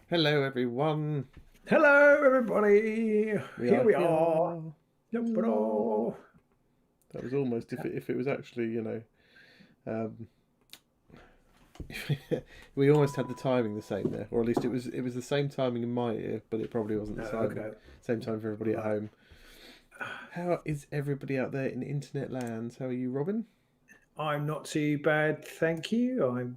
Hello, everyone. Hello, everybody. Here we are. That was almost if it was actually, um, we almost had the timing the same there, or at least it was the same timing in my ear, but it probably wasn't the same time for everybody at home. How is everybody out there in internet lands? How are you, Robin? I'm not too bad, thank you. I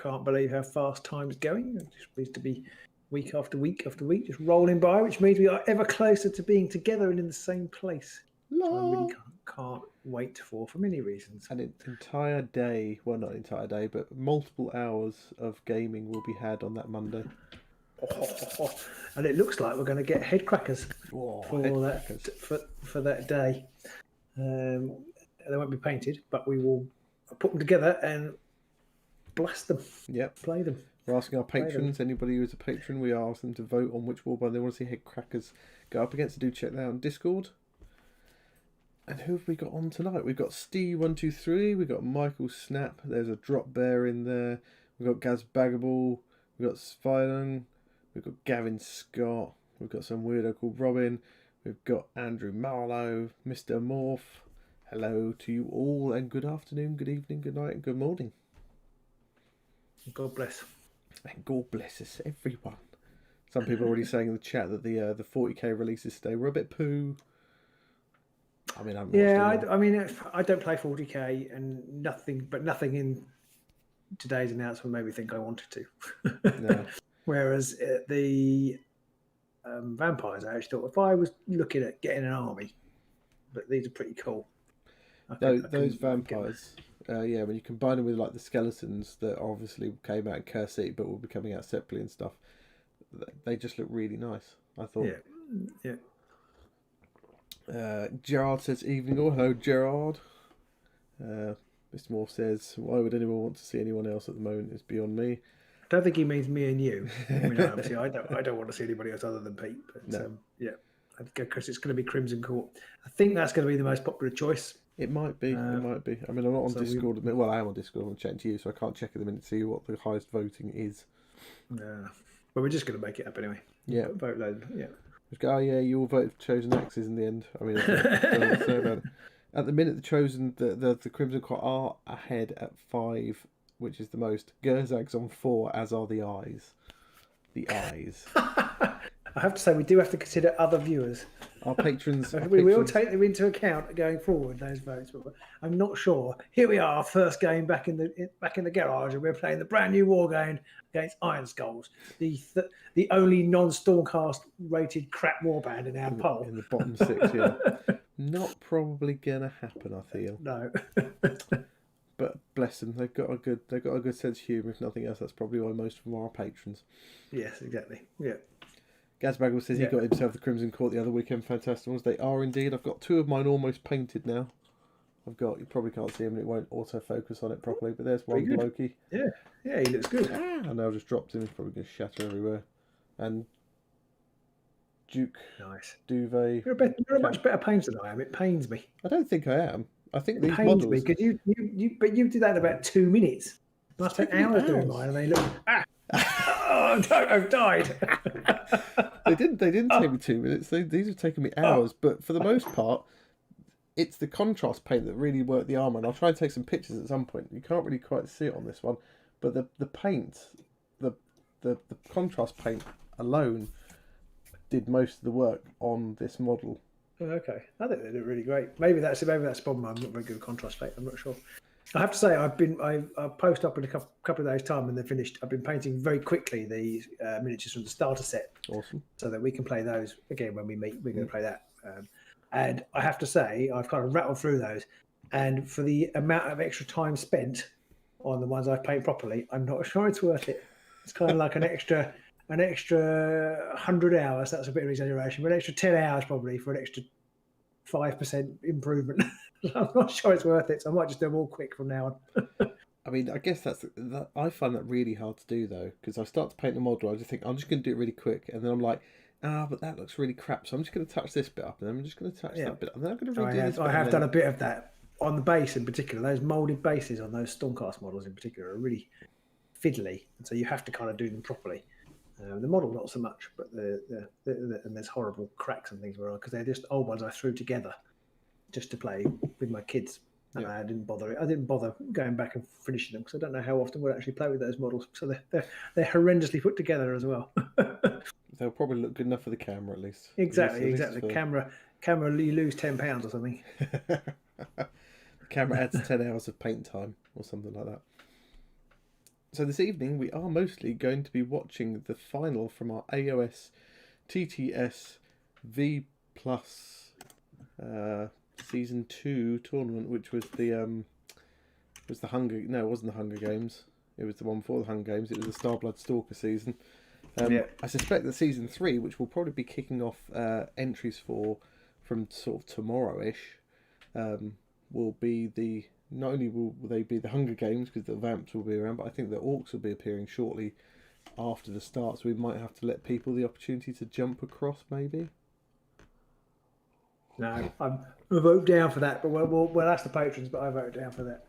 can't believe how fast time's going. It just seems to be week after week after week, just rolling by, which means we are ever closer to being together and in the same place. Which I really can't wait for many reasons. An entire day, well, not an entire day, but multiple hours of gaming will be had on that Monday. And it looks like we're going to get head crackers for that day. They won't be painted, but we will put them together and blast them. Yep. Play them. We're asking our patrons, anybody who is a patron, we ask them to vote on which warband they want to see head crackers go up against. Do check that out on Discord. And who have we got on tonight? We've got Steve123, we've got Michael Snap, there's a Drop Bear in there, we've got Gaz Bagable, we've got Spylon, we've got Gavin Scott, we've got some weirdo called Robin, we've got Andrew Marlowe, Mr. Morph. Hello to you all, and good afternoon, good evening, good night, and good morning. God bless. And God bless us, everyone. Some people are already saying in the chat that the 40k releases today were a bit poo. I mean, I don't play 40k, and nothing in today's announcement made me think I wanted to. No. Whereas the vampires, I actually thought if I was looking at getting an army, but these are pretty cool. Those vampires, when you combine them with like the skeletons that obviously came out in Crusade but will be coming out separately and stuff, they just look really nice. I thought. Yeah. Gerard says evening all. Hello, Gerard. Mr. Morph says, why would anyone want to see anyone else at the moment? It's beyond me. I don't think he means me and you. I mean, obviously, I don't want to see anybody else other than Pete. But no. Because it's going to be Crimson Court. I think that's going to be the most popular choice. It might be. I mean, I'm not on Discord. Well, I am on Discord. I'm chatting to you, so I can't check at the minute to see what the highest voting is. Yeah, but we're just going to make it up anyway. Yeah. Vote load. Yeah. Oh yeah, you all voted for Chosen Axes in the end. I mean, I don't know what to say about it. At the minute, the Crimson Court are ahead at 5, which is the most. Gerzag's on 4, as are the eyes. The eyes. I have to say, we do have to consider other viewers. Our patrons. We will take them into account going forward, those votes. But I'm not sure. Here we are, first game back in the garage, and we're playing the brand new war game against Iron Skulls, the only non-Stormcast rated crap warband in our poll. In the bottom 6, yeah. Not probably gonna happen, I feel. No. But bless them, they've got a good sense of humour. If nothing else, that's probably why most of them are our patrons. Yes, exactly. Yeah. Gaz Bagwell says he got himself the Crimson Court the other weekend. Fantasticals. They are indeed. I've got 2 of mine almost painted now. You probably can't see him and it won't autofocus on it properly, but there's one blokey. Yeah, he looks good. And now just dropped him. He's probably going to shatter everywhere. And Duke. Nice. Duvet. You're a much better painter than I am. It pains me. I don't think I am. I think these pains models... me because you did that in about 2 minutes. I spent hours doing mine, and they look. Oh no! I've died. They didn't take me 2 minutes. These have taken me hours. But for the most part, it's the contrast paint that really worked the armour. And I'll try and take some pictures at some point. You can't really quite see it on this one, but the paint, the contrast paint alone, did most of the work on this model. Okay, I think they did really great. Maybe that's the problem. I'm not very good at contrast paint. I'm not sure. I have to say, I'll post up in a couple of days' time when they're finished. I've been painting very quickly the miniatures from the starter set. Awesome. So that we can play those again when we meet. We're going to play that. And I have to say, I've kind of rattled through those. And for the amount of extra time spent on the ones I've painted properly, I'm not sure it's worth it. It's kind of like an extra 100 hours. That's a bit of an exaggeration, but an extra 10 hours probably for an extra 5% improvement. I'm not sure it's worth it, so I might just do them all quick from now on. I mean, I guess I find that really hard to do though, because I start to paint the model, I just think I'm just going to do it really quick, and then I'm like, but that looks really crap, so I'm just going to touch this bit up, and then I'm just going to touch that bit up, and then I'm going to redo this bit. I have done a bit of that on the base in particular. Those moulded bases on those Stormcast models in particular are really fiddly, and so you have to kind of do them properly. The model not so much, but and there's horrible cracks and things because they're just old ones I threw together just to play with my kids. And I didn't bother going back and finishing them because I don't know how often we'll actually play with those models. So they're horrendously put together as well. They'll probably look good enough for the camera at least. Exactly. Camera, you lose £10 or something. The camera adds 10 hours of paint time or something like that. So this evening we are mostly going to be watching the final from our AOS TTS V Plus Season 2 tournament, which was the Hunger... No, it wasn't the Hunger Games. It was the one before the Hunger Games. It was the Starblood Stalker season. I suspect that Season 3, which will probably be kicking off entries from sort of tomorrow-ish, will be the... Not only will they be the Hunger Games, because the Vamps will be around, but I think the Orcs will be appearing shortly after the start, so we might have to let people the opportunity to jump across, maybe. No, I vote down for that, but we'll ask the patrons, but I vote down for that.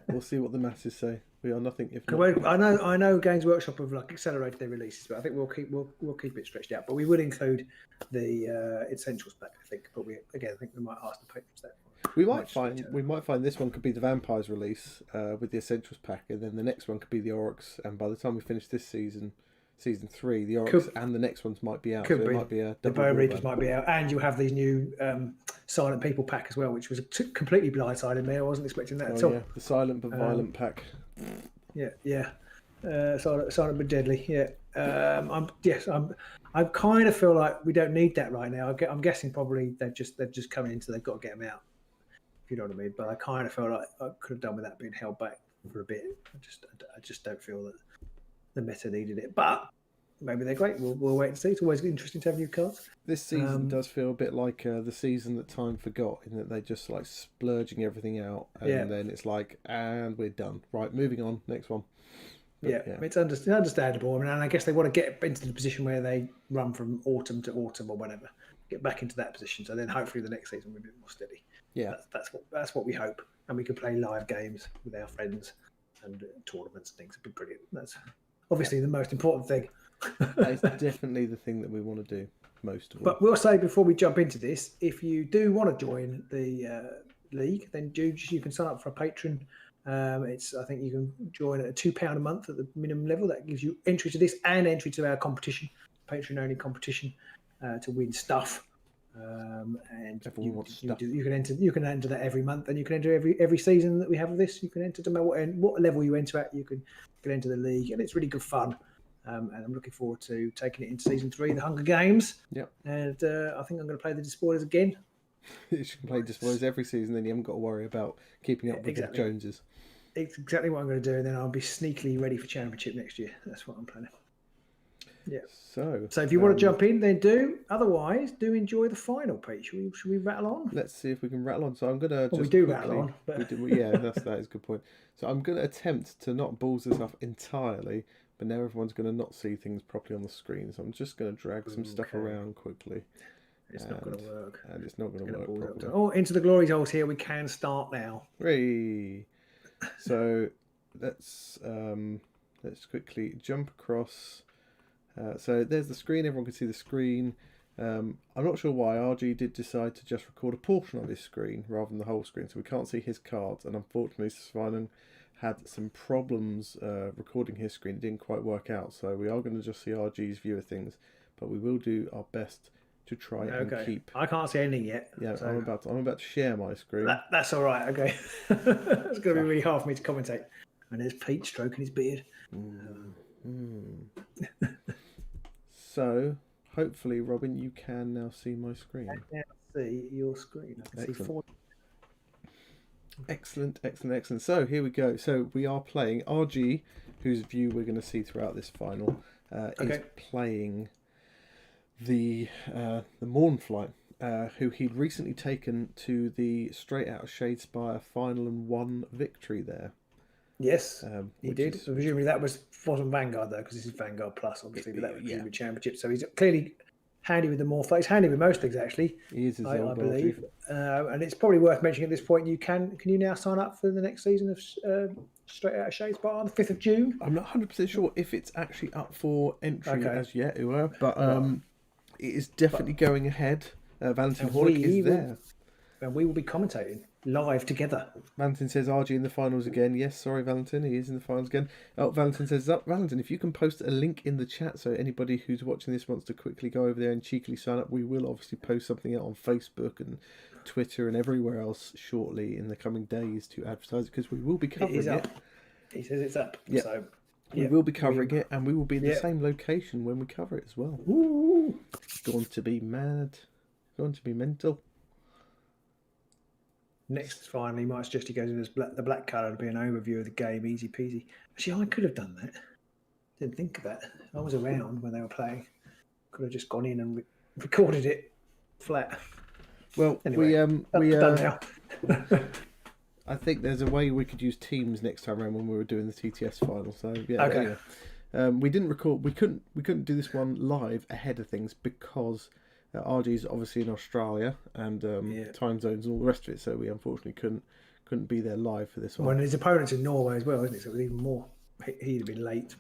We'll see what the masses say. We are nothing if not... I know Games Workshop have accelerated their releases, but I think we'll keep it stretched out. But we will include the Essentials pack, I think. But I think we might ask the patrons that. We might find this one could be the Vampires release with the Essentials pack, and then the next one could be the Orcs. And by the time we finish this season 3, the Orcs and the next ones might be out. It might be a the Bone Reapers might be out, and you have these new Silent People pack as well, which was completely blindsided me. I wasn't expecting that at all. Yeah, the Silent but Violent pack. Yeah. Silent but deadly. Yeah. I kind of feel like we don't need that right now. I'm guessing probably they've just come in, so they've got to get them out. If you know what I mean. But I kind of feel like I could have done with that being held back for a bit. I just don't feel that the meta needed it. But maybe they're great. We'll wait and see. It's always interesting to have new cards. This season does feel a bit like the season that Time forgot, in that they're just like splurging everything out, and then it's like, and we're done. Right, moving on, next one. But, it's understandable. I mean, and I guess they want to get into the position where they run from autumn to autumn or whatever, get back into that position. So then hopefully the next season will be a bit more steady. Yeah, that's what we hope, and we can play live games with our friends and tournaments and things. It'd be brilliant. That's obviously the most important thing. That's definitely the thing that we want to do most of all. But we'll say before we jump into this, if you do want to join the league, then you can sign up for a patron. I think you can join at £2 a month at the minimum level. That gives you entry to this and entry to our competition, patron only competition, to win stuff. And you can enter that every month, and you can enter every season that we have of this. You can enter to what level you enter at. You can enter the league, and it's really good fun. And I'm looking forward to taking it into Season 3, the Hunger Games. Yep. And I think I'm going to play the Despoilers again. You should play Despoilers every season, then you haven't got to worry about keeping up with the Joneses. It's exactly what I'm going to do, and then I'll be sneakily ready for Championship next year. That's what I'm planning. Yeah. So if you want to jump in, then do. Otherwise, do enjoy the final, Pete. Should we rattle on? Let's see if we can rattle on. So I'm going to rattle on. But... that is a good point. So I'm going to attempt to not balls this off entirely, but now everyone's going to not see things properly on the screen. So I'm just going to drag some stuff around quickly. It's not going to work. And it's not going to work properly. Oh, into the glory holes here. We can start now. Hooray! So let's quickly jump across. So there's the screen. Everyone can see the screen. I'm not sure why RG did decide to just record a portion of his screen rather than the whole screen, so we can't see his cards. And unfortunately, Svanen had some problems recording his screen. It didn't quite work out, so we are going to just see RG's view of things. But we will do our best to try and keep. I can't see anything yet. Yeah, so... I'm about to share my screen. That's all right. Okay, it's going to be really hard for me to commentate. And there's Pete stroking his beard. So, hopefully, Robin, you can now see my screen. I can see your screen. I can see 4. Excellent. So, here we go. So, we are playing RG, whose view we're going to see throughout this final, is playing the Mournflight, who he'd recently taken to the Straight Out of Shadespire final and won victory there. Yes, he did. So presumably that wasn't Vanguard though, because this is Vanguard Plus, obviously. But that was the Championship. So he's clearly handy with the Morphle. It's handy with most things actually. He is his I old believe, and it's probably worth mentioning at this point. Can you now sign up for the next season of Straight Out of Shadespire on the 5th of June? I'm not 100% sure if it's actually up for entry Okay. as yet, but it is definitely going ahead. Valentin Horlick is there. And we will be commentating live together. Valentin says RG in the finals again. Yes, sorry, Valentin, he is in the finals again. Oh, Valentin says, Valentin, if you can post a link in the chat so anybody who's watching this wants to quickly go over there and cheekily sign up, we will obviously post something out on Facebook and Twitter and everywhere else shortly in the coming days to advertise it, because we will be covering it. He says it's up. Yeah. So, we will be covering it, and we will be in the same location when we cover it as well. Ooh. Going to be mad. Going to be mental. Next, finally, might suggest he goes in the black colour to be an overview of the game, easy peasy. Actually, I could have done that. Didn't think of that. I was around when they were playing. Could have just gone in and recorded it flat. Well, anyway, we done now. I think there's a way we could use Teams next time around when we were doing the TTS final. So yeah, okay. Anyway. We didn't record. We couldn't do this one live ahead of things because RG's obviously in Australia and time zones and all the rest of it. So we unfortunately couldn't be there live for this one. Well, and his opponent's in Norway as well, isn't it? So it was even more. He'd have been late.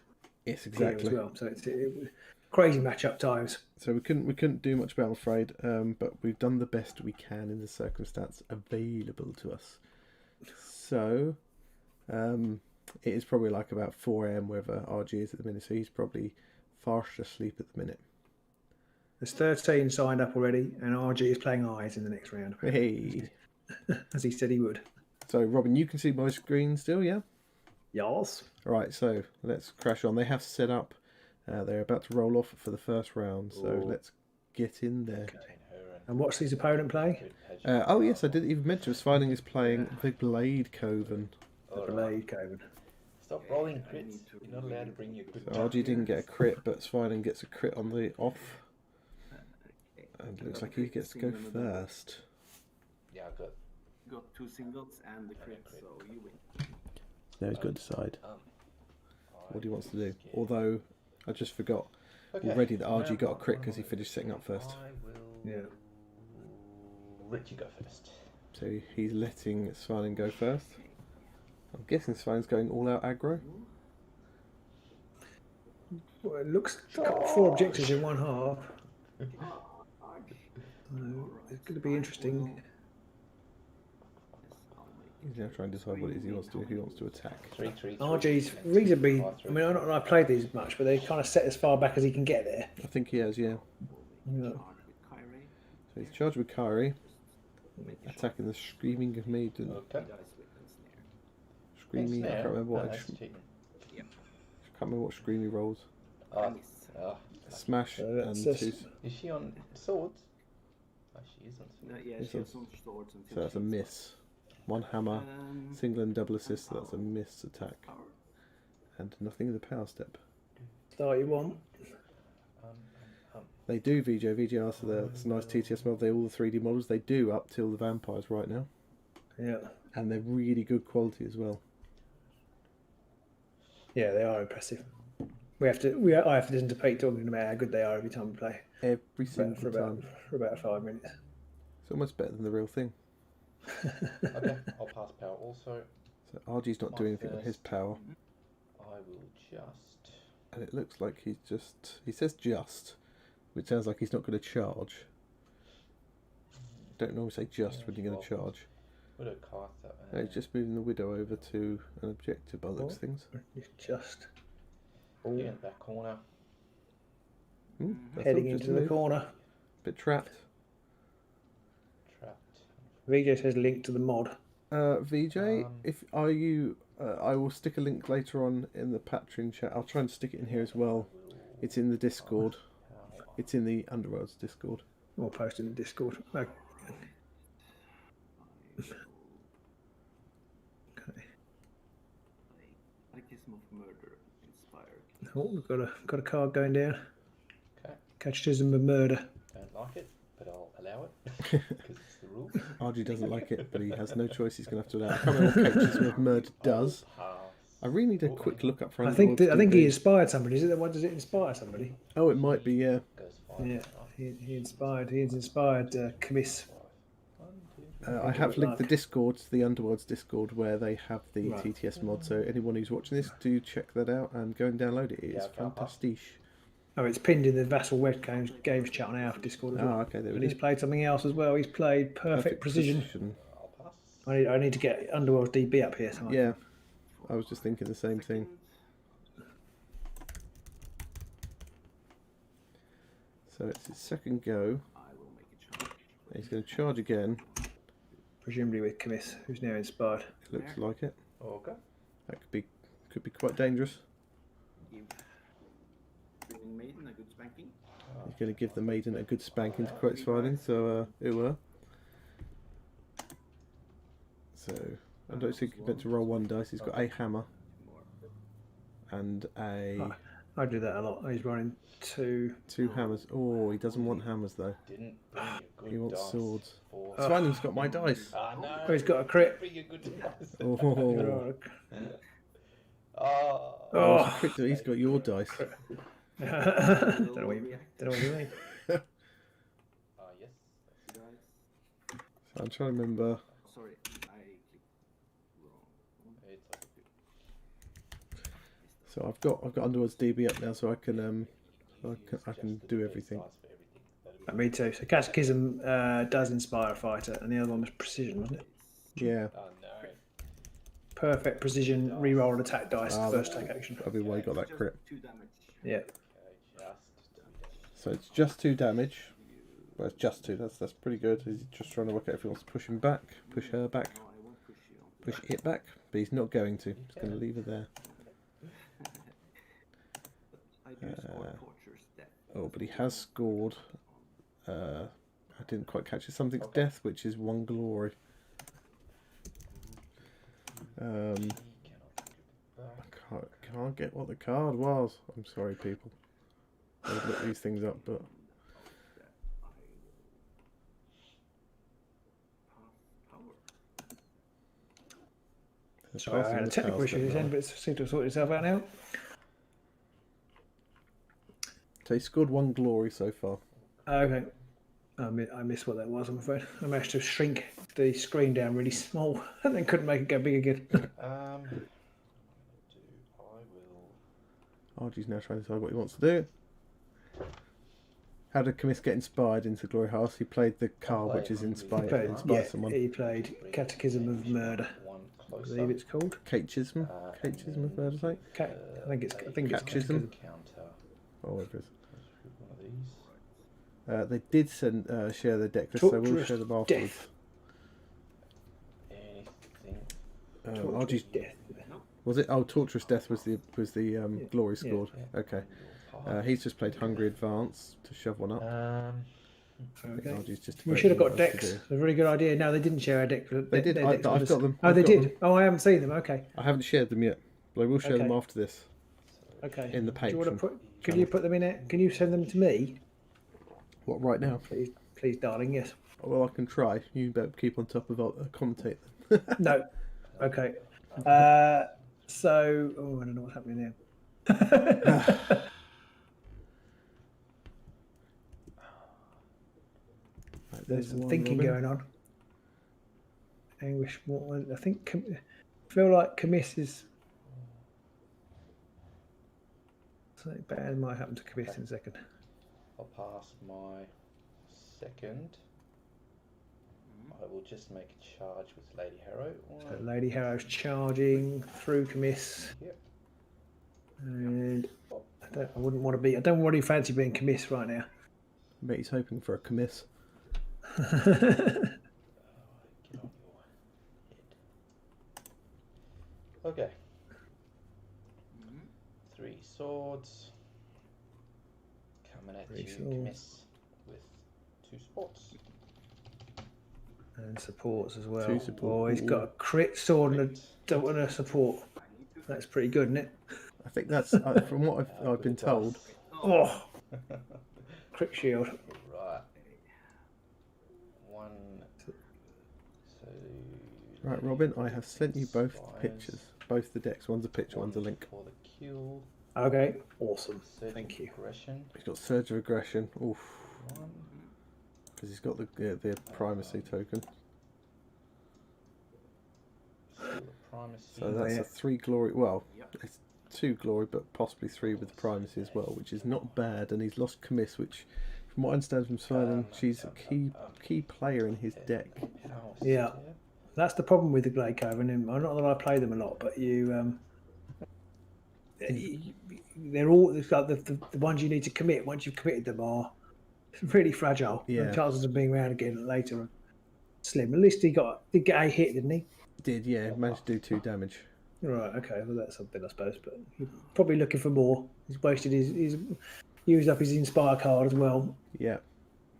Yes, exactly. As well. So it was crazy matchup times. So we couldn't do much about it, I'm afraid. But we've done the best we can in the circumstance available to us. So it is probably like about 4 a.m. wherever RG is at the minute. So he's probably fast asleep at the minute. There's 13 signed up already, and RG is playing eyes in the next round. Hey, as he said he would. So Robin, you can see my screen still, yeah? Yes. All right, so let's crash on. They have set up. They're about to roll off for the first round, so let's get in there. Okay. And what's his opponent playing? Oh yes, I didn't even mention Svining is playing the Blade Coven. The Blade Coven. Stop rolling crits. You're not allowed to bring your good. So RG didn't get a crit, but Svining gets a crit on the off. And it looks like he gets to go first. Yeah, I got 2 singles and the crit, so you win. Now he's got to decide what he wants to do. Although I just forgot already that RG got a crit because he finished setting up first. Yeah. Let you go first. So he's letting Svining go first. I'm guessing Svining's going all out aggro. Well, it looks got 4 objectives in one half. It's going to be interesting. He's now trying to decide what it is he wants to do. Who wants to attack? 3-3. RG's reasonably. I mean, I've played these much, but they kind of set as far back as he can get there. I think he has, yeah. So he's charged with Kyrie, attacking the Screaming Maiden. Okay. Screamy, I can't remember what. I can't remember what Screamy rolls. Smash and two. Is she on swords? Oh, she is on swords. Yeah, she has on swords. So that's a miss. 1 hammer, single and double assist, so that's a miss attack. And nothing in the power step. Start you want. They do, VJ. VJ asked for that's a nice TTS mod. They all the 3D models. They do up till the vampires right now. Yeah. And they're really good quality as well. Yeah, they are impressive. I have to listen to Pete talking about how good they are every time we play. Every single time. For about 5 minutes. It's almost better than the real thing. Okay, I'll pass power also. So RG's not doing anything on his power. I will just... And it looks like he's just... He says just, which sounds like he's not going to charge. Don't normally say just when you're going to charge. Widow cast that. No, he's just moving the Widow over to an objective by those things. Just. Yeah, that corner. Heading into the corner. Bit trapped. VJ says link to the mod. VJ, if are you? I will stick a link later on in the Patreon chat. I'll try and stick it in here as well. It's in the Discord. It's in the Underworld's Discord. Or post in the Discord. Okay. Chasm of murder inspired. Oh, we've got a card going down. Okay. Catechism of murder. Don't like it, but I'll allow it because it's the rule. RG doesn't like it, but he has no choice. He's going to have to allow it. I can't remember what Catechism of Murder does. I really need a quick look up for. I think he inspired somebody. Is it the one? Does it inspire somebody? Oh, it might be. Yeah. Goes 5. Yeah. After He inspired Commiss. I have linked the Discord to the Underworld's Discord where they have the Right. TTS mod. So anyone who's watching this, do check that out and go and download it. It's Yeah, okay, I'll pass. fantastic. Oh, it's pinned in the Vassal Web games chat on our Discord as well. Oh, okay, there And we he's go. played something else as well. He's played Perfect Precision. I'll pass. I need to get Underworld DB up here. Somewhere. Yeah, I was just thinking the same thing. So it's his second go. I will make a charge. He's going to charge again. Presumably with Commiss, who's now inspired. It looks like it. Okay. That could be quite dangerous. Give Grinning Maiden a good spanking. He's going to give the maiden a good spanking to quote fighting. So it were. So I don't think he's meant to roll one dice. He's got a hammer and a I do that a lot. He's running two. two hammers. Oh, he doesn't want hammers though. Didn't bring a good He wants dice swords. for- Swaning's got my dice. Ah, no. Oh, he's got a crit. Bring a good dice. Oh, Oh. Oh. he's got your dice. don't know what you mean. Ah, yes. Guys. So I'm trying to remember. Sorry, I clicked wrong. It's okay. So I've got Underworld's DB up now, so I can I can do everything. Dice for everything. That'll be- Me too. So Catechism does inspire a fighter, and the other one was Precision, wasn't it? Yeah, Oh, no. Perfect Precision, reroll and attack dice, Ah, first take action. that'll be why you got that Just crit. 2 damage. Yeah. Okay, just 2 damage. So it's just 2 damage. Well, it's just 2. That's pretty good. He's just trying to work out if he wants to push him back, push her back, No, I won't push you. push it back. But he's not going to. He's going to leave her there. I do score Torture's Death. Oh, but he has scored. I didn't quite catch it. Something's death, which is 1 glory. I can't get what the card was. I'm sorry, people. I've looked these things up, but Sorry, I had a technical issue then, but it seemed to have sorted itself out now. So he scored 1 glory so far. Okay. I missed what that was, I'm afraid. I managed to shrink the screen down really small and then couldn't make it go big again. I will. RG's now trying to decide what he wants to do. How did Commiss get inspired into Glory Hearts? He played the card which is inspire someone. He played Catechism of Murder, One I closer. believe it's called. Kate Chisholm? Kate Chisholm of Murder, I think? I think it's Catechism. Counter. Oh, whatever it is. One of these. They did share their deck list, so we'll Torturous share them afterwards. Death. Anything. RG's Death. was it? Oh, Torturous Death was the glory scored. Okay. He's just played Hungry Advance to shove one up. Okay. RG's just We should have got debating what else to decks. do. A really good idea. No, they didn't share our deck. They did. Their I've decks got with us. them. Oh, I've they got did. them. Oh, I haven't seen them. Okay. I haven't shared them yet, but I will share them Okay. after this. Okay. In the Do you want to Patreon. can you put them in it? Can you send them to me, What, right now? please, darling? Yes. Well, I can try. You better keep on top of commentate them. No. Okay. So, oh, I don't know what's happening now. Right, There's some one, thinking Robin. going on. Anguish. I think. I feel like Commiss is. Something bad might happen to Commiss in a second. I'll pass my second. I will just make a charge with Lady Harrow. So Lady Harrow's charging through Commiss. Yep. And I wouldn't want to be. I don't really fancy being Commiss right now. I bet he's hoping for a commiss. Get on your head. Okay. 3 swords. Coming at Three you, swords. miss with 2 supports. And supports as well. Two support. Oh, he's got a crit sword and a support. That's pretty good, isn't it? I think that's from what I've been told. Oh, crit shield. Right. 1. So. Right, Robin, I have sent you both Spires. pictures. Both the decks. One's a picture, one's a link. For the kill. Okay, awesome. Surge Thank you. Aggression. He's got Surge of Aggression. Oof. 1. Because he's got the primacy token. Still the primacy. So that's a 3 glory. Well, it's 2 glory, but possibly 3 with the primacy as well, which is not bad. And he's lost Commiss, which, from what I understand from Simon, she's a key player in his deck. Yeah. That's the problem with the Glade Coven. And not that I play them a lot, but they're all like the ones you need to commit. Once you've committed them, are really fragile. Yeah. The chances of being around again later are slim. At least did get a hit, didn't he? Did, yeah, managed to do 2 damage. Right. Okay. Well, that's something, I suppose. But he's probably looking for more. He's wasted he's used up his Inspire card as well. Yeah.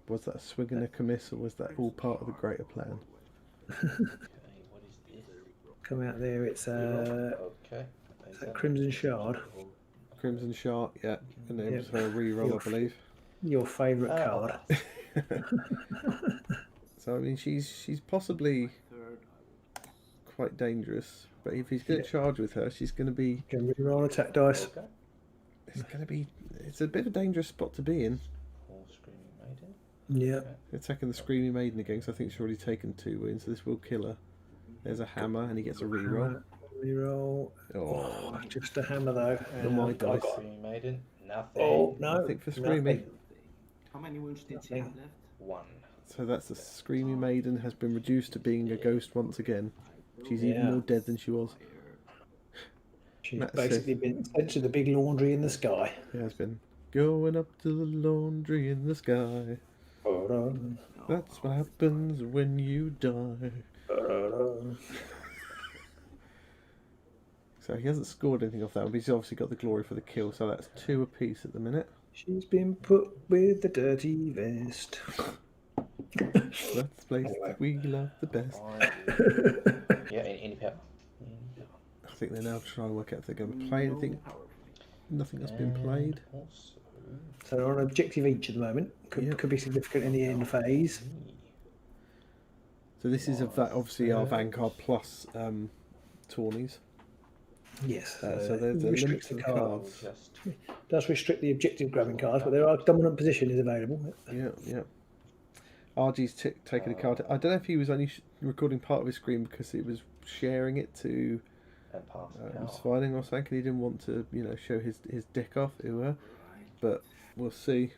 Was that a swing and a commiss, or was that all part of the greater plan? Okay, what is this? Come out there. It's Okay. is that Crimson Shard. Crimson Shard, yeah. And it was her reroll, I believe. Your favourite card. So I mean, she's possibly quite dangerous. But if he's going to charge with her, she's going to be. Can reroll attack dice. Okay. It's a bit of a dangerous spot to be in. Screaming Maiden. Yeah. Attacking the Screaming Maiden again, because I think she's already taken 2 wounds, so this will kill her. There's a hammer, and he gets a reroll. Reroll. Oh, Just a hammer though. my And dice. Screaming Maiden. Nothing. Oh no! I think for Screaming. Nothing. How many wounds did she have left? 1. So that's the Screaming Maiden has been reduced to being a ghost once again. She's even Yeah. more dead than she was. She's That's basically been sent to the big laundry in the sky. It has been going up to the laundry in the sky. That's what happens when you die. So he hasn't scored anything off that one, but he's obviously got the glory for the kill, so that's 2 apiece at the minute. She's been put with the dirty vest. That's the place that we love the best. Yeah, any power. I think they're now trying to work out if they're going to play anything. Nothing has been played. So they're on an objective each at the moment. Could be significant in the end phase. So this is obviously our Vanguard plus tourneys. Yes. So there's a restricts limit the to the cards. cards. Does restrict the objective grabbing cards, but there are dominant positions available. Yeah. RG's taking a card. I don't know if he was only recording part of his screen because he was sharing it to Svining or something. He didn't want to, show his deck off. But we'll see.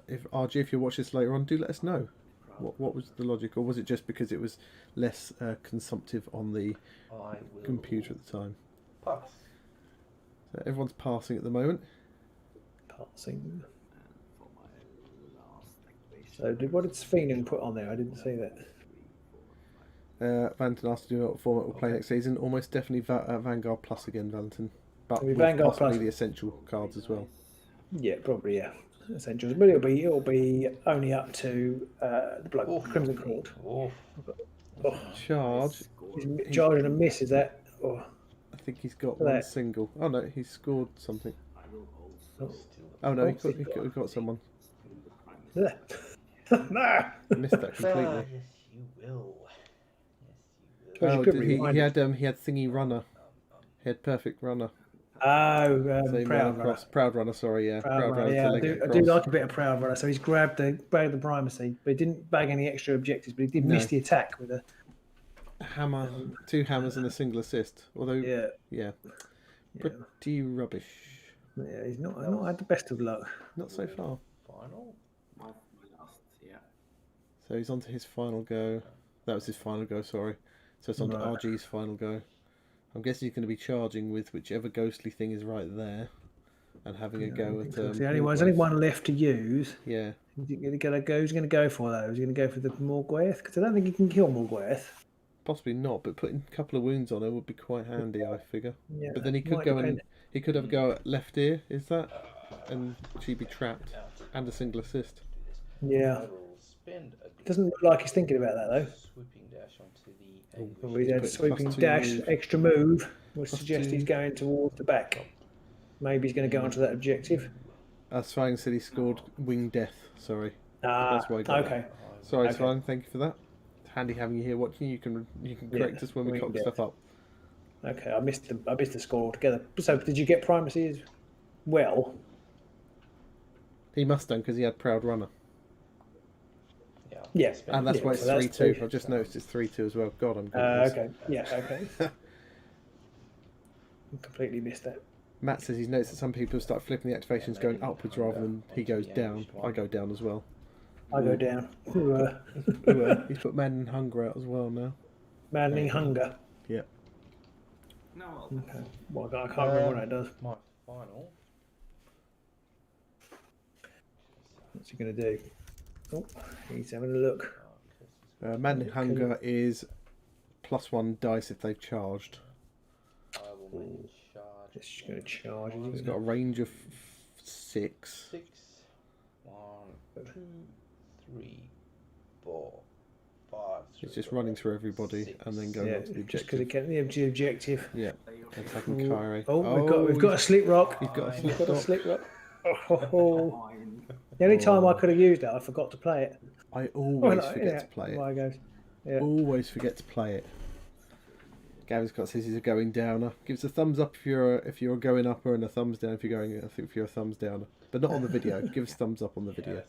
If RG, if you watch this later on, do let us know. What was the logic, or was it just because it was less consumptive on the computer at the time? Pass. So everyone's passing at the moment. Passing. So what did Sphenon put on there? I didn't see that. Valentin asked to do what format we'll play next season. Almost definitely Vanguard Plus again, Valentin. But with Vanguard possibly Plus. the essential cards as well. Yeah, probably, yeah. Essentials. But it'll be only up to the bloke, Crimson Court. Oh. Charge. He's charging a miss, is that? Oh. I think he's got one single. Oh no, he's scored something. Oh no, he got someone. No. I missed that completely. Yes, you will. Oh, he had thingy runner. He had perfect runner. Oh, So Proud Runner. Proud runner, sorry, yeah. Proud Runner, yeah. I do like a bit of Proud Runner. So he's grabbed the primacy, but he didn't bag any extra objectives, but he did miss the attack with a hammer, 2 hammers and a single assist. Although, yeah. Pretty rubbish. Yeah, he's not had the best of luck. Not so far. Final. So he's on to his final go. That was his final go, sorry. So it's on to RG's final go. I'm guessing he's going to be charging with whichever ghostly thing is right there and having a go at there's only one left to use. Yeah. Who's he going to go for those? Is he going to go for the Morgwaith? Because I don't think he can kill Morgwaith. Possibly not, but putting a couple of wounds on her would be quite handy, I figure. Yeah, but then he could he could have a go at left ear, is that? And she'd be trapped. And a single assist. Yeah. Doesn't look like he's thinking about that though. Swooping dash onto the. Well, he's had a sweeping dash, extra move, would suggest he's going towards the back. Maybe he's going to go onto that objective. Svang said he scored wing death, sorry. That's why I got okay. That. Sorry, Svang, thank you for that. It's handy having you here watching. You can correct us when we cock stuff up. Okay, I missed the score altogether. So did you get primacy as well? He must have done because he had Proud Runner. Yeah. Yeah. And that's Yeah, why it's so that's 3-2. three. I've just noticed it's 3-2 as well. God, I'm good at this. Okay. Yeah. Okay. Completely missed that. Matt says he's noticed that some people start flipping the activations going upwards rather than he goes down. I go down as well. I go down. He's put Men in Hunger out as well now. Maddening Hunger. Yeah. No, Okay. Well, I can't remember what that does. My final. What's he going to do? Oh, he's having a look. Man in Hunger is +1 dice if they've charged. I will make a charge. It's just going to charge. He's Isn't got a it? range of 6. 6, 1, 2, 3, 4, 5. He's just running through everybody and then going Yeah, on to the just because objective. it get the objective. Yeah, attacking Kyrie. Oh, we've got a Slick Rock. You've got a We've Slick got a Rock. Slick Rock. Oh. fine. The only time I could have used that, I forgot to play it. I always Oh, no, forget yeah, to play it. there goes. Yeah. Always forget to play it. Gavin Scott says he's a going downer. Gives a thumbs up if you're a going upper and a thumbs down if you're going. I think if you're a thumbs downer, but not on the video. Give us thumbs up on the video.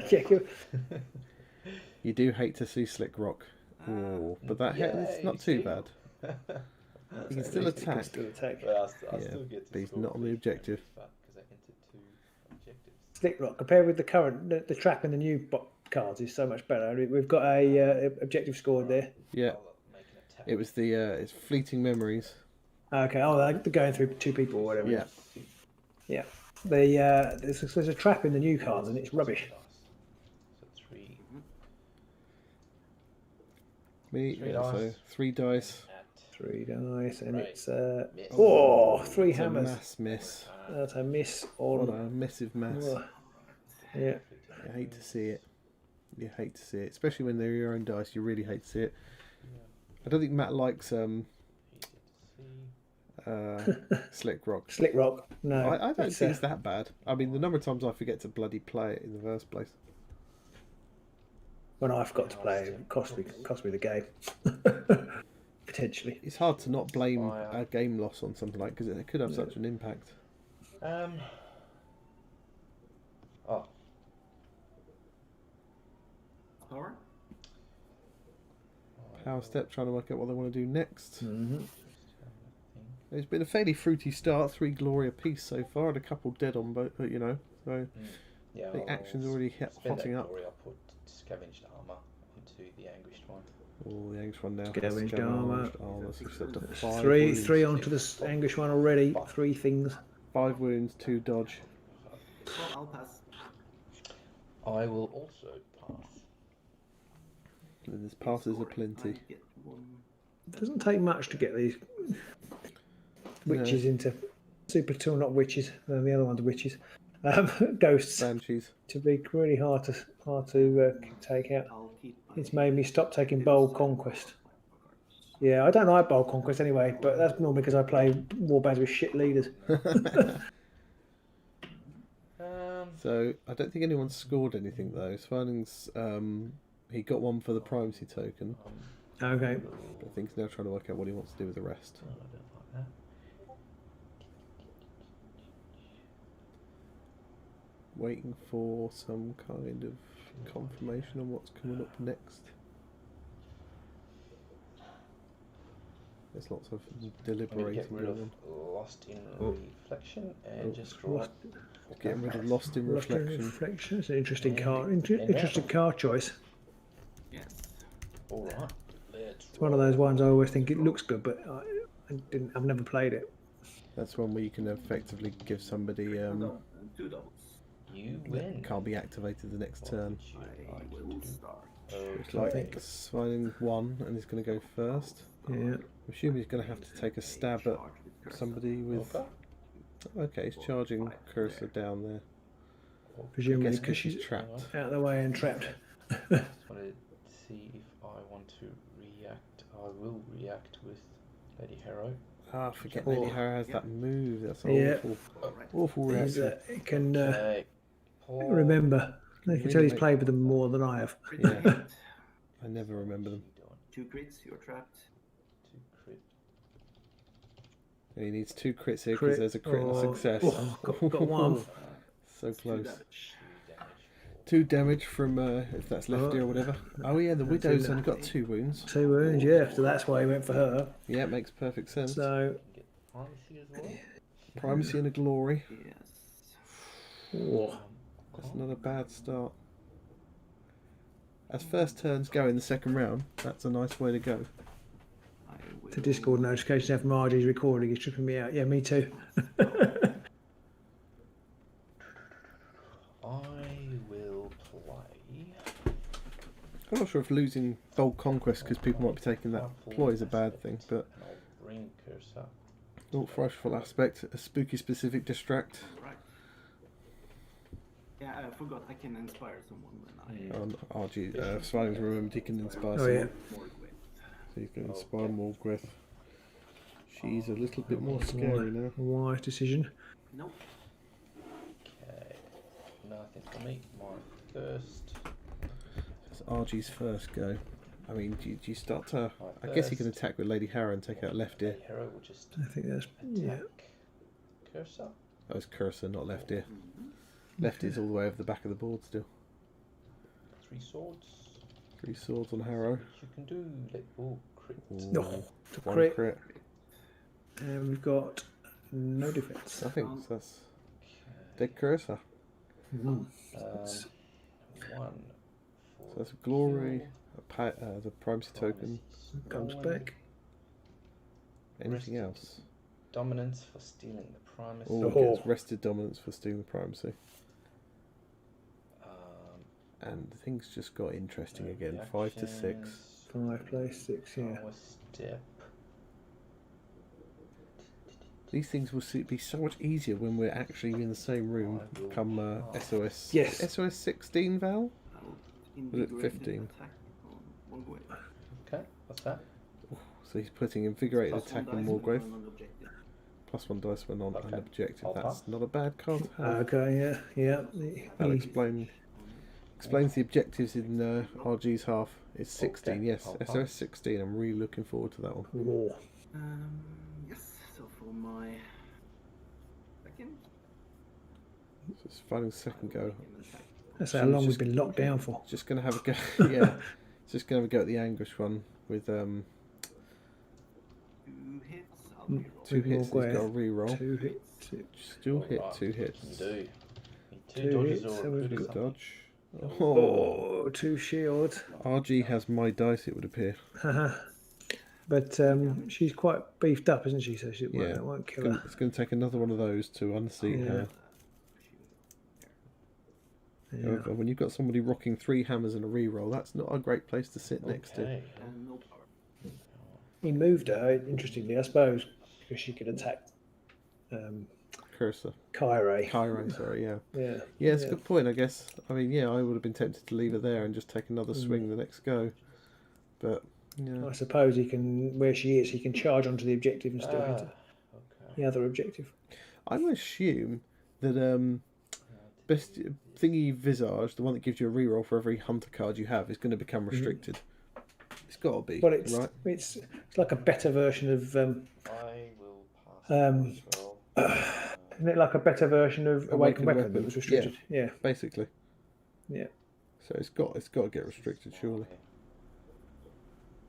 Yeah, good. You do hate to see Slick Rock. Oh, but that hit it's not too bad. He can still attack. Still attack. But I'll Yeah, still get to but he's score not on the 3 objective. because I entered 2 objectives. Slick Rock compared with the current, the trap in the new cards is so much better. I mean, we've got a objective scored there. Yeah, I'll make an attack. it was the it's fleeting memories. Okay, oh, they're going through 2 people or whatever. Yeah, Yeah. There's a trap in the new cards and it's rubbish. So 3 me. Three Yeah, so dice. 3 dice. at 3 dice and Right. it's miss. 3 It's a hammers. mass miss. That's a miss What on. a massive mass. Yeah. You hate to see it. You hate to see it, especially when they're your own dice. You really hate to see it. I don't think Matt likes Easy to see. Slick Rock. Slick Rock. No. I don't it's, think it's that bad. I mean, the number of times I forget to bloody play it in the first place. when I forgot to play, it cost me the game. Potentially. It's hard to not blame Fire. a game loss on something like because it could have such an impact. Oh, Power? Power step, trying to work out what they want to do next. Mm-hmm. It's been a fairly fruity start. 3 glory apiece so far, and a couple dead on both. You know, so yeah. the action's already hotting up. Glory, I'll put scavenged armor onto the anguished one. Oh, the anguished one now. Scavenged armour. So she's up to 5 Three wounds. onto this Anguish one already. 3 things. 5 wounds, 2 dodge. Well, I'll pass. I will also pass. And there's passes aplenty. I get 1. It doesn't take much to get these witches into super tool, not witches. The other one's witches. Ghosts Banshees. to be really hard to take out. I'll keep. It's made me stop taking Bold Conquest. Yeah, I don't like Bold Conquest anyway, but that's normally because I play warbands with shit leaders. So I don't think anyone's scored anything though. Svaning's he got 1 for the primacy token. Okay. But I think he's now trying to work out what he wants to do with the rest. I don't like that. Waiting for some kind of confirmation on what's coming up next. There's lots of I'm going to deliberating get rid going of on. Lost in Reflection and just draw Lost- Getting rid of Lost in Lost in Reflection. Reflection. It's an interesting Yeah. card. Yeah. Interesting card choice. Yes. Alright, let's It's one of those ones I always think it looks good, but I've never played it. That's one where you can effectively give somebody No, 2 doubles. You that win. can't be activated the next turn. I will start. It's like Svining 1 and he's going to go first. Yeah. I'm assuming he's going to have to take a stab at somebody with. Okay. Okay, he's charging cursor down there. Presumably Guess because she's she's trapped. out of the way and trapped. Just want to see if I want to react. I will react with Lady Hero. Ah, forget Lady Harrow has that move. That's Yeah. awful He's, reaction. it can Okay. remember. I can tell he's played with them more than I have. Yeah. I never remember them. 2 crits, you're trapped. 2 crit. He needs 2 crits here Crit. because there's a crit and Oh. success. Oh, got one. So close. 2 damage. 2 damage from if that's lefty or whatever. Oh yeah, the widow's only got 2 wounds. 2 wounds, yeah. So that's why he went for her. Yeah, it makes perfect sense. So, Get primacy as well. Primacy and a glory. Yes. oh, That's not a bad start. As first turns go in the second round, that's a nice way to go. I will... the Discord notification from RG's recording is tripping me out. Yeah, me too. I will play. I'm not sure if losing Bold Conquest because people might be taking that ploy is a bad thing, but And I'll bring Cursor. not frightful aspect, a spooky specific distract. Right. Yeah, I forgot I can inspire someone when I... On RG, Swallow's remembered he can inspire Oh, someone. yeah. More with. So he's going to inspire Morgwith. She's a little bit more scary now. Wise decision. Nope. Okay. Nothing for me. My first. It's RG's first go. I mean, do you start to... My I guess he can first. attack with Lady Harrow and take out left ear. The hero will just I think that's attack Cursor. That was cursor, not left ear. Left ear's all the way over the back of the board still. 3 swords. 3 swords on Harrow. Which you can do. Oh, crit. Ooh, No, to one crit. crit. And we've got no defense. I think that's Okay. dead cursor. Mhm. 1 So for that's glory, heal, the primacy token. Comes stolen, back. Anything else? Dominance for stealing the primacy. Oh, Oh. gets rested dominance for stealing the primacy. Um, And things just got interesting no again. 5 to 6. reactions, 5 place 6, yeah. power step. These things will be so much easier when we're actually in the same room come SOS. Yes. SOS 16, Val? I'll Was it invigorate 15? an attack on Morgwave. Okay, what's that? So he's putting invigorated Plus attack 1 on dice when Morgrave. on an objective. +1 dice when on an Okay. objective. I'll That's pass. not a bad card to have. Okay, yeah. That'll explains the objectives in RG's half. It's 16, Okay, yes. I'll SOS pass. 16. I'm really looking forward to that one. Oh. Yes, so for my second, So it's final second I will go. make an attack. That's how long we've been locked down for. Just gonna have a go. Yeah, just gonna have a go at the Anguish one with 2 hits, I'll reroll. 2 hits. He's got a Morgwave. reroll. 2 hits. Still hit Alright, 2 hits. Can do. Need 2 2 dodges hits, or so we've good Good something. dodge. Oh, Oh, 2 shields. RG has my dice. It would appear. But she's quite beefed up, isn't she? So she Yeah. won't It's kill gonna, her. it's gonna take another one of those to unseat Yeah. her. Yeah. However, when you've got somebody rocking 3 hammers and a reroll, that's not a great place to sit next to. Okay. And no power. He moved her, interestingly, I suppose, because she could attack Cursor. Kyrie. Kyrie, sorry, yeah. Yeah. Yeah, it's a good point, I guess. I mean, yeah, I would have been tempted to leave her there and just take another swing the next go. But, yeah. I suppose he can, where she is, he can charge onto the objective and still hit her. Okay. The other objective. I would assume that best thingy visage, the one that gives you a reroll for every hunter card you have, is going to become restricted. It's got to be, Well, it's right? it's like a better version of I will pass Um, as well. isn't it like a better version of Awakened Weapon that was restricted? Yeah. Basically. Yeah. So it's got to get restricted, surely.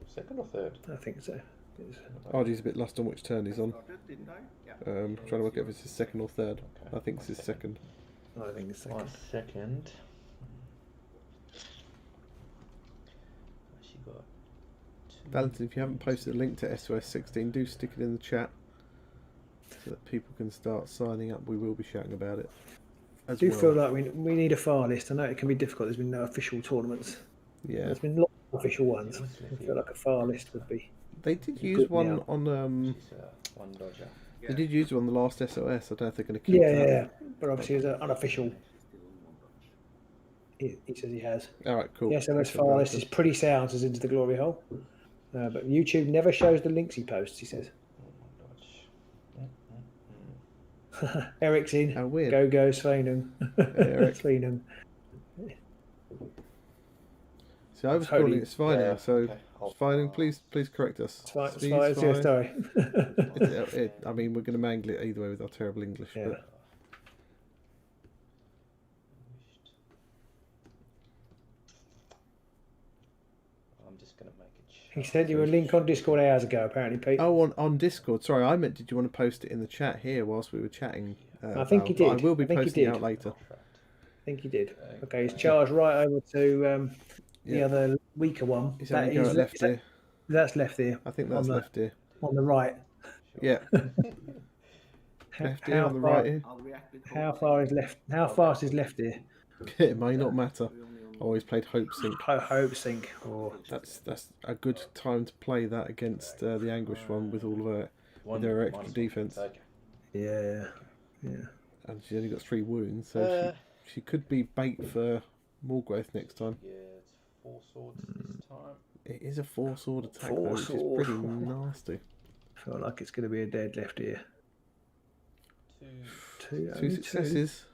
Second or third? I think so. It's- RG's a bit lost on which turn he's on. Started, didn't I? Yeah. Trying to work out if it's his second or third. Okay, I think it's his second. I think it's My second. second. She got 2. Valentin, if you haven't posted a link to SOS 16, do stick it in the chat so that people can start signing up. We will be shouting about it. I As do well. feel like we need a far list. I know it can be difficult. There's been no official tournaments. Yeah, There's been lots of official ones. I feel like a far list would be. they did use Good one now. on. She's one dodger. They did use one on the last SOS. I don't know if they're going to keep Yeah, that. yeah. But obviously, it's an unofficial. Still on 1 dodge. He says he has. All right, cool. The SMS far list is pretty sound as into the glory hole. But YouTube never shows the links he posts, he says. One dodge. Eric's in. How weird. Go, Sveinung. Eric. Sveinung. See, I was Totally. calling it Svining, Yeah, so okay, I'll Svining, pass. please correct us. It's Steve, fine. Svine. Sorry. I mean, we're going to mangle it either way with our terrible English. Yeah. But He sent you a link on Discord hours ago, apparently, Pete. Oh, on Discord. Sorry, I meant, did you want to post it in the chat here whilst we were chatting? I think he but I did. will be I think he posting it did. out later. I think he did. Okay, he's charged right over to the other weaker one. He's having a go at left ear. That's left ear. I think that's left ear. On the right. Yeah. Left ear on the right ear. I'll react with How hope. far is left? How fast is left ear? It may not matter. I always played Hope Sync. Hope sync. Or That's a good time to play that against the Anguish one with all of their extra defense. yeah. And she's only got 3 wounds, so she could be bait for Morgrowth next time. Yeah, it's 4 swords this time. It is a 4-sword attack, though, Four which is sword. pretty nasty. I feel like it's going to be a dead left ear. 2. 2 successes.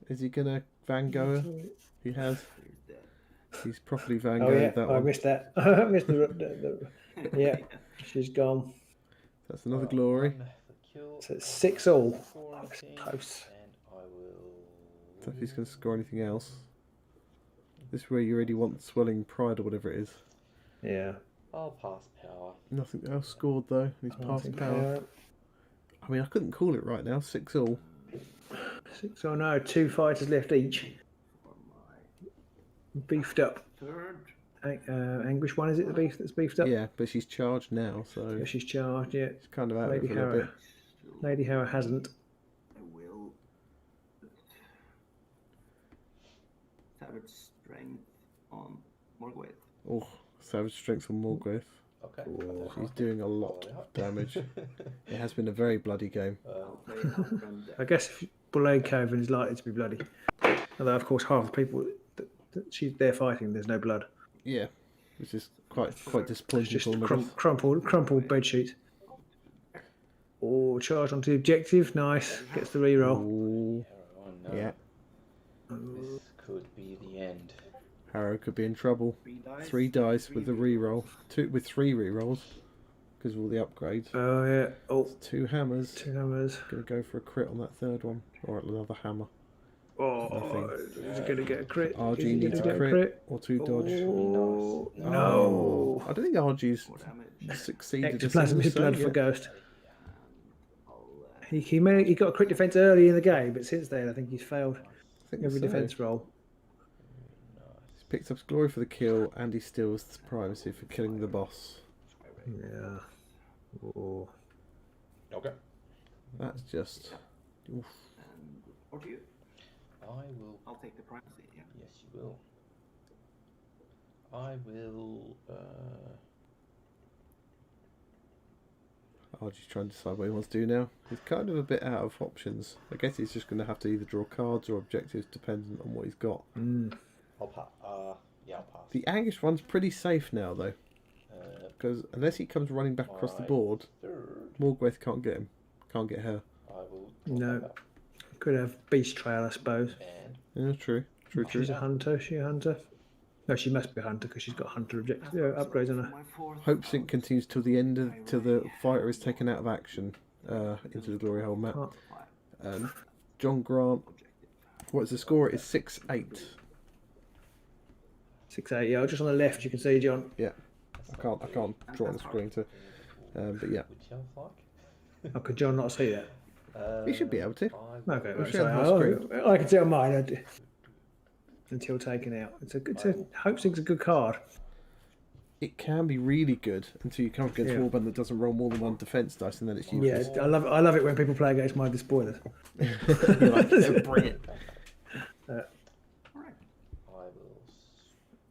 Is he gonna Vanguard? He has. He's properly Oh Vanguard yeah, that I one. missed that. I missed the yeah, she's gone. That's another glory. So it's 6 all. Close. And I will. So if he's gonna score anything else. This is where you really want swelling pride or whatever it is. Yeah. I'll pass power. Nothing else scored though. He's passed power. I mean, I couldn't call it right now. 6 all. 6 all. No, 2 fighters left each. Beefed up. Third. Anguish one, is it the beef that's beefed up? Yeah, but she's charged now, so Yeah, she's charged. Yeah. it's kind of out of it Lady for a little bit. Lady Harrow hasn't. I will. Savage strength on Morgwaith. Oh, savage strength on Morgrowth. Okay. She's doing a lot of damage. It has been a very bloody game. I'll play Outbrand I guess if Blade Coven is likely to be bloody. Although, of course, half the people that they're fighting, there's no blood. Yeah, which is quite disappointing. It's just for them. crumpled bed sheet. Oh, charge onto the objective. Nice. Gets the reroll. Ooh, Oh, no. yeah, This could be the end. Harrow could be in trouble. 3 dice. 3 dice with the reroll. 2 with 3 rerolls because of all the upgrades. Oh, yeah. Oh, 2 hammers. 2 hammers. Gonna go for a crit on that 3rd one, or another hammer. Oh, Nothing. is he going to get a crit? RG Is he needs gonna a get crit, or 2 dodge. Oh, Nice. no. I don't think RG's 4 damage. succeeded. a Ectoplasm is single blood save for yet. Ghost. I'll, He got a crit defense early in the game, but since then I think he's failed I think every so. defense roll. He's picked up glory for the kill, and he steals the primacy for killing the boss. Yeah. Oh. Okay. That's just. Oof. and or do you? I will. I'll take the primacy. Yeah. Yes, you will. I will. RG's trying to decide what he wants to do now. He's kind of a bit out of options. I guess he's just going to have to either draw cards or objectives, dependent on what he's got. I'll pass. Yeah, I'll pass. The Anguish one's pretty safe now, though, because unless he comes running back across the my board, 3rd. Morgrowth can't get him. Can't get her. I will. No. Could have Beast Trail, I suppose. And Yeah, true. She's a hunter. Is she a hunter? No, she must be a hunter because she's got hunter objective upgrades on her. My 4th. Hope Sync continues till the end of till the fighter is taken out of action into the glory hole map. John Grant. What is the score? It's 6-8. 6-8. Yeah, just on the left you can see John. Yeah, I can't draw on the screen to. But yeah, which else like? Oh, could John not see that? he should be able to. Okay, We'll right, share the sorry. screen. I can see it on mine. Until taken out. It's a good. Hope Sync's a good card. It can be really good until you come up against Yeah. Warband that doesn't roll more than 1 defense dice, and then it's Yeah, useless. I love it when people play against my despoilers. You're like, "Yeah, bring it." Alright. I will.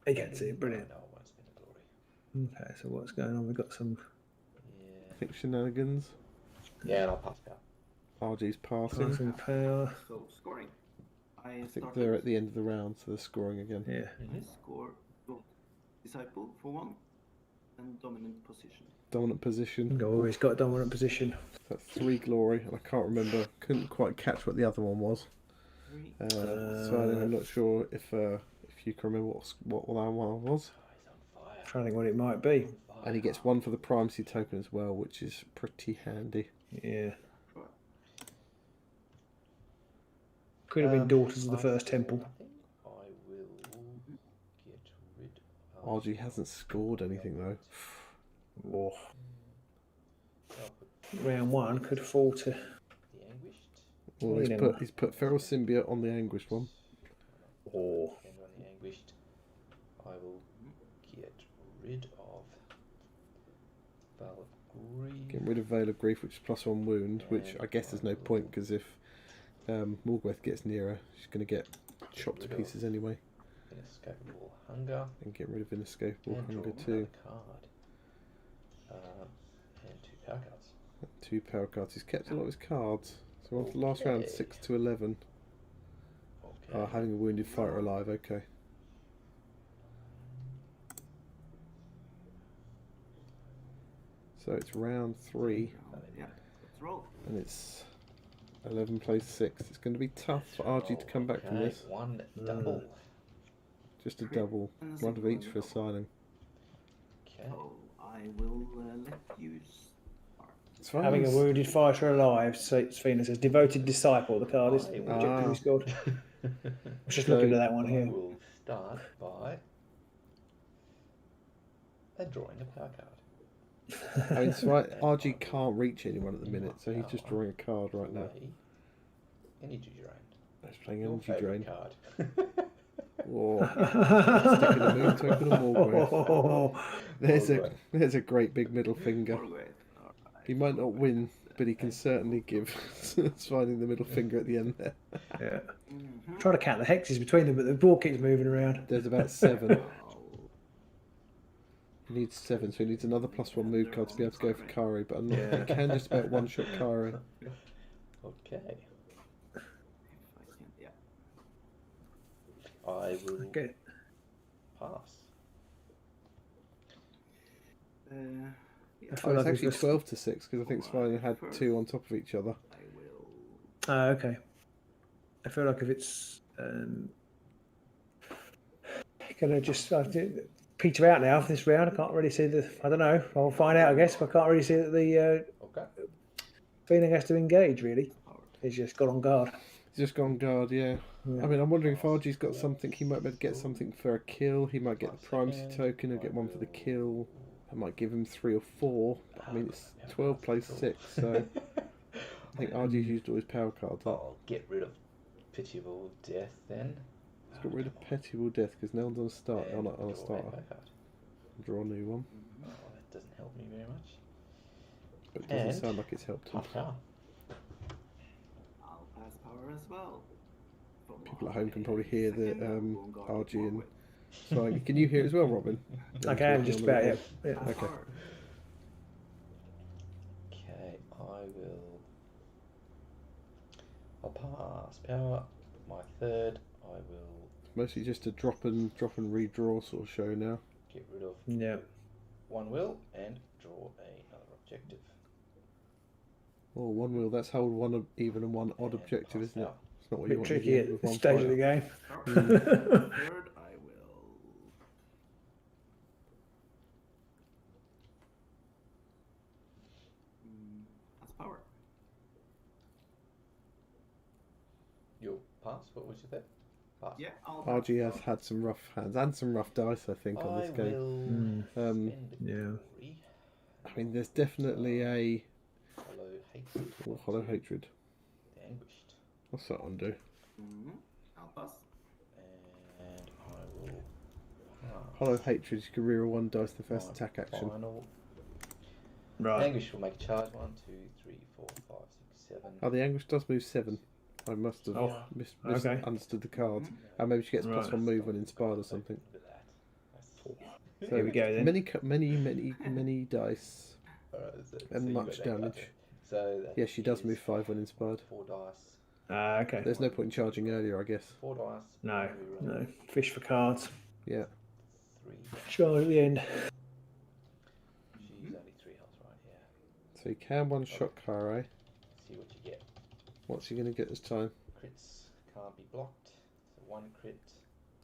You can see it, brilliant. No, I won't spend the glory. Okay, so what's going on? We've got some Yeah. I think shenanigans. Yeah, and I'll pass power. RG's passing. passing power. So scoring. I I think started they're at the end of the round, so they're scoring again. Yeah. score well, disciple for 1 and dominant position. Dominant position. Oh, he's got a dominant position. That's 3 glory, and I can't remember. Couldn't quite catch what the other one was. 3. So I'm not sure if you can remember what that one was. He's on fire. Trying to think what it might be. And he gets 1 for the primacy token as well, which is pretty handy. Yeah. Could have been Daughters of the First Temple. I think I will get rid of. RG hasn't scored anything though. Oh. I'll put Round 1 could fall to. the Anguished. Well, You know. he's put Feral Symbiote on the Anguished one. Oh. And on the Anguished, I will get rid of Veil of Grief. Getting rid of Veil of Grief, which is +1 wound, which I guess there's no point because if Morgweth gets near her, she's going to get chopped to pieces anyway. Inescapable Hunger. And get rid of Inescapable And Hunger draw too. another card. And 2 power cards. 2 power cards. He's kept a lot of his cards. So on to the last round, 6 to 11. Okay. Having a wounded fighter alive, okay. So it's round 3, Yeah, let's roll. and it's 11 plays 6. It's going to be tough for RG to come back from this. 1 double. Just a double, one of each for signing. Okay. Oh, I will let you start. It's fine. Having a wounded fighter alive, so it's Venus as devoted disciple. The card is I will- objectively scored. I was just So- looking at that one I here. will start by drawing a power card. I mean, so RG can't reach anyone at the minute, so he's just drawing a card right now. Play Energy Drain. He's playing Your Energy favourite Drain. card. Oh, sticking a moon token on Morgweth. There's a great big middle finger. Morgweth, alright. He might not win, but he can certainly give sliding the middle finger at the end there. Yeah. Mhm. Trying to count the hexes between them, but the ball keeps moving around. There's about 7. Oh, He needs 7, so he needs another +1 move card to be able to go for Kari, but I'm not, Yeah. he can just about one-shot Kari. Okay. if I can, yeah. I will Okay. pass. I Yeah, feel It's like actually it's 12 to 6, because I think Svine had 2 on top of each other. I will. Oh, okay. I feel like if it's gonna just peter out now for this round. I can't really see the. I don't know. I'll find out, I guess. But I can't really see that the Okay. feeling has to engage. Really, he's just got on guard. He's just gone guard, yeah. Yeah. I mean, I'm wondering if RG's got something. He might be able to get something for a kill. He might get the primacy token. He'll get one for the kill. I might give him 3 or 4. But, I mean, it's 12 plays 6, so I think RG's used all his power cards up. I'll get rid of Pitiable Death then. He's got rid of Pitiable Death because no one's on a start and on a draw starter. power card. Draw a new one, Oh, that doesn't help me very much. but it doesn't And- sound like it's helped him. Tough card. I'll pass power as well. From People at home can probably hear the second, Vanguard RG and Morgweth. so can you hear it as well, Robin? I can just about. Yeah. Yeah. Pass Okay. power. Okay, I will. I'll pass power. My third, I will Mostly just a drop and redraw sort of show now. get rid of Yeah. 1 will and draw another objective. Oh, 1 wheel. That's hold 1 even and 1 odd And objective, pass isn't it? out. It's not what A you bit want tricky to at do with this 1 stage of the fighter. game. Third, I will. Pass power. You'll pass. What was your third? Pass. Yeah, I'll pass. RG has had some rough hands and some rough dice, I think, on this I game. will Um, spend yeah. glory. I mean, there's definitely a Hollow hatred. hollow hatred. The Anguished. What's that one do? I'll pass. And I will pass. Hollow hatred. You can reroll 1 dice the first My attack action. Final. Right. Anguish will make a charge. 1, 2, 3, 4, 5, 6, 7. Oh, the anguish does move 7. I must have Oh, okay. misunderstood the cards. And maybe she gets Right. +1 move when inspired or something. Look at that. That's 4. So Here we go then. many dice. And much damage. So that Yeah, she does is move 5 when inspired. 4 dice. Okay. There's no point in charging earlier, I guess. 4 dice. No. we roll No. Fish for cards. Yeah. 3. Charge at the end. She's only 3 health, right? Yeah. So you can one-shot Kare. See what you get. What's she going to get this time? Crits can't be blocked. So 1 crit.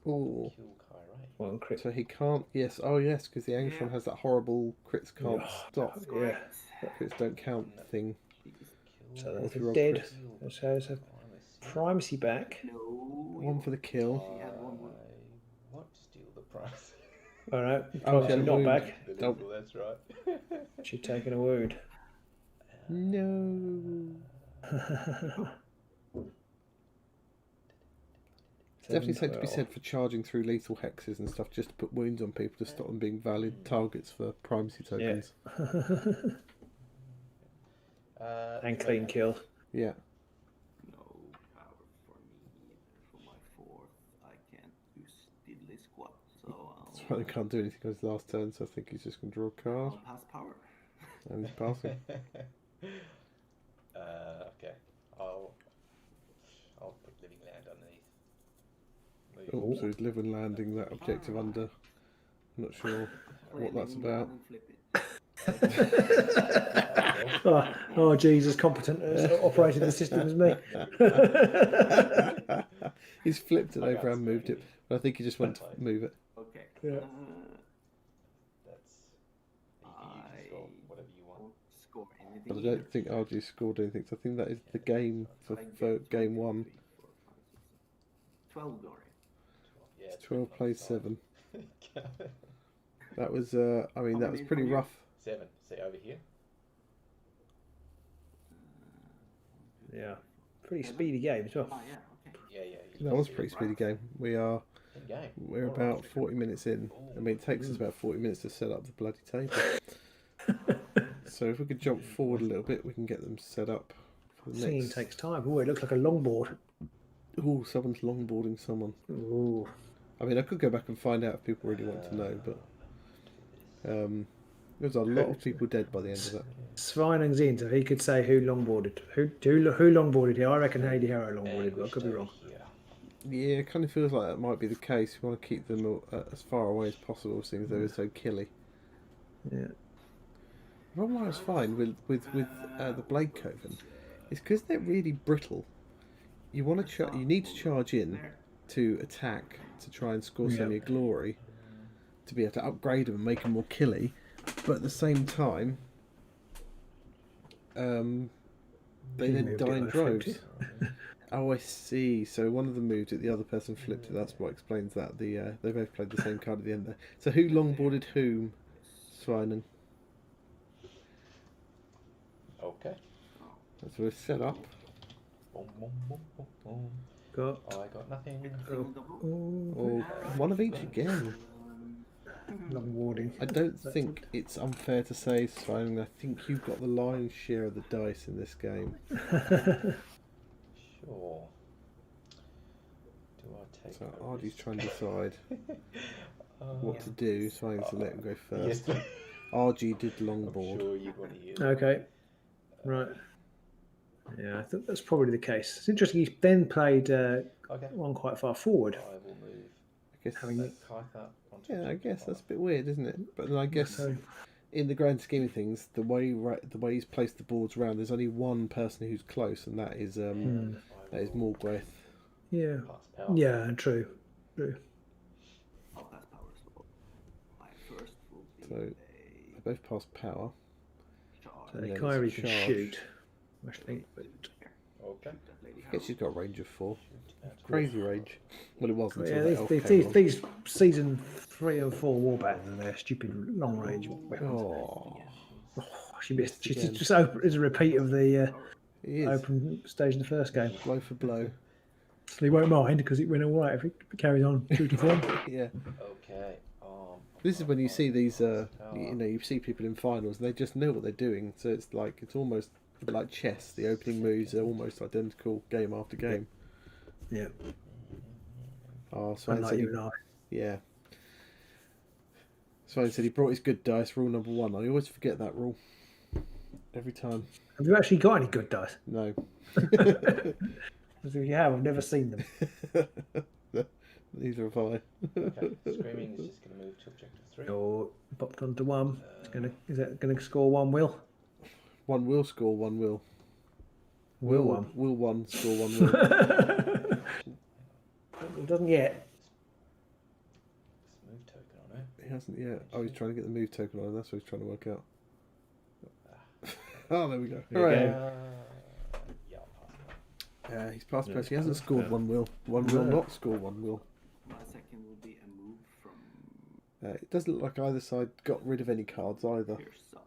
Ooh. Kill Kyrie. One crit. So he can't. Yes. Oh, yes. Because the Anglish one has that horrible crits can't stop. Yeah. Crits don't count thing. So Kill. that's If you a roll dead. crits. So it's a primacy back. No. One for the kill. She had one. I want to steal the prize. All right. Oh, Probably she had a not wound. back. The Nope. lethal, that's right. She's taken a wound. No. Definitely something to be said for charging through lethal hexes and stuff, just to put wounds on people to stop them being valid targets for primacy tokens. And clean kill. Yeah. No power for me either. For my fourth, I can't use Diddly Squat, so That's why he can't do anything on his last turn, so I think he's just going to draw a card. I'll pass power. And he's passing. Okay. I'll put living land underneath. Oh, so he's living landing that objective under. I'm not sure what that's about. Oh, Jesus, competent as operating the system as me. He's flipped it over and moved it, but I think he just went to move it. Okay. Yeah. That's. You can use this for whatever you want. Won't score anything. But I don't think RG scored anything, so I think that is the game for game 1. 12 glory. Yeah, It's 12 plays 7. Yeah. That was, I mean, that was pretty rough. 7. See over here. Yeah. Pretty speedy game as well. Oh, yeah, okay. Yeah. That was a pretty speedy game. We're In-game. about 40 minutes in. I mean, it takes us about 40 minutes to set up the bloody table. So if we could jump forward a little bit, we can get them set up for the Singing next. takes time. Oh, it looks like a longboard. Oh, someone's longboarding someone. Ooh. I mean, I could go back and find out if people really want to know, but there's a lot of people dead by the end of that. Svining's in, so he could say who longboarded. Who longboarded here? I reckon Lady Hero longboarded, but I could be wrong. Yeah, it kind of feels like that might be the case. We want to keep them as far away as possible, seeing as they're so killy. Yeah. The problem I was fine with the Blade Coven is because they're really brittle. You want to you need to charge in to attack to try and score some of your glory to be able to upgrade them and make them more killy, but at the same time, they then die in droves. Oh, I see. So one of them moved it, the other person flipped it. That's what explains that. They both played the same card at the end there. So who longboarded whom? Swinen. Okay. That's what it's set up. Boom, boom, boom, boom, boom. Got. I got nothing. Or one of each again. Longboarding. I don't think it's unfair to say, Swinen. I think you've got the lion's share of the dice in this game. Sure. Do I take? So over Ardy's this? trying to decide what to do. Swining's to let him go Yes, first. please. RG did I'm longboard. sure you want to hear. Okay. Right. Yeah, I think that's probably the case. It's interesting. He then played Okay. one quite far forward. I will move. I guess. Having- Hytha onto Yeah, I objective guess that's a one. bit weird, isn't it? But then I guess So, in the grand scheme of things, the way he's placed the boards around, there's only one person who's close, and that is I will Morgweth. yeah. pass power. Yeah, true. True. I'll pass power as well. My first will be So, a They both pass power. charge. So And then Kyrie it's can charge. shoot. I think, but Okay. That lady I guess she's got a range of 4. Shoot at Crazy range. Well, it wasn't yeah, until the elf these, came these, along. these season 3 and 4 warbands and their stupid long range weapons. Oh, She missed. She's again. just open. It's a repeat of the it is. open stage in the first game. Blow for blow. So he won't mind because it went all right if it carries on true to form. Yeah. Okay. This is when you see these, you see people in finals, they just know what they're doing. So it's almost a bit like chess. The opening moves are almost identical game after game. Yeah. Oh, so Unlike you and I. yeah. So said he brought his good dice, rule number 1. I always forget that rule. Every time. Have you actually got any good dice? No. Because if you have, I've never seen them. Neither have I. Okay. Screaming is just going to move to objective 3. Or popped onto 1. Is that gonna score 1 will? One will score, one will. Will 1. Will 1 score, 1 will. It doesn't yet. This move token on it. He hasn't yet. Oh, he's trying to get the move token on him. That's what he's trying to work out. Oh, there we go. There you Hooray. go. Yeah, I'll pass that. He's past press. He hasn't scored 1 will. 1 will No. not score 1 will. My second will be a move from It doesn't look like either side got rid of any cards either. Here's up.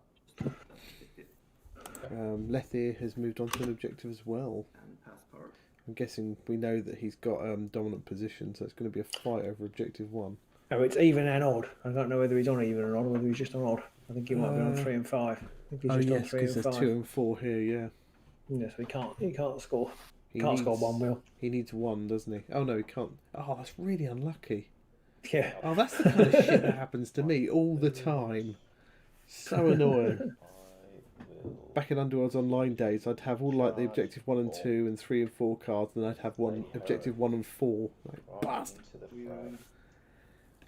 Lethir has moved on to an objective as well. And pass power. I'm guessing we know that he's got dominant position, so it's going to be a fight over objective 1. Oh, it's even and odd. I don't know whether he's on even and odd or whether he's just on odd. I think he might be on 3 and 5. I think he's just on 3 because and there's 5. 2 and 4 here, yeah. Yeah, so he can't score. He Can't needs, score 1 wheel. He needs 1, doesn't he? Oh no, he can't. Oh, that's really unlucky. Yeah. Oh, that's the kind of shit that happens to me all the time. So annoying. Back in Underworld's online days, I'd have all like the objective 1 and 2 and 3 and 4 cards, and I'd have objective 1 and 4. Like, bastard.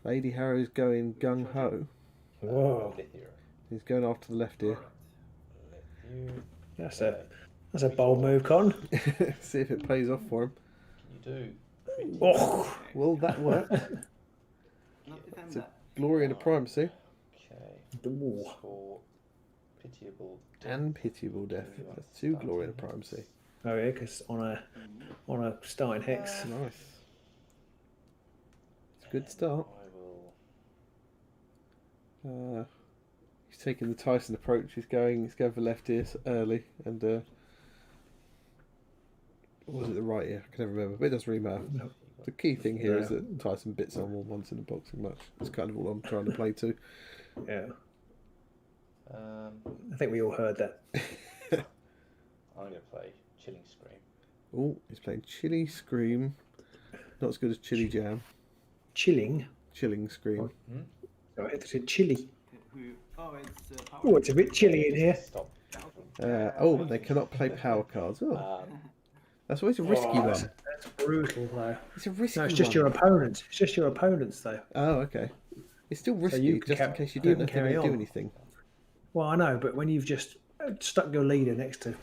Lady Harrow's going gung ho. Whoa. He's going after the left ear. That's a bold move, Con. See if it plays off for him. You do. Oh. Will that work? Not defend It's a that. glory and a primacy. Okay. Ooh. Score pitiable. And pitiable death. That's 2 glory and a primacy. Oh yeah, because on a starting hex. Nice. It's a good start. I will. He's taking the Tyson approach. He's going for left ear early, and or was it the right ear? I can never remember, but it doesn't really matter. No. The key thing here is that Tyson bits someone once in a boxing match. That's kind of all I'm trying to play to. Yeah. Um, I think we all heard that. I'm going to play Chilling Scream. Oh, he's playing Chili Scream. Not as good as Chili Jam. Chilling. Chilling Scream. Oh, it's a chilly. Oh, it's power. Oh, it's a bit chilly in here. Stop. They cannot play power cards. Oh, that's always a risky one. That's brutal though. It's a risky No, it's just one. your opponents. It's just your opponents though. Oh, okay. It's still risky, you can just in case you you don't know can if they're carry going to do on. anything. Well, I know, but when you've just stuck your leader next to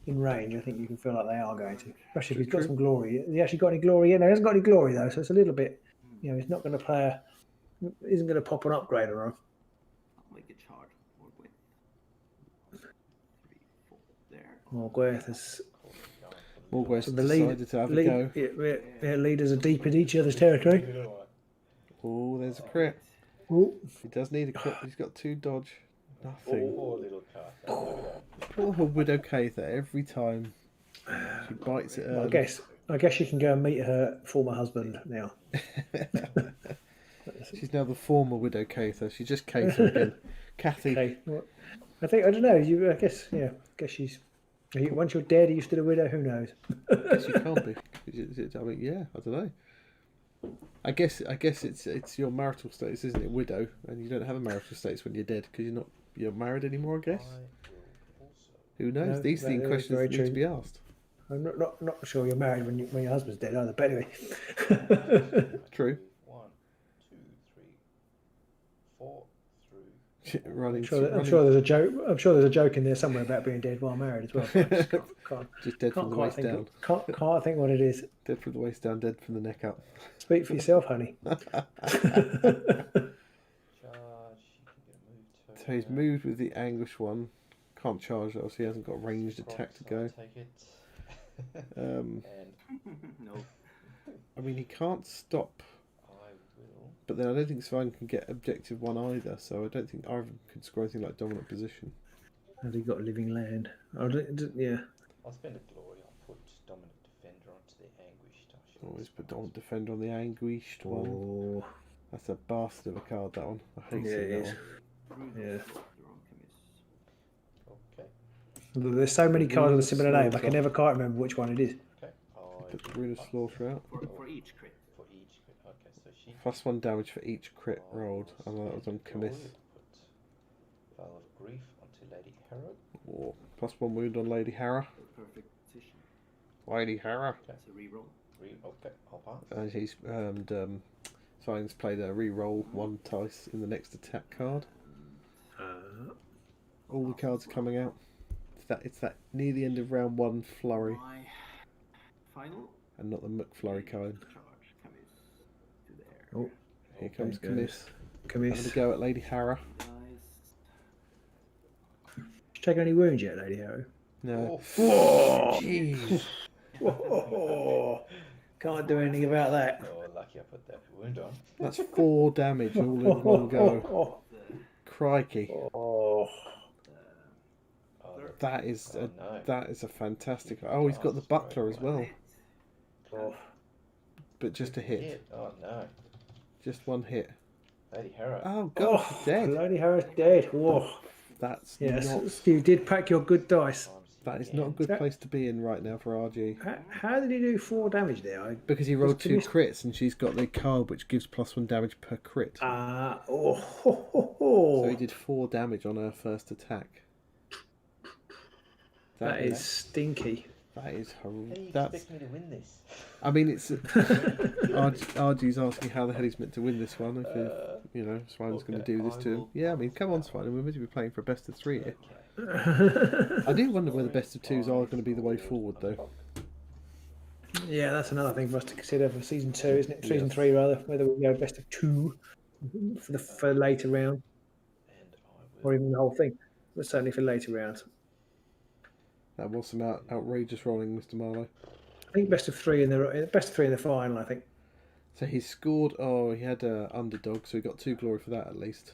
in range, I think you can feel like they are going to. Especially if he's got some glory. Has he actually got any glory? Yeah, no, he hasn't got any glory though, so it's a little bit. He's not going to play. Isn't going to pop an upgrade on him. I'll make a charge. More width. 3, 4. There. Morgwaith has. Morgwaith's So the lead, decided to have a go. leaders are deep in each other's territory. Oh, there's a crit. Ooh. He does need a crit. He's got 2 dodge. Nothing. Poor little car. Poor Widow Cather every time. She bites it early. I guess you can go and meet her former husband now. She's now the former Widow Cather. She's just Cather again. Cathy. Okay. Well, I don't know. I guess she's. Once you're dead, are you still a widow? Who knows? I guess you can't be. I mean, yeah, I don't know. I guess it's your marital status, isn't it, widow? And you don't have a marital status when you're dead because you're married anymore, I guess. Who knows? No, These that things is questions very need true. to be asked. I'm not sure you're married when your husband's dead either. But anyway. True. 1, 2, 3, 4 through. Running. I'm sure there's a joke. I'm sure there's a joke in there somewhere about being dead while married as well. I just can't Just dead from the waist down. Can't think what it is. Dead from the waist down, dead from the neck up. Speak for yourself, honey. Charge. You can get moved to. So he's moved with the Anguish one. Can't charge though, so he hasn't got ranged attack to go. Take it. Um, No. I mean, he can't stop, I will. but then I don't think Svein can get objective 1 either, so I don't think either could score anything like dominant position. Has he got living land? Yeah. I'll spend a glory. I'll put Dominant Defender onto the Anguished. Always put dominant defender on the Anguished one. Oh, That's a bastard of a card, that one. I hate yeah, seeing it that is. one. Yeah. Okay. There's so many cards with a similar name. I can never quite remember which one it is. Okay. Put the Rune of Slaughter out. For each crit. For each crit. Okay, so she. +1 damage for each crit rolled. I know that was on Commiss. Put Veil of Grief onto Lady Harrow. Or +1 wound on Lady Hara. Perfect position. Lady Hara. It's a reroll. Okay, I'll pass. And he's Svein's played a re-roll 1 dice in the next attack card. All the cards are coming out. It's that near the end of round 1 flurry, My final and not the McFlurry kind. charge comes to there. Oh, Here comes there it Commiss. Having a Commiss. go at Lady Hara. Dice. Did you take any wounds yet, Lady Harrow? No. Whoa! Jeez. Whoa! Can't do anything about that. Oh, lucky lucky I put that wound on. That's 4 damage all in one go. Crikey. Oh, Oh, That is oh, no. that is a fantastic. Oh, he's got the buckler as well, oh. but just a hit, Oh no. just one hit. Lady Hera. Oh god, Oh, dead. Bloody Harris dead. Whoa. That's Yes, not. you did pack your good dice. That is not a good place to be in right now for RG. How did he do 4 damage there? Because he rolled Can 2 you- crits and she's got the card which gives +1 damage per crit. So he did 4 damage on her first attack. That is stinky. That is How do you that's. expect me to win this? I mean, it's RG's asking how the hell he's meant to win this one. If Swine's going to do this to him. Yeah, I mean, come on, Swine. We're meant to be playing for a best of 3 here. I do wonder whether best of 2s are going to be the way forward, though. Yeah, that's another thing for us to consider for season 2, isn't it? Season 3 rather. Whether we go best of 2 for later round, or even the whole thing. But certainly for later rounds. That was some outrageous rolling, Mr. Marlowe. I think best of 3 in the final. I think. So he scored. Oh, he had underdog, so he got 2 glory for that at least.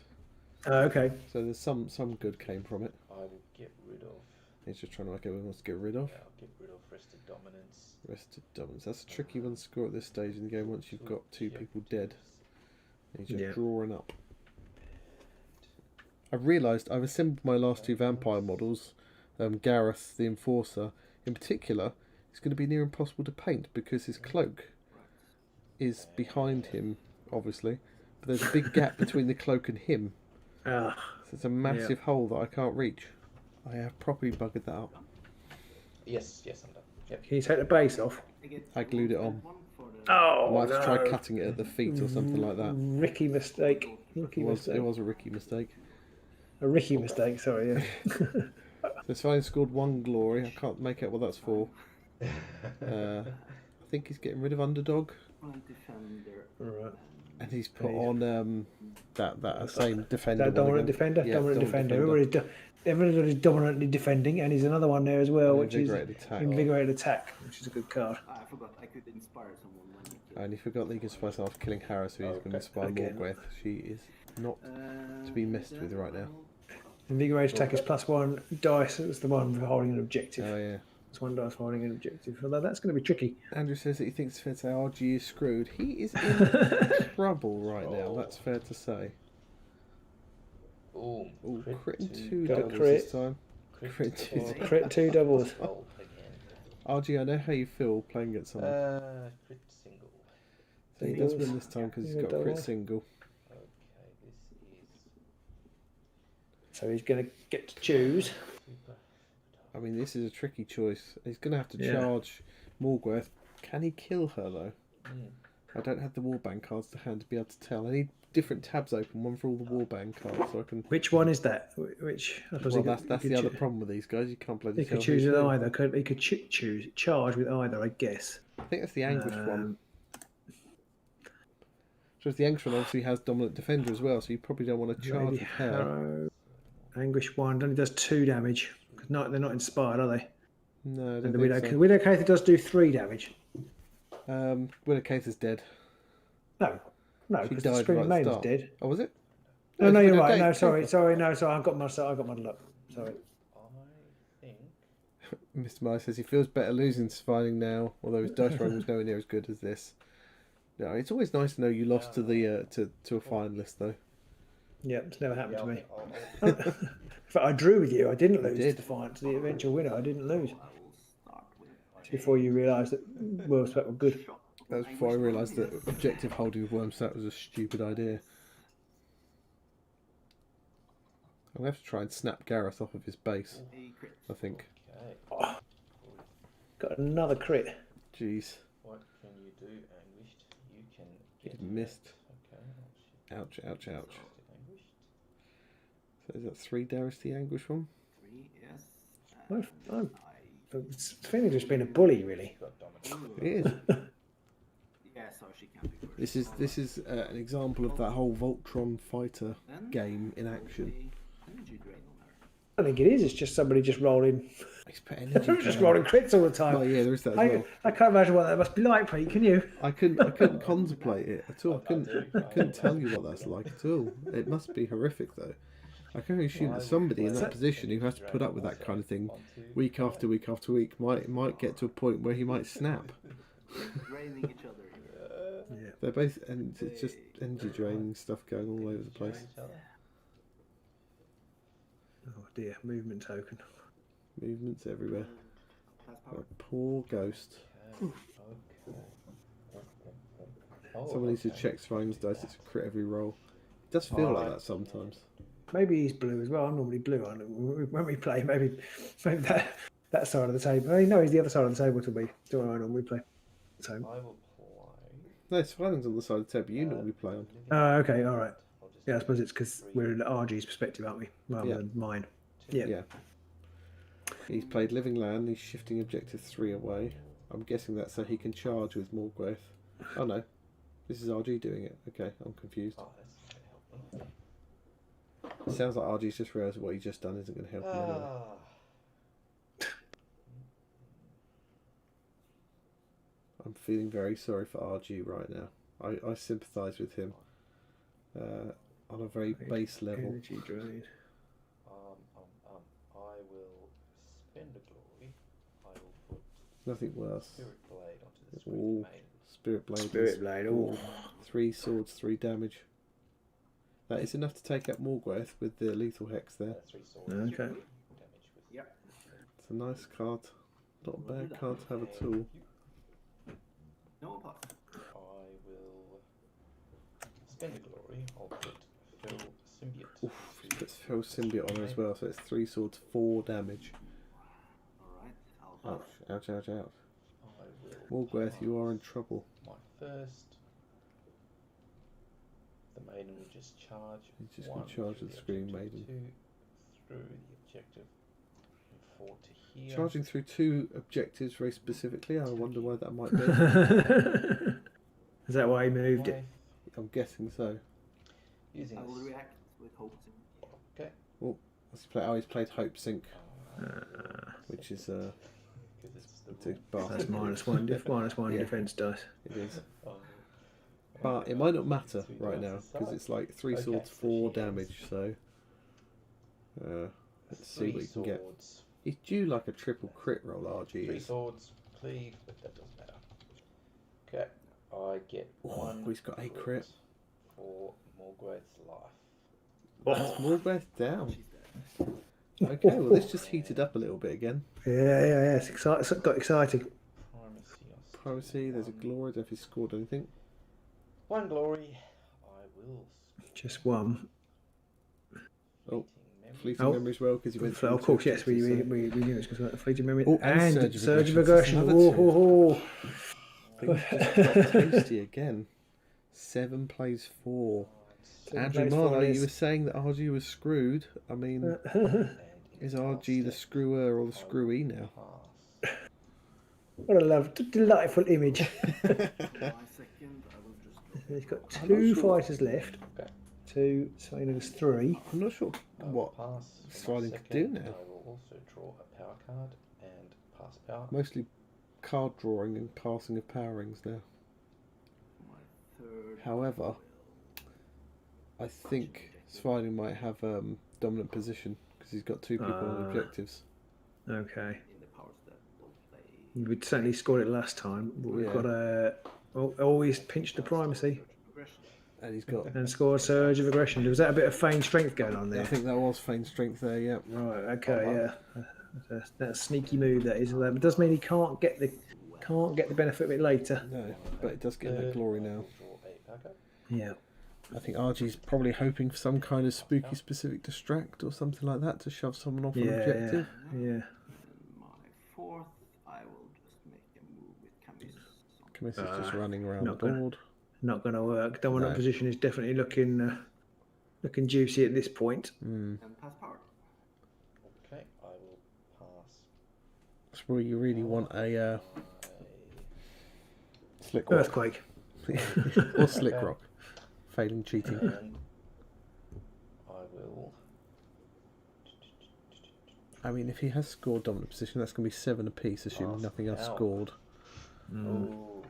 Okay. So there's some good came from it. I will get rid of. He's just trying to work out what he wants to get rid of. Yeah, I'll get rid of Rested Dominance. Rested dominance. That's a tricky one to score at this stage in the game. Once you've got 2 people dead, he's just drawing up. I've realised I've assembled my last 2 vampire models. Gareth, the Enforcer, in particular, is going to be near impossible to paint because his cloak is behind him, obviously, but there's a big gap between the cloak and him. So it's a massive hole that I can't reach. I have properly buggered that up. Yes, I'm done. Yep. Can you take the base off? I glued it on. Oh, I might have to try cutting it at the feet or something like that. Ricky mistake. It was a Ricky mistake. A Ricky mistake. Sorry. Yeah. So Svein scored 1 glory. I can't make out what that's for. I think he's getting rid of underdog. Right. And he's put on that same defender. That dominant defender. Yeah, dominant defender. Everybody's dominantly defending, and he's another one there as well, which is invigorated attack, which is a good card. I forgot I could inspire someone when you killed. And he forgot that he can inspire someone after killing Harris, so he's going to inspire Again. Morgweth. She is not to be messed with right now. Invigorated attack is +1 dice. It's the one for holding an objective. Oh yeah. It's 1 dice for holding an objective. Although that's going to be tricky. Andrew says that he thinks it's fair to say RG is screwed. He is in trouble right now. That's fair to say. Ooh, crit 2 Got a doubles crit. this time. Crit 2. Crit 2 doubles. Oh, again. RG, I know how you feel playing against someone. Crit single. So he does win this time because he's got a crit single. Okay, this is So he's going to get to choose. super. I mean, this is a tricky choice. He's going to have to Yeah. charge Morgweth. Can he kill her, though? Mm. I don't have the warband cards to hand to be able to tell. I need different tabs open, one for all the warband cards, so I can... Which one is that? Which? I suppose Well, he could- that's he the could other problem with these guys. You can't play He the could choose with either. He could choose charge with either, I guess. I think that's the Anguish one. So the Anguish one obviously has dominant defender as well, so you probably don't want to charge Lady with her. Harrow. Anguish 1 only does 2 damage. They're not inspired, are they? No, I And don't the think so. Widow Caither does do 3 damage. Widow Caither is dead. No, She because the died Screaming right at the Maiden's start. dead. Oh, was it? No, it's you're Widow right. No, Caither. sorry. I've got muddled up. Sorry. I think. Mr. Meyer says he feels better losing to Fighting now, although his dice roll was nowhere near as good as this. No, it's always nice to know you lost to the to a finalist though. Yeah, it's never happened to me. I'll In fact, I drew with you. I didn't lose did. to Defiant, to the eventual winner. I didn't lose. I will start with It's before you realised that World Spec were good. That was before I realised that objective holding of Wormsat was a stupid idea. I'm going to have to try and snap Gareth off of his base, a crit. I think. Okay. Got another crit. Jeez. What can you do, Anguished? You can He get missed. Okay. Ouch, ouch, ouch. Anguished. So is that 3 damage to the Anguish one? 3, yes. I'm It's feeling just been a bully, really. Got dominant. It is. Yeah, so she can be worse. This is an example of that whole Voltron fighter Then game in action. a energy drain on her. I think it is. It's just somebody just rolling He's put energy. I'm just rolling crits all the time. Oh yeah, there is that as well. I can't imagine what that must be like, Pete. Can you? I couldn't contemplate it at all. I couldn't tell you what that's like at all. It must be horrific though. I can only assume that somebody in that position who has to put up with that kind of thing week after week after week might get to a point where he might snap. Draining each other. Yeah. They're both, and it's just energy draining stuff going all over the place. Oh dear, movement token. Movements everywhere. Pass power. A poor ghost. Oh, Someone needs to check Svine's dice. It's a crit every roll. It does feel like that sometimes. Maybe he's blue as well. I'm normally blue. When we play, maybe that side of the table. I know he's the other side of the table to be. Do I normally play? So. I will play. No, Svine's on the side of the table you normally play on. Oh, okay, all right. Yeah, I suppose it's because we're in RG's perspective, aren't we, rather than mine. Yeah. He's played Living Land. He's shifting objective 3 away. I'm guessing that's so he can charge with more growth. Oh no, this is RG doing it. Okay, I'm confused. Oh, that's going to help me. It sounds like RG's just realised what he's just done isn't going to help him anyway. I'm feeling very sorry for RG right now. I sympathise with him on a very base level. Energy drain. I will spend a glory. I will put Nothing worse. Spirit Blade onto this Ooh, weak maiden. Spirit Blade. Spirit Blade. Oh, 3 swords, 3 damage. That is enough to take out Morgwaith with the lethal hex there. 3 swords. Okay. 3 damage with Yep. It's a nice card. Not a bad card to have at all. No pass. I will spend a glory. I'll put Phil Symbiote. Oof, he puts Phil Symbiote on her as well, so it's 3 swords, 4 damage. Alright, I'll Ouch, ouch, ouch, ouch. I will Morgwaith, you are in trouble. my first. The maiden will just charge. He's just 1 going to charge through the the Scream objective, Maiden. 2 through the objective, and 4 to here. Charging through 2 objectives very specifically, I wonder why that might be. is that why he moved it? 5, I'm guessing so. using I will this. react with hope. Okay. He's played Hope Sync, which is because it's the it's a rule. bastard. That's minus one Yeah. defense dice. It is. Oh, But it might not matter right now, because it's like 3 Okay, swords, so 4 she has damage, so... let's see 3 what you can get. swords. He's due like a triple crit roll, 3 RG is. swords, please, but that doesn't matter. Okay, I get Oh, 1 he's got a crit. for Morgwaith's life. That's Morgwaith down. Okay, well this just heated up a little bit again. Yeah. It's got exciting. Privacy, there's a glory, I don't know if he's scored anything. 1 glory. I will. Just one. Oh, Memory. Fleeting Oh. memory as well, because he went through Of the course, 2 yes, we objectives, so- knew it was because of fleeting memory Oh, and and Surge surge of of Aggression. aggression. That's another Oh. Things just got toasty again. 7 plays 4. Andrew plays 4 Marlowe, is- you were saying that RG was screwed. I mean, is RG the screwer or the screwy now? Pass. What a delightful image. My second, I will just go. He's got I'm 2 not sure. fighters left. Okay. 2, so he knows 3. I'm not sure I will what pass. Svining My could do second, now. I will also draw a power card and pass power. Mostly card drawing and passing of power rings now. My third. However, I think Svining might have dominant position because he's got 2 people on objectives. Okay. In the powers that will play. We certainly scored it last time. But we've Yeah. got a. Always pinched the primacy Progression. And he's got. and scored surge of aggression. Was that a bit of feigned strength going on I there? think that was feign strength there, yeah. Right. Okay. Yeah. That's a sneaky move. That is. But it does mean he can't get the benefit of it later. No, but it does get that glory I now. will draw a power card. Yeah. I think RG's probably hoping for some kind of spooky specific distract or something like that to shove someone off an objective. Yeah. And my fourth, I will just make a move with Camus. Camus is just running around the not gonna- board. Not going to work. Dominant No. position is definitely looking juicy at this point. Mm. And pass power. Okay, I will pass. That's where you really want a my slick rock. Earthquake. Or slick rock. Failing cheating. And I will I mean, if he has scored dominant position, that's going to be 7 apiece, assuming Pass nothing else out. scored. Oh,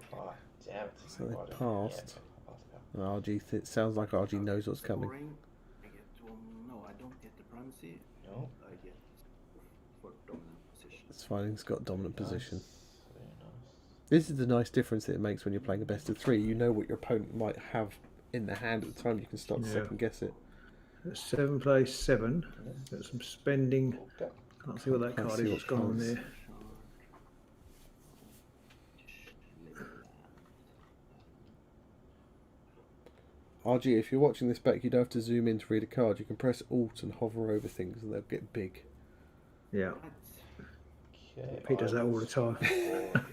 damn it. So they Why don't- passed. yeah, pass it out. RG, it sounds like RG knows what's coming. Scoring, I get one. No, I don't get the primacy. No. I get for dominant position. It's fine, he's got dominant position. Nice. Very nice. This is the nice difference that it makes when you're playing a best of 3. You know what your opponent might have in the hand at the time. You can start to Yeah. second guess it. 7 plays 7. Got some spending. Okay. Can't see what that Can't card see is. what What's gone on cards. there? RG, if you're watching this back, you don't have to zoom in to read a card. You can press Alt and hover over things and they'll get big. Yeah. Okay. He does that all the time. I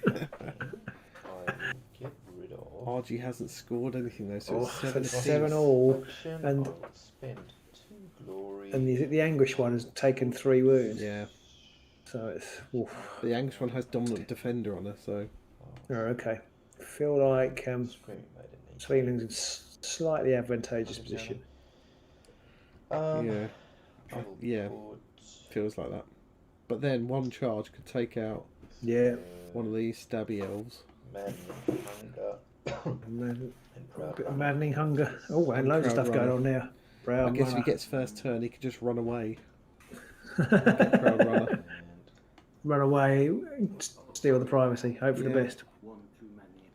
will get rid of. RG hasn't scored anything though, so Oh, it's for 7 the apiece. 7 all. Option, and- I will spend 2 glory. And the Anguish one has taken 3 wounds. Yeah, So it's. Oof. the Angus one has dominant defender on her, so Oh, okay. I feel like Screaming Maiden needs. Sweling's in slightly advantageous position. yeah, I will yeah. put, feels like that. But then one charge could take out Yeah. one of these stabby elves. Maddening Hunger. Man, And a Proud bit of Runner. maddening hunger. Oh, and loads of Proud stuff going runner. on there. Proud I guess if runner. he gets first turn, he could just run away. Get Proud runner. And Run away, steal the privacy, hope for the Yeah. best. One too many.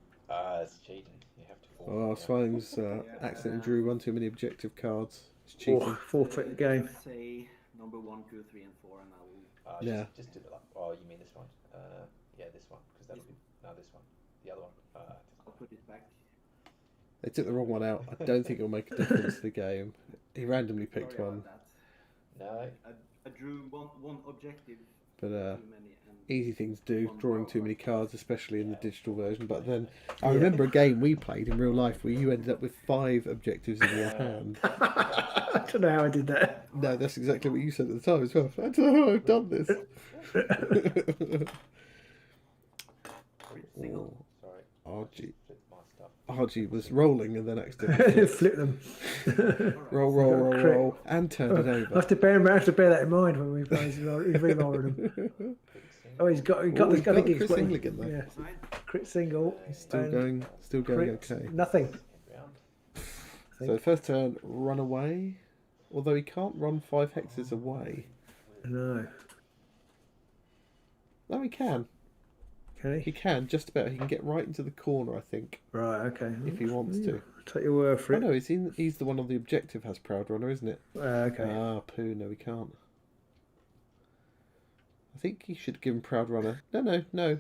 it's cheating. You have to Oh, Swelling's accidentally drew one too many objective cards. It's Oh, cheating. forfeit the game. Say number 1, 2, 3, and 4, and I will. Yeah. Just do the last. Oh, you mean this one? Yeah, this one. Because that'll be. No, this one. The other one. I'll put it back. They took the wrong one out. I don't think it'll make a difference to the game. He randomly picked Sorry one, about that. No. I drew one objective but too many. And easy thing to do, drawing too many cards, especially in the digital version. But then I Yeah. remember a game we played in real life where you ended up with 5 objectives in your hand. I don't know how I did that. No, that's exactly what you said at the time as well. I don't know how I've done this. single. Sorry. RG. Flip my stuff. RG was rolling and then accidentally Flip them. roll, and turned it I over. have to bear that in mind when we play. He's re-rolling them. Oh, he's got. Oh, I he's got think a he's crit got. single again, though. Yeah, Side. crit single. Still and going crit, okay. Nothing. Round. So first turn, run away. Although he can't run 5 hexes away. No. No, he can. Can He he? can, just about. He can get right into the corner, I think, Right. Okay. if he wants to. Take your word for Oh it. no, he's the one on the objective has Proud Runner, isn't it? Okay. Ah, poo, no, he can't. I think he should give him Proud Runner. No.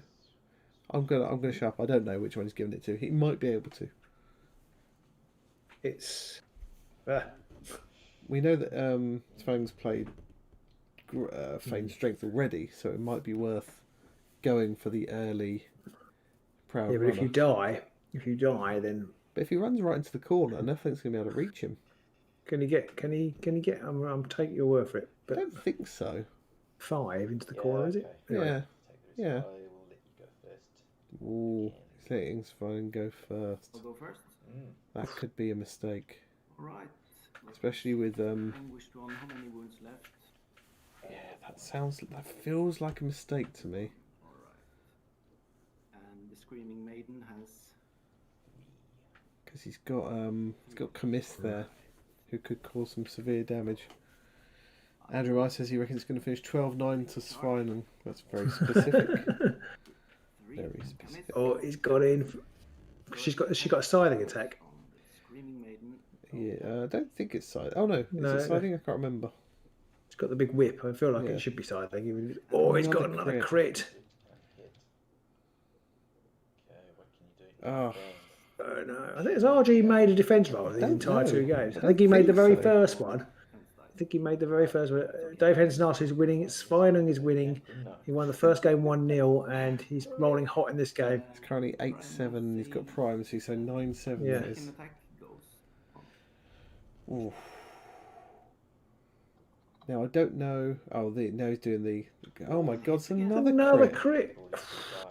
I'm gonna shut up. I don't know which one he's giving it to. He might be able to. It's. We know that Svang's played Feigned Strength already, so it might be worth going for the early Proud Yeah, but Runner. if you die, then But if he runs right into the corner, nothing's gonna be able to reach him. can he get? I'm taking your word for it. I But don't think so. 5 into the corner, is it? okay. Yeah. Take the risk. Yeah. I will let you go first. Ooh, settings fine. Go first. I'll go first. That could be a mistake, Alright. especially with Anguished one. How many wounds left? Yeah, that feels like a mistake to me. Alright. And the Screaming Maiden has. Because he's got Commiss there, who could cause some severe damage. Andrew I says he reckons it's going to finish 12-9 to Svinen. That's very specific. 3. Very specific. Oh, he's got in. She got a scything attack. On the Screaming Maiden. Yeah, I don't think it's side. Oh no, is No. it siding? I can't remember. He's got the big whip. I feel like Yeah. it should be scything. Oh, he's got Another another crit. crit. Hit. Okay, what can you do? Oh. Oh no! I think it's RG made a defence roll in these Don't entire know. 2 games. I Don't think he made the think very so. first one. I think he made the very first one. Dave Henson is winning. Sveinung is winning. No. He won the first game 1-0, and he's rolling hot in this game. He's currently 8-7. He's got primacy, so 9-7 Yeah. that is. Second attack goes. Oof. Now I don't know. Oh, now he's doing the. Oh my God! It's another crit. crit. Roll your 3 dice.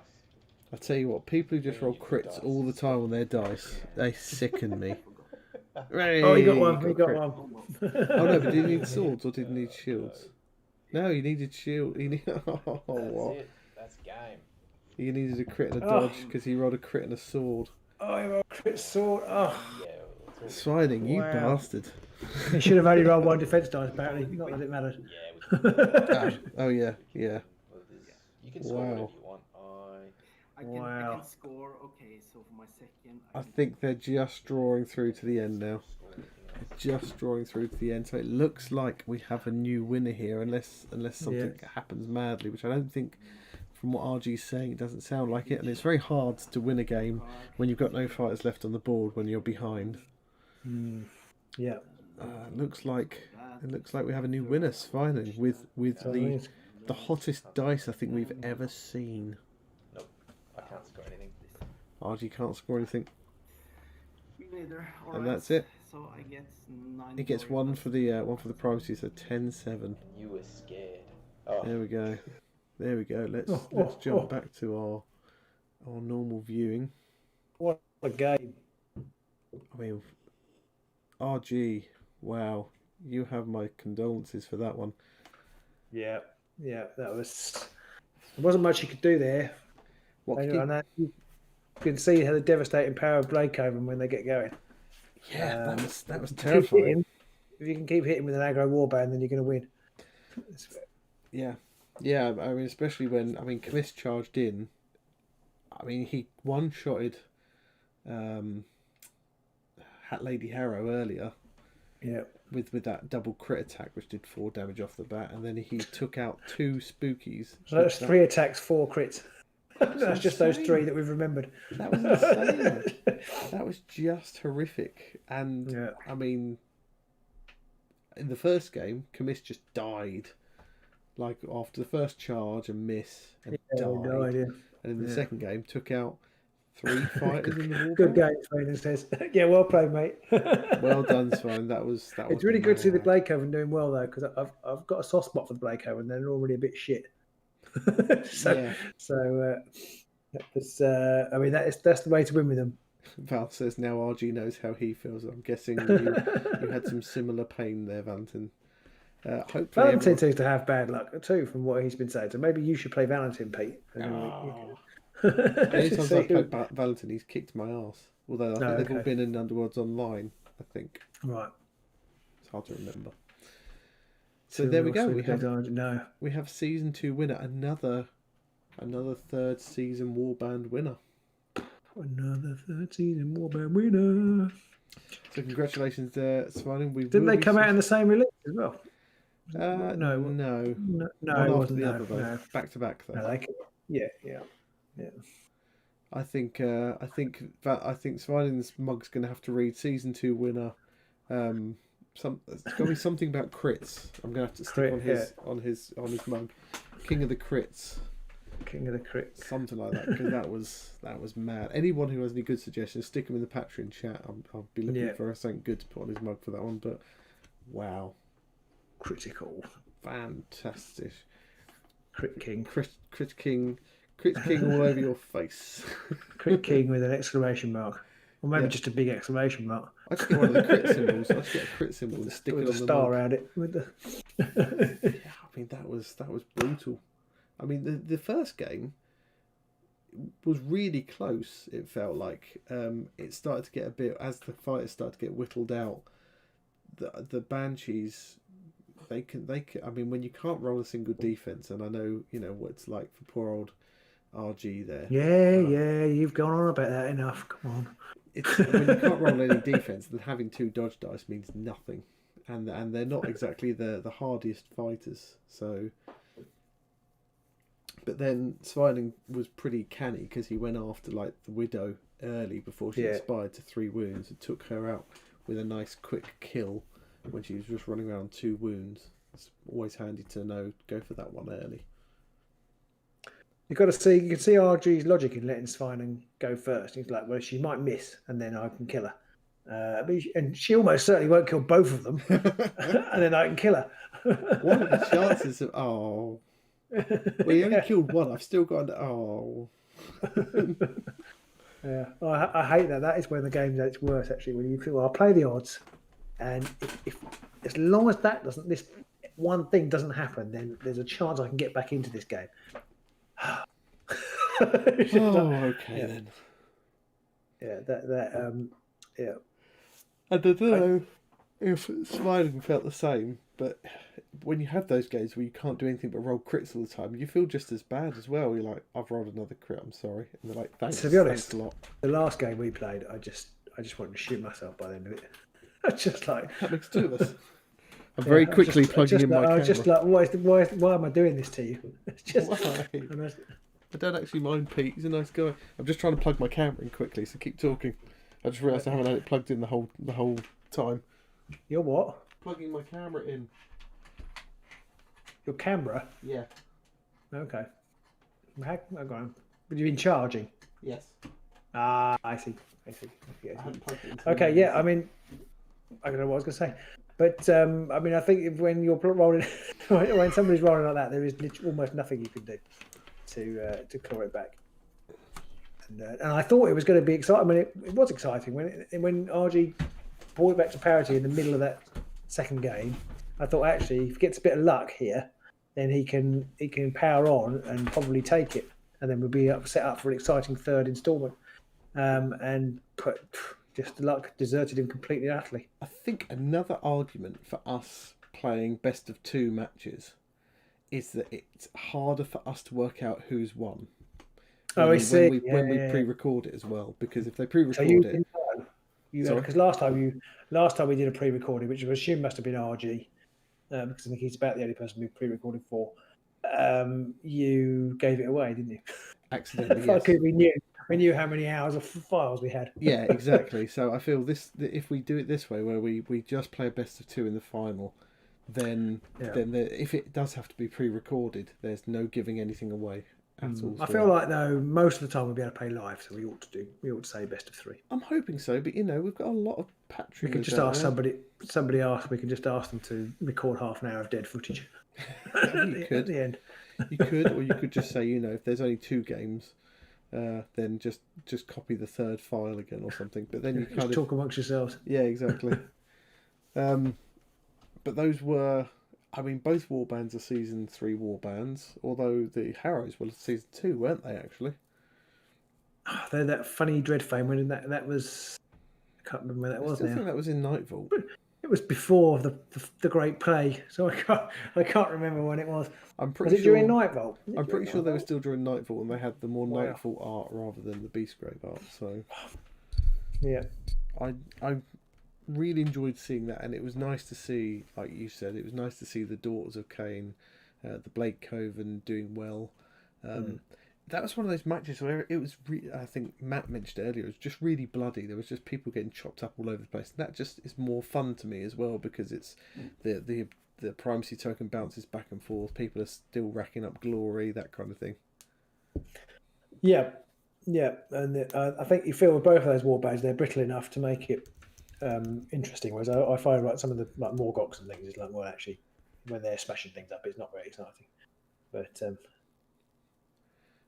I tell you what, people who just roll crits all the time on their dice, they sicken me. Oh, he got one. He got crit. one. Oh no, but did he need swords or did he need shields? No, you needed shield. Oh, That's what? it. That's game. You needed a crit and a Oh. dodge because he rolled a crit and a sword. Oh, I rolled crit sword. Oh, Yeah, it's all Swining, you Wow. bastard. he should have only rolled one defense dice, apparently. Not that it mattered. Yeah, we can, Oh, yeah, yeah. you can score Wow. whatever you want. I Wow. can score. Okay, so for my second, I can think they're just drawing through to the end now. Score anything else. Just drawing through to the end. So it looks like we have a new winner here, unless something happens madly, which I don't think, from what RG's saying, it doesn't sound like it. And it's very hard to win a game when you've got no fighters left on the board when you're behind. Yeah. Looks like we have a new winner, finally, with the hottest dice I think we've ever seen. Nope, I can't score anything. RG can't score anything, Me neither. and Alright, that's it. So I get 9. It gets one for the primacy, so 10-7. You were scared. Oh, There we go. There we go. Let's jump back to our normal viewing. What a game. I mean, RG, wow, you have my condolences for that one. Yeah. Yeah, that was. There wasn't much you could do there. What I could you- know you can see how the devastating power of Blade Coven when they get going. Yeah, that was Keep terrifying. hitting. If you can keep hitting with an aggro warband, then you're going to win. Yeah, I mean, especially when Commiss charged in. I mean, he one-shotted Hat Lady Harrow earlier. Yeah. With that double crit attack, which did 4 damage off the bat, and then he took out 2 spookies. So that's 3 attacks, 4 crits. That's just those 3 that we've remembered. That was insane. That was just horrific. And Yeah. I mean, in the first game, Commiss just died. Like after the first charge and miss and died. No idea. And in the Yeah. second game, took out 3 fighters in the wall. Good game, Sweden says. Yeah, well played, mate. Well done, Swan. That was. It's really good to see the mad. Blade Coven doing well though, because I've got a soft spot for the Blade Coven. They're normally a bit shit. Yeah. It's I mean that's the way to win with them. Val says now RG knows how he feels. I'm guessing you had some similar pain there, Valentin. Hopefully Valentin everyone- seems to have bad luck too, from what he's been saying. So maybe you should play Valentin, Pete. Oh. Anytime Anytime I played Valentin, he's kicked my ass. Although I think they've all okay. been in Underworlds Online, I think. Right. It's hard to remember. So there we go. No. We have season 2 winner, another 3rd season warband winner. Another 3rd season warband winner. So congratulations, Svanen. Didn't they come out in the same release as well? No, No, no. it One after wasn't. the No, other though. no. Back to back though. No, yeah. I think Svanen's mug's going to have to read season 2 winner. It's got to be something about crits. I'm going to have to stick on his mug. King of the crits. King of the crits. Something like that, because that was mad. Anyone who has any good suggestions, stick them in the Patreon chat. I'll be looking for something good to put on his mug for that one. But wow, Critical. fantastic! Crit King. Crit King all over your face. Crit King with an exclamation mark. Or maybe just a big exclamation mark. I just get one of the crit symbols. I just get a crit symbol and stick With it a on the star mug. around it. With the... Yeah, I mean that was brutal. I mean the first game was really close. It felt like it started to get a bit, as the fighters started to get whittled out. The Banshees, they can. I mean, when you can't roll a single defense, and I know what it's like for poor old RG there. Yeah, you've gone on about that enough. Come on. When you can't roll any defense, then having 2 dodge dice means nothing, and they're not exactly the hardiest fighters. So, but then Svining was pretty canny because he went after like the Widow early before she expired to 3 wounds and took her out with a nice quick kill when she was just running around 2 wounds. It's always handy to know go for that one early. You've got to see. You can see RG's logic in letting Svining go first. He's like, well, she might miss, and then I can kill her. And she almost certainly won't kill both of them, and then I can kill her. What are the chances of? Oh, well, you only killed one. I've still got. Yeah, I hate that. That is when the game's at its worst. Actually, when you feel, well, I'll play the odds, and if as long as that doesn't, this one thing doesn't happen, then there's a chance I can get back into this game. Okay then. Yeah, yeah. I don't know if Smiling felt the same, but when you have those games where you can't do anything but roll crits all the time, you feel just as bad as well. You're like, I've rolled another crit, I'm sorry. And they're like, thanks. To be honest, thanks a lot. the last game we played, I just wanted to shoot myself by the end of it. I just like that makes two of us. I'm very quickly plugging in my camera. I was just like, why am I doing this to you? It's just why? I don't actually mind Pete. He's a nice guy. I'm just trying to plug my camera in quickly, so keep talking. I just realised I haven't had it plugged in the whole time. You're what? Plugging my camera in. Your camera? Yeah. Okay. Hang on. But you've been charging? Yes. Ah, I see. I haven't plugged it into Okay, yeah. I mean, I don't know what I was going to say, but I mean, I think when you're rolling, when somebody's rolling like that, there is almost nothing you can do to claw it back. And I thought it was going to be exciting. I mean, it was exciting when RG brought it back to parity in the middle of that second game. I thought actually, if he gets a bit of luck here, then he can power on and probably take it, and then we'll be set up for an exciting third instalment. Just the luck deserted him completely and utterly. I think another argument for us playing best of two matches is that it's harder for us to work out who's won. When we pre-record it as well, because if they pre-record it, because last time we did a pre-recording, which I assume must have been RG, because I think he's about the only person we pre-recorded for. You gave it away, didn't you? Accidentally, yes. We knew how many hours of files we had. Yeah, exactly. So I feel if we do it this way, where we just play a best of two in the final, then if it does have to be pre-recorded, there's no giving anything away at all. I feel like though most of the time we'll be able to play live, so we ought to say best of three. I'm hoping so, but we've got a lot of Patreons. We could just ask somebody asked. We could just ask them to record half an hour of dead footage. You could. At the end. You could, or you could just say, if there's only two games, then just copy the third file again or something. But then you kind of talk amongst yourselves. Yeah, exactly. But those were, both warbands are season 3 warbands, although the Harrows were season 2, weren't they? Actually, they're that funny dread fame when that was. I can't remember where that was. I think that was in Nightvault. It was before the Great Plague, so I can't remember when it was. Was it during Nightvault? I'm pretty sure they were still during Nightvault, and they had the more Nightvault art rather than the Beastgrave art. So, yeah, I really enjoyed seeing that, and it was nice to see, like you said, it was nice to see the Daughters of Cain, the Blake Coven doing well. That was one of those matches where it was, I think Matt mentioned earlier, it was just really bloody. There was just people getting chopped up all over the place. And that just is more fun to me as well, because it's the primacy token bounces back and forth. People are still racking up glory, that kind of thing. Yeah. And I think you feel with both of those warbands, they're brittle enough to make it interesting. Whereas I find like some of the Morgoths and things is like, well, actually, when they're smashing things up, it's not very exciting. But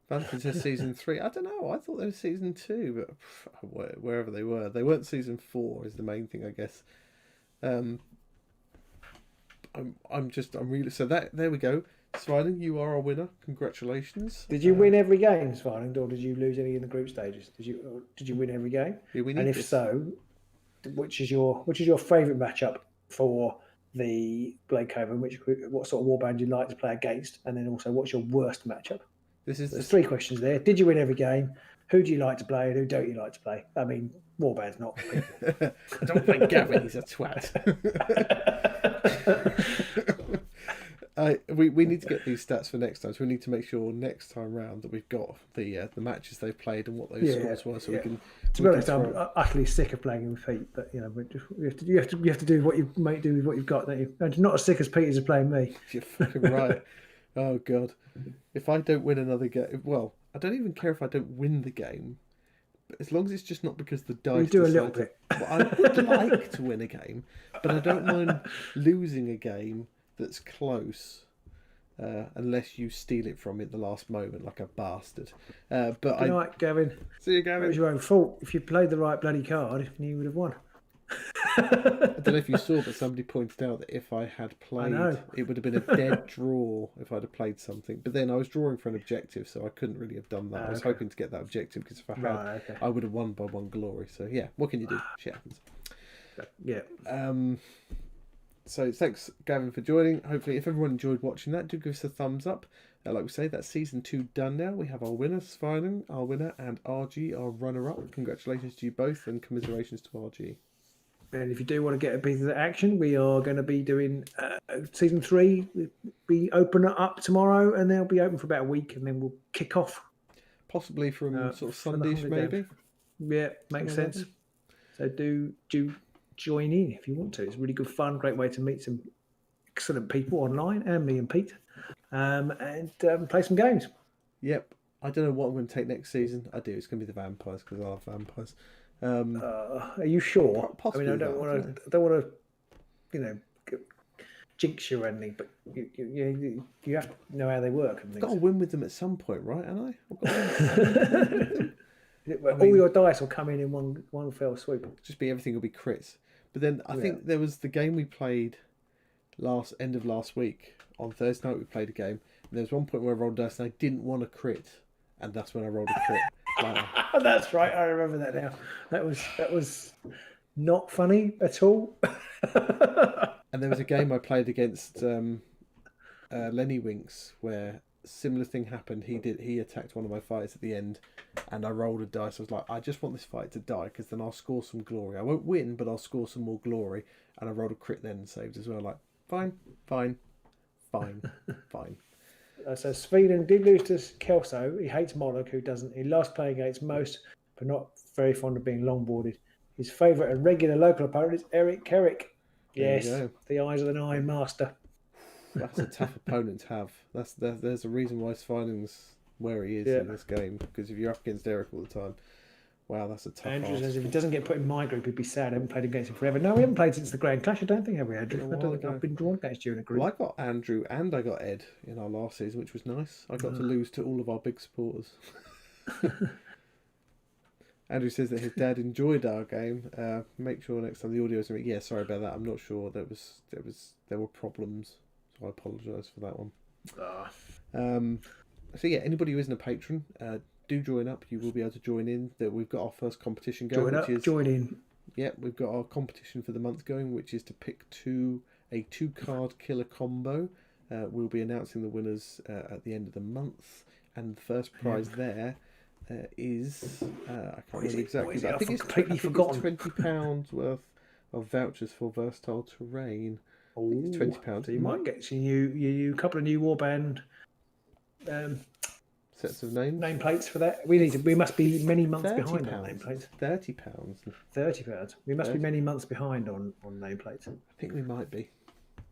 Vanguard says season 3. I don't know. I thought they were season 2, but wherever they weren't season 4. Is the main thing, I guess. I'm really so that there we go. Smiling, you are our winner. Congratulations. Did you win every game, Smiling, or did you lose any in the group stages? Did you win every game? Yeah, and if so, which is your favourite matchup for the Blade Coven? What sort of warband do you like to play against? And then also, what's your worst matchup? There's 3 questions there. Did you win every game? Who do you like to play and who don't you like to play? I mean, warbands, not people. I don't play Gavin, he's a twat. We need to get these stats for next time, so we need to make sure next time round that we've got the matches they've played and what those scores were, so we can. To be honest, I'm utterly sick of playing with Pete, but you have to do what you might do with what you've got, don't you? And not as sick as Pete is playing me. You're fucking right. Oh god, if I don't win another game, well, I don't even care if I don't win the game, but as long as it's just not because the dice. You do a little bit. Well, I would like to win a game, but I don't mind losing a game that's close, unless you steal it from me at the last moment like a bastard. But Good night, Gavin. See you, Gavin. It was your own fault. If you played the right bloody card, you would have won. I don't know if you saw, but somebody pointed out that if I had played, know. it would have been a dead draw if I'd have played something. But then I was drawing for an objective, so I couldn't really have done that. I was Okay. hoping to get that objective because if I had, Right, okay. I would have won by 1 glory. So yeah, what can you do? Shit happens. Yeah. So thanks, Gavin, for joining. Hopefully, if everyone enjoyed watching that, do give us a thumbs up. Like we say, that's season 2 done now. We have our winners filing, our winner, and RG, our runner-up. Congratulations to you both, and commiserations to RG. And if you do want to get a piece of the action, we are going to be doing season 3. We open it up tomorrow, and they'll be open for about a week, and then we'll kick off. Possibly from sort of for the Sundayish, 100 maybe. games. Yeah, makes Something like sense. So do join in if you want to. It's really good fun. Great way to meet some excellent people online, and me and Pete, and play some games. Yep. I don't know what I'm going to take next season. I do. It's going to be the vampires because I love vampires. Are you sure? Possibly I mean, I don't want to, jinx you or anything, but you have to know how they work and I've got to things. win with them at some point, right? And I've got to win. All your dice will come in one fell swoop. Just be everything will be crits. But then I think there was the game we played end of last week. On Thursday night we played a game, and there was one point where I rolled dice and I didn't want a crit, and that's when I rolled a crit. That's right. I remember that now. That was not funny at all. And there was a game I played against Lenny Winks where a similar thing happened. He attacked one of my fighters at the end, and I rolled a dice. I was like, I just want this fight to die because then I'll score some glory. I won't win, but I'll score some more glory. And I rolled a crit then and saved as well. Like, fine. So Sweden did lose to Kelso. He hates Moloch, who doesn't. He loves playing against most, but not very fond of being longboarded. His favourite and regular local opponent is Eric Kerrick. Yes, the eyes of the Nine Master. That's a tough opponent to have. There's a reason why Svining's where he is in this game, because if you're up against Eric all the time, wow, that's a tough. Andrew says if he doesn't get put in my group, he'd be sad. I haven't played against him forever. No, we haven't played since the Grand Clash. I don't think, have we, Andrew? I don't think I've been drawn against you in a group. Well, I got Andrew and I got Ed in our last season, which was nice. I got to lose to all of our big supporters. Andrew says that his dad enjoyed our game. Make sure next time the audio is. Yeah, sorry about that. I'm not sure. There were problems, so I apologise for that one. So yeah, anybody who isn't a patron, do join up. You will be able to join in. That we've got our first competition going. Join in. Yeah, we've got our competition for the month going, which is to pick a 2-card killer combo. We'll be announcing the winners at the end of the month, and the first prize there is I can't remember exactly. But I think it's completely forgotten. £20 worth of vouchers for versatile terrain. It's £20. So you might get a couple of new warband sets of nameplates for that. We must be many months behind on nameplates. £30. £30. We must be many months behind on nameplates. I think we might be.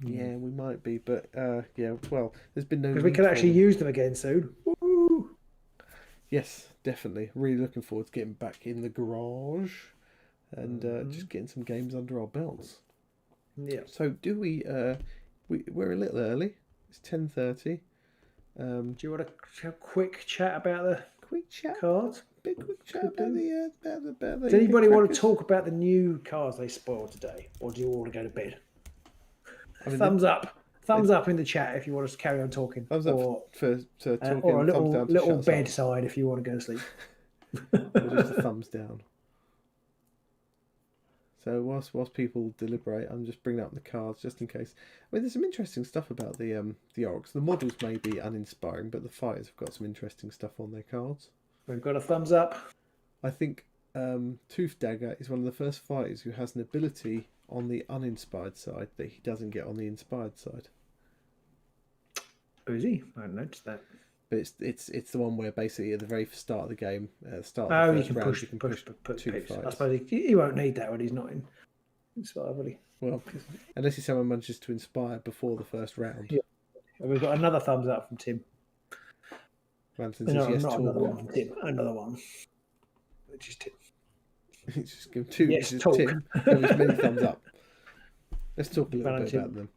Yeah, we might be, but yeah. Well, there's been no. Because we can actually use them again soon. Woo! Yes, definitely. Really looking forward to getting back in the garage and just getting some games under our belts. Yeah. So do we? We're a little early. It's 10:30. Do you want to have a quick chat about the cards? Big quick chat about the. Does anybody want to talk about the new cards they spoiled today, or do you all want to go to bed? I mean, thumbs up in the chat if you want us to carry on talking. Thumbs up for talking. Or a little to bedside if you want to go to sleep. Or just a thumbs down. So whilst people deliberate, I'm just bringing up the cards just in case. I mean, there's some interesting stuff about the orcs. The models may be uninspiring, but the fighters have got some interesting stuff on their cards. We've got a thumbs up. I think Tooth Dagger is one of the first fighters who has an ability on the uninspired side that he doesn't get on the inspired side. Oh, is he? I hadn't noticed that. But it's the one where basically at the very start of the game, you can push 2 pips. I suppose he won't need that when he's not in inspire, will he? Well, unless he's someone manages to inspire before the first round. Yeah. And we've got another thumbs up from Tim. Ramson says yes to another one from Tim. Another one. Which is Tim. Just give him 2. Yes, talk. Tim. Give as many thumbs up. Let's talk a little bit about them.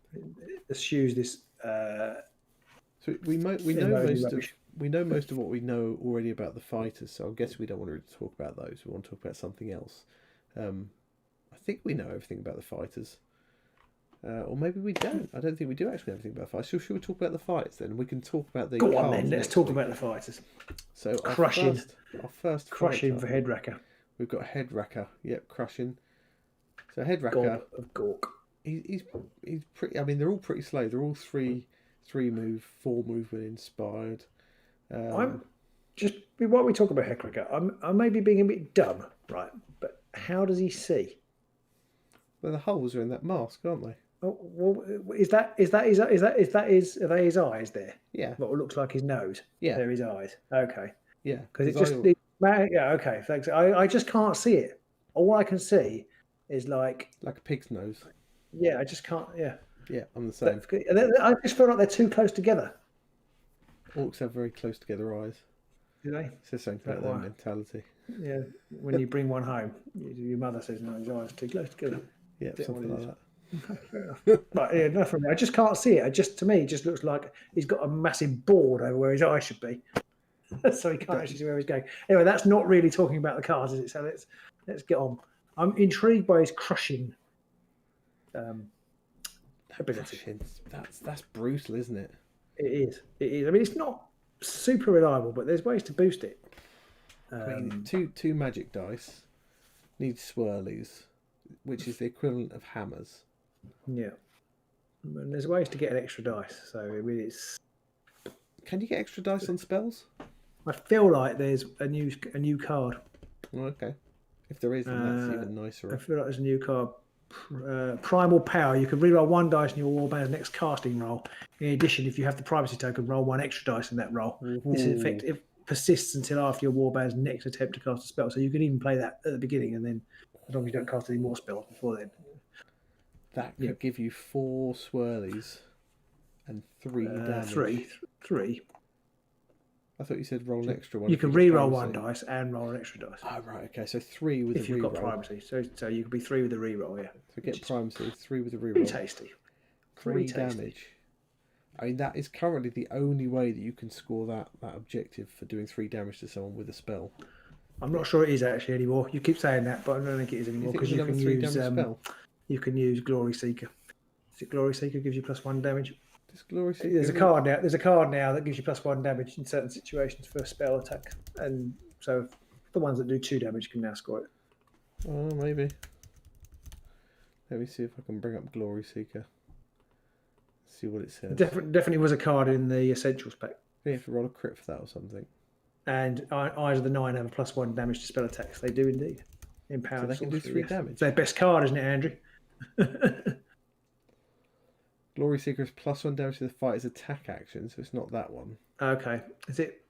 Let's use this. So we know most of what we know already about the fighters. So I guess we don't want to talk about those. We want to talk about something else. I think we know everything about the fighters. Or maybe we don't. I don't think we do actually know everything about the fighters. Should we talk about the fights then? We can talk about the Go on cards then. Let's next talk week. about the fighters. So Crushing. Our first Crushing fighter, for Headracker. we've got Headracker. Yep, Crushing. So Headracker, God of Gork. he's pretty. I mean, they're all pretty slow. They're all three move, 4 movement inspired. I'm just while we talk about Headracker, I may be being a bit dumb, right? But how does he see? Well, the holes are in that mask, aren't they? Oh, well, is that his are they his eyes there? Yeah, What looks like his nose? yeah, They're his eyes. Okay. yeah. Because it just yeah, okay, thanks. I just can't see it. All I can see is like a pig's nose. yeah, I just can't yeah. Yeah, I'm the same. I just feel like they're too close together. Orcs have very close together eyes. Do they? It says something about their mentality. Yeah. When you bring one home, your mother says no, his eyes are too close together. Yeah, Is that something what like it that. Fair enough. But yeah, no, from me. I just can't see it. To me, it just looks like he's got a massive board over where his eye should be, so he can't actually see where he's going. Anyway, that's not really talking about the cards, is it? So let's get on. I'm intrigued by his crushing ability. Crushing, that's brutal, isn't it? It is. It is. I mean, it's not super reliable, but there's ways to boost it. I mean, two magic dice need swirlies, which is the equivalent of hammers. Yeah. And there's ways to get an extra dice. So I mean, it's. Can you get extra dice on spells? I feel like there's a new card. Oh, okay. If there is, then that's even nicer. I feel like there's a new card. Primal Power. You can reroll 1 dice in your warband's next casting roll. In addition, if you have the privacy token, roll 1 extra dice in that roll. This in effect it persists until after your warband's next attempt to cast a spell. So you can even play that at the beginning, and then as long as you don't cast any more spells before then. That could give you 4 swirlies and 3 damage. Three. I thought you said roll an extra one. You can re-roll 1 dice and roll an extra dice. Oh, right, okay. So 3 with if the you've re-roll. got primacy. So you could be 3 with the re-roll, yeah. So get primacy, 3 with the re-roll. Pretty tasty. 3 damage. I mean, that is currently the only way that you can score that objective for doing 3 damage to someone with a spell. I'm not sure it is actually anymore. You keep saying that, but I don't think it is anymore because you can use spell? You can use Glory Seeker. Is it Glory Seeker gives you +1 damage? Does Glory Seeker? There's a card now. There's a card now that gives you +1 damage in certain situations for a spell attack, and so the ones that do 2 damage can now score it. Oh, maybe. Let me see if I can bring up Glory Seeker. See what it says. Definitely was a card in the Essentials pack. You have to roll a crit for that or something. And Eyes of the Nine have a +1 damage to spell attacks. They do indeed. Empowered. So they can do 3 damage. It's their best card, isn't it, Andrew? Glory Seeker is +1 damage to the fighter's attack action, so it's not that one. Okay. Is it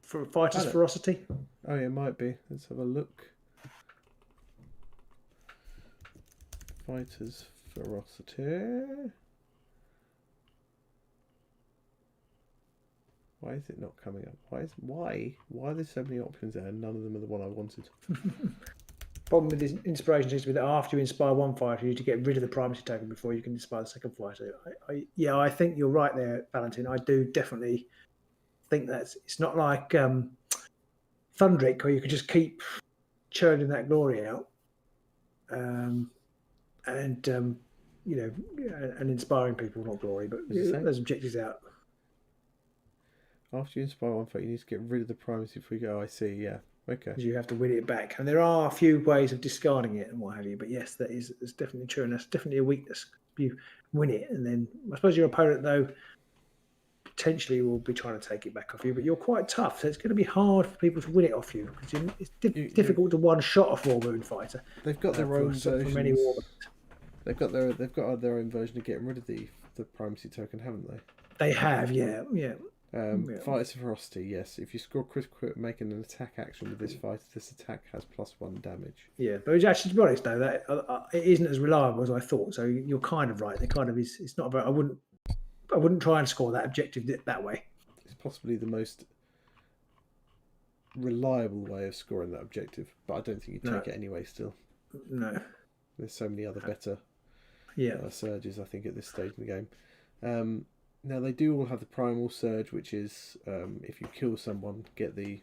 for Fighter's Ferocity? Oh, yeah, it might be. Let's have a look. Fighter's Ferocity. Why is it not coming up? Why are there so many options there and none of them are the one I wanted? Problem with this inspiration seems to be that after you inspire one fighter, you need to get rid of the primacy token before you can inspire the second fighter. I think you're right there, Valentin. I do definitely think that it's not like Thundrick where you can just keep churning that glory out, and inspiring people, not glory, but those objectives out. After you inspire one fighter, you need to get rid of the primacy before you go. Oh, I see. Yeah. Okay. Because you have to win it back, and there are a few ways of discarding it and what have you. But yes, that's definitely true, and that's definitely a weakness. You win it, and then I suppose your opponent though potentially will be trying to take it back off you. But you're quite tough, so it's going to be hard for people to win it off you because it's difficult to one-shot a War-Moon fighter. They've got their own versions. From any war. They've got their own version of getting rid of the primacy token, haven't they? They have, yeah. Fighter's Ferocity, yes. If you score crit making an attack action with this fighter, this attack has +1 damage. Yeah, but actually, to be honest, though, that it isn't as reliable as I thought. So you're kind of right. It kind of is. It's not very. I wouldn't try and score that objective that way. It's possibly the most reliable way of scoring that objective, but I don't think you take it anyway. Still, no. There's so many other better surges. I think at this stage in the game. Now they do all have the primal surge, which is if you kill someone, get the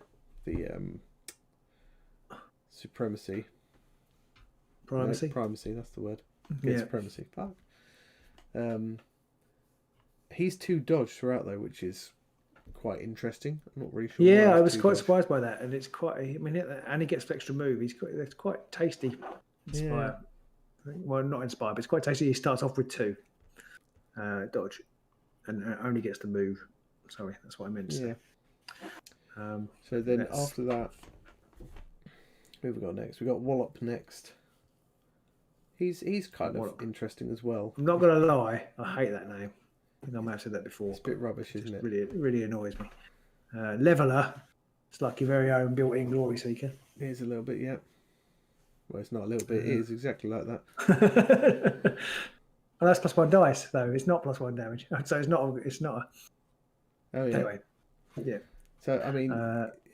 supremacy. Primacy. No, primacy, that's the word. Against supremacy. Fuck. He's 2 dodge throughout though, which is quite interesting. I'm not really sure. Yeah, I was quite surprised by that, and it's quite. I mean, and he gets extra move. It's quite tasty. Inspire. Yeah. Well, not inspire, but it's quite tasty. He starts off with 2 dodge, and only gets to move. Sorry, that's what I meant to say. So then after that, who have we got next? We got Wallop next. He's kind of interesting as well. I'm not going to lie, I hate that name. I think I might have said that before. It's a bit rubbish, isn't it? Really annoys me. Leveler, it's like your very own built-in Glory Seeker. It is a little bit, yeah. Well, it's not a little bit. It is exactly like that. Well, that's +1 dice, though. It's not +1 damage, so it's not. Oh yeah. Anyway, yeah. So I mean,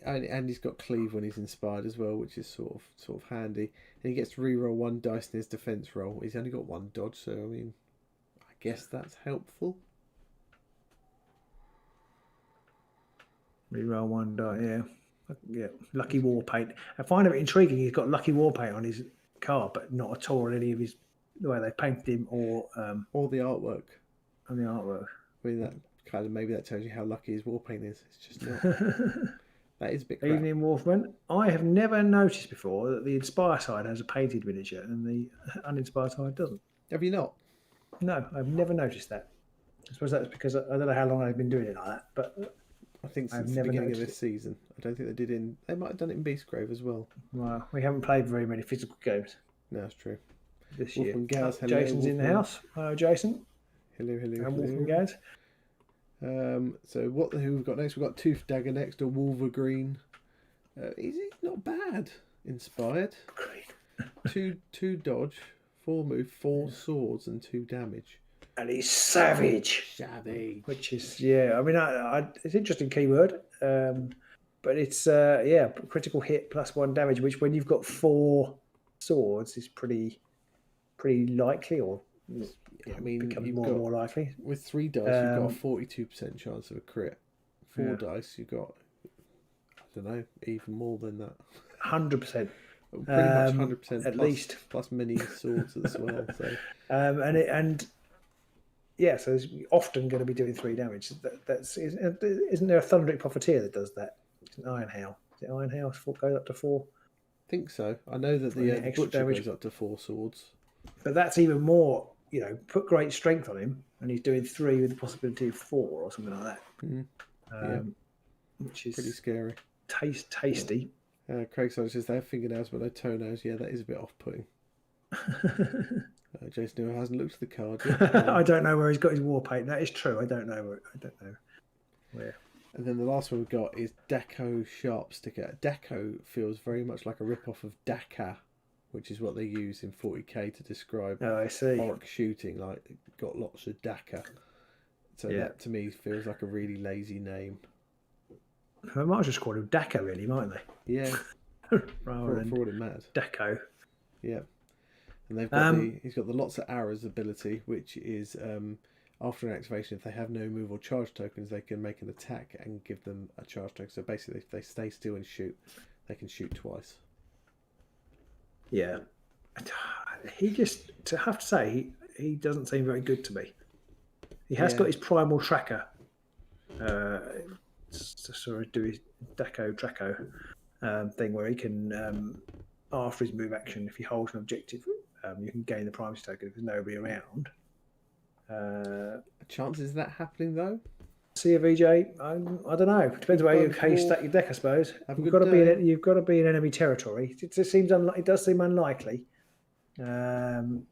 and he's got cleave when he's inspired as well, which is sort of handy. And he gets to reroll 1 dice in his defense roll. He's only got 1 dodge, so I mean, I guess that's helpful. Reroll 1 die, yeah. Lucky War Paint. I find it intriguing. He's got Lucky War Paint on his card, but not at all on any of the way they painted him or the artwork. On the artwork. I mean, that kind of maybe that tells you how lucky his war paint is. It's just not. That is a bit crap. Evening Wolfman. I have never noticed before that the Inspire side has a painted miniature and the uninspired side doesn't. Have you not? No, I've never noticed that. I suppose that's because I don't know how long I've been doing it like that, but I think since the beginning of this season. I don't think they did in. They might have done it in Beastgrave as well. Well, we haven't played very many physical games. No, that's true. This Wolfman year. Gaz, hello, Jason's in the Wolfman. house. Hello, Jason. Hello. And Wolfman Gaz. So who we've got next? We've got Tooth Dagger next, or Wolvergreen. He's not bad. Inspired. 2 dodge, 4 move, 4 swords, and 2 damage. And he's savage. Savage. Which is, I mean, it's an interesting keyword. But it's, critical hit +1 damage, which when you've got 4 swords is pretty likely, or I mean, becomes more and more likely. With 3 dice, you've got a 42% chance of a crit. 4 dice, you've got, I don't know, even more than that. 100%. Pretty much 100% at plus, least. plus mini swords as well. So, so it's often going to be doing 3 damage. Isn't there a Thunderic Profiteer that does that? It's an Iron Hail. Is it Iron Hail? Goes up to 4. I think so. I know that the extra Butcher damage. goes up to 4 swords. But that's even more, put great strength on him, and he's doing 3 with the possibility of 4 or something like that. Mm-hmm. Which is pretty scary. Tasty. Craig says they have fingernails but no toenails. Yeah, that is a bit off-putting. Jason Neal hasn't looked at the card yet. I don't know where he's got his war paint. That is true. I don't know where. And then the last one we've got is Daco Sharpsticker. Daco feels very much like a rip-off of Daka, which is what they use in 40k to describe orc shooting. Like, got lots of Daka. So that to me feels like a really lazy name. They might just call him Daka, really, mightn't they? Yeah. Rather than for what it matters. Daco. Yeah. And they've got he's got the Lots of Arrows ability, which is after an activation, if they have no move or charge tokens, they can make an attack and give them a charge token. So basically, if they stay still and shoot, they can shoot twice. Yeah. He just, to have to say, he doesn't seem very good to me. He has got his primal tracker to sort of do his Draco thing where he can, after his move action, if he holds an objective, you can gain the primacy token if there's nobody around. Chances of that happening though? See a VJ? I don't know. Depends on how you stack your deck, I suppose. You've got to be in enemy territory. It does seem unlikely. And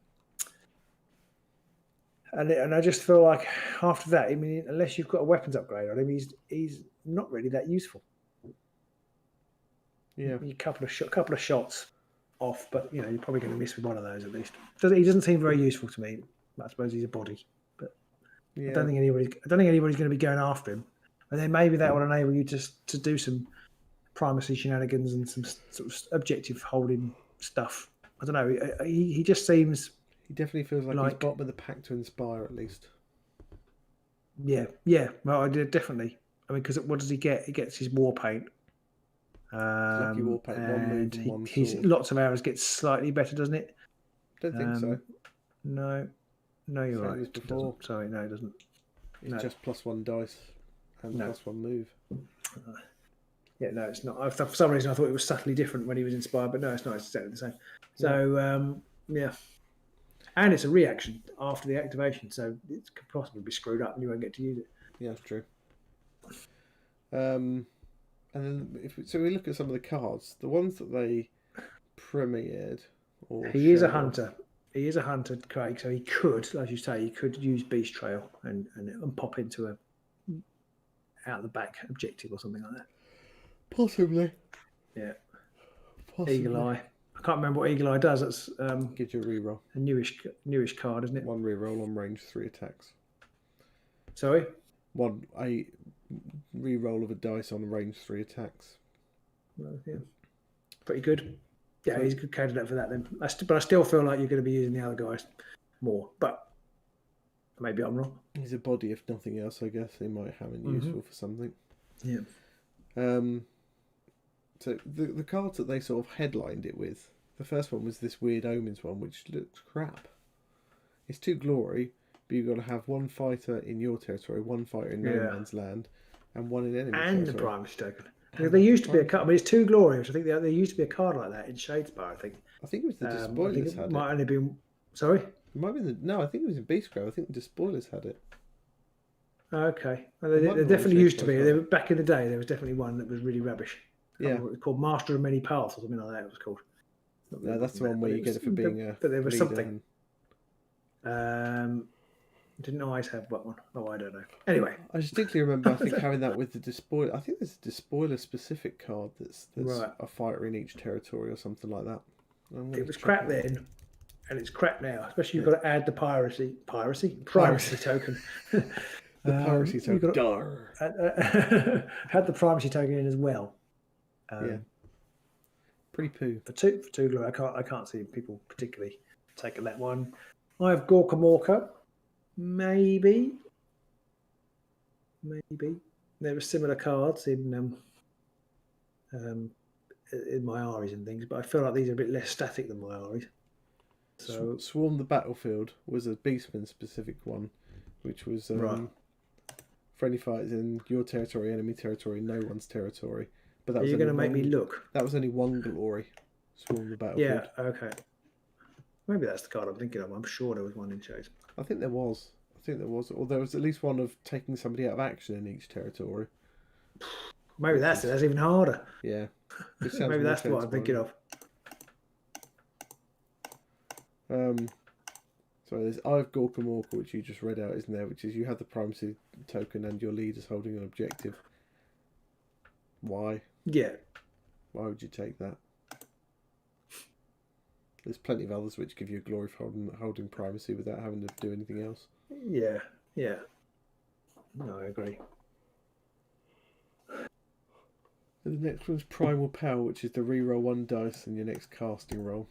I just feel like after that, I mean, unless you've got a weapons upgrade on him, he's not really that useful. Yeah, a couple of shots off, but you're probably going to miss with one of those at least. He doesn't seem very useful to me. I suppose he's a body, but I don't think anybody's going to be going after him. And then maybe that will enable you to do some primacy shenanigans and some sort of objective holding stuff. I don't know. He just seems. He definitely feels like he's bottom of the pack to inspire at least. Yeah. Well, I did definitely. I mean, because what does he get? He gets his war paint. Lucky war paint, one move and one sword. Lots of arrows gets slightly better, doesn't it? Don't think so. No, you're Same right. as It before. doesn't. Sorry, no, it doesn't. It's No. just +1 dice and No. +1 move. Yeah, no, it's not. For some reason, I thought it was subtly different when he was inspired, but no, it's not. It's exactly the same. So, yeah. And it's a reaction after the activation, so it could possibly be screwed up and you won't get to use it. Yeah, that's true. And then so we look at some of the cards, the ones that they premiered. Or He is a showed off. hunter. He is a hunter, Craig. So he could, as you say, he could use Beast Trail and pop into a out the back objective or something like that. Possibly. Yeah. Possibly. Eagle Eye. I can't remember what Eagle Eye does. That's Gives you a reroll. a newish card, isn't it? 1 reroll on range 3 attacks. Sorry. A reroll of a dice on range 3 attacks. Well, yeah. Pretty good. Yeah, he's a good candidate for that then. But I still feel like you're going to be using the other guys more. But maybe I'm wrong. He's a body, if nothing else. I guess he might have it useful for something. Yeah. So the cards that they sort of headlined it with, the first one was this Weird Omens one, which looks crap. It's 2 glory, but you've got to have 1 fighter in your territory, 1 fighter in no man's land, and 1 in enemy territory. And the primacy token. Because there used to be a card. I mean, it's 2 glory, which I think there used to be a card like that in Shadespire, I think. I think it was the Despoilers had might it. only be. Sorry? It might be no, I think it was in Beastgrave. I think the Despoilers had it. Okay. Well, It might there be definitely on used to be. Shadespire. Back in the day, there was definitely one that was really rubbish. Yeah. It was called Master of Many Paths or something like that it was called. No, that's the one where you get it for being a But there was leader something. and- Didn't always have that one. Oh, I don't know. Anyway. I distinctly remember, I think, having that with the Despoiler. I think there's a Despoiler specific card that's Right. a fighter in each territory or something like that. It was crap then, and it's crap now. Especially you've got to add the primacy token. The piracy you've token. got to- Dar. had the primacy token in as well. Yeah. Pretty poo. For two glory, I can't see people particularly taking that one. I have Gorka Morka. Maybe. There were similar cards in my Armies and things, but I feel like these are a bit less static than my Armies. So Swarm the Battlefield was a Beastman specific one, which was for any fighters in your territory, enemy territory, no one's territory. But that are was you going to only make me look? That was only 1 glory. Swarm the Battlefield. Yeah, okay. Maybe that's the card I'm thinking of. I'm sure there was one in Chase. I think there was. Or there was at least one of taking somebody out of action in each territory. Maybe that's it. That's even harder. Yeah. Maybe that's what I'm thinking of. So there's I have Gorka Morka, which you just read out, isn't there? Which is you have the primacy token and your leader's holding an objective. Why? Yeah. Why would you take that? There's plenty of others which give you a glory for holding primacy without having to do anything else. Yeah. No, I agree. And the next one's Primal Power, which is the reroll 1 dice in your next casting roll.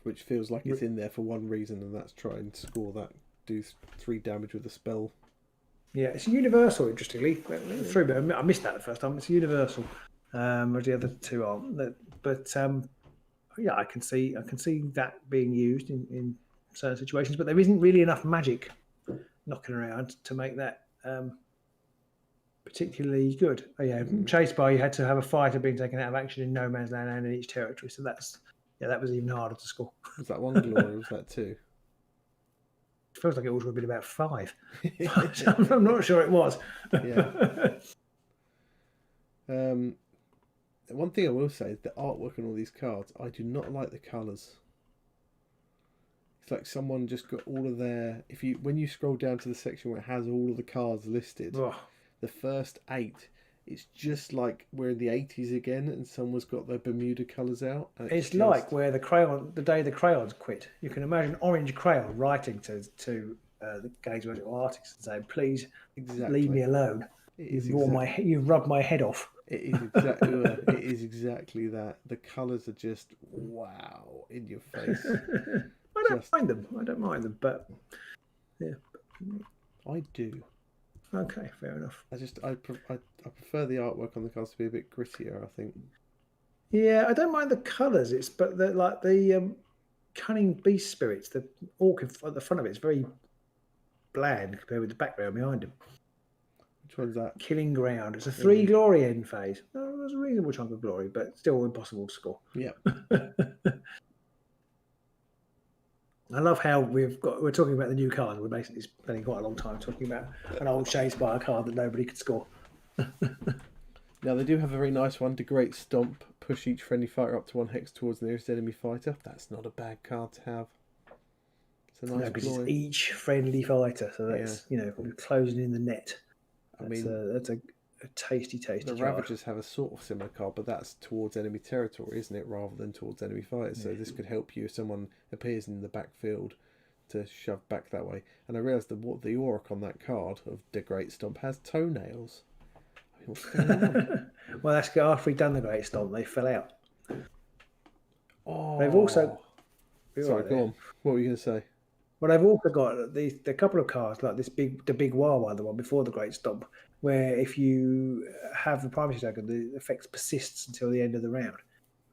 Which feels like it's in there for one reason, and that's try and score that, do 3 damage with a spell. Yeah, it's universal, interestingly. Sorry, but I missed that the first time. It's universal. Whereas the other 2 aren't. But yeah, I can see that being used in certain situations, but there isn't really enough magic knocking around to make that particularly good. Oh, yeah, Chase Bar, you had to have a fighter being taken out of action in no man's land and in each territory, so that was even harder to score. Was that 1 glory or was that 2? It feels like it always would have been about 5. I'm not sure it was. Yeah. One thing I will say is the artwork on all these cards, I do not like the colours. It's like someone just got all of their... When you scroll down to the section where it has all of the cards listed, the first 8, it's just like we're in the 80s again and someone's got their Bermuda colours out. It's like where the day the crayons quit. You can imagine Orange Crayon writing to the Games Workshop artists and saying, please leave me alone. You've rubbed my head off. It is exactly that. The colours are just wow in your face. I don't mind them, but yeah. I do. Okay, fair enough. I prefer the artwork on the cards to be a bit grittier, I think. Yeah, I don't mind the colours. But the cunning beast spirits. The orc at the front of it is very bland compared with the background behind him. Which one's that? Killing ground. It's a 3 glory end phase. Oh, that's a reasonable chunk of glory, but still impossible to score. Yeah. I love how we're talking about the new card. We're basically spending quite a long time talking about an old Shadespire card that nobody could score. Now they do have a very nice one. Great Stomp. Push each friendly fighter up to 1 hex towards the nearest enemy fighter. That's not a bad card to have. It's a nice Because glory. it's each friendly fighter, so that's we're closing in the net. That's a tasty the card. Ravagers have a sort of similar card, but that's towards enemy territory, isn't it, rather than towards enemy fighters. So this could help you if someone appears in the backfield to shove back that way. And I realised that what the Auric on that card of the Great Stomp has toenails. I mean, what's going on? Well, that's after we'd done the Great Stomp, they fell out. Oh, They've also... Sorry, go on. What were you going to say? Well, they've also got the couple of cards like the big war one, the one before the Great Stomp, where if you have the primacy token, the effect persists until the end of the round,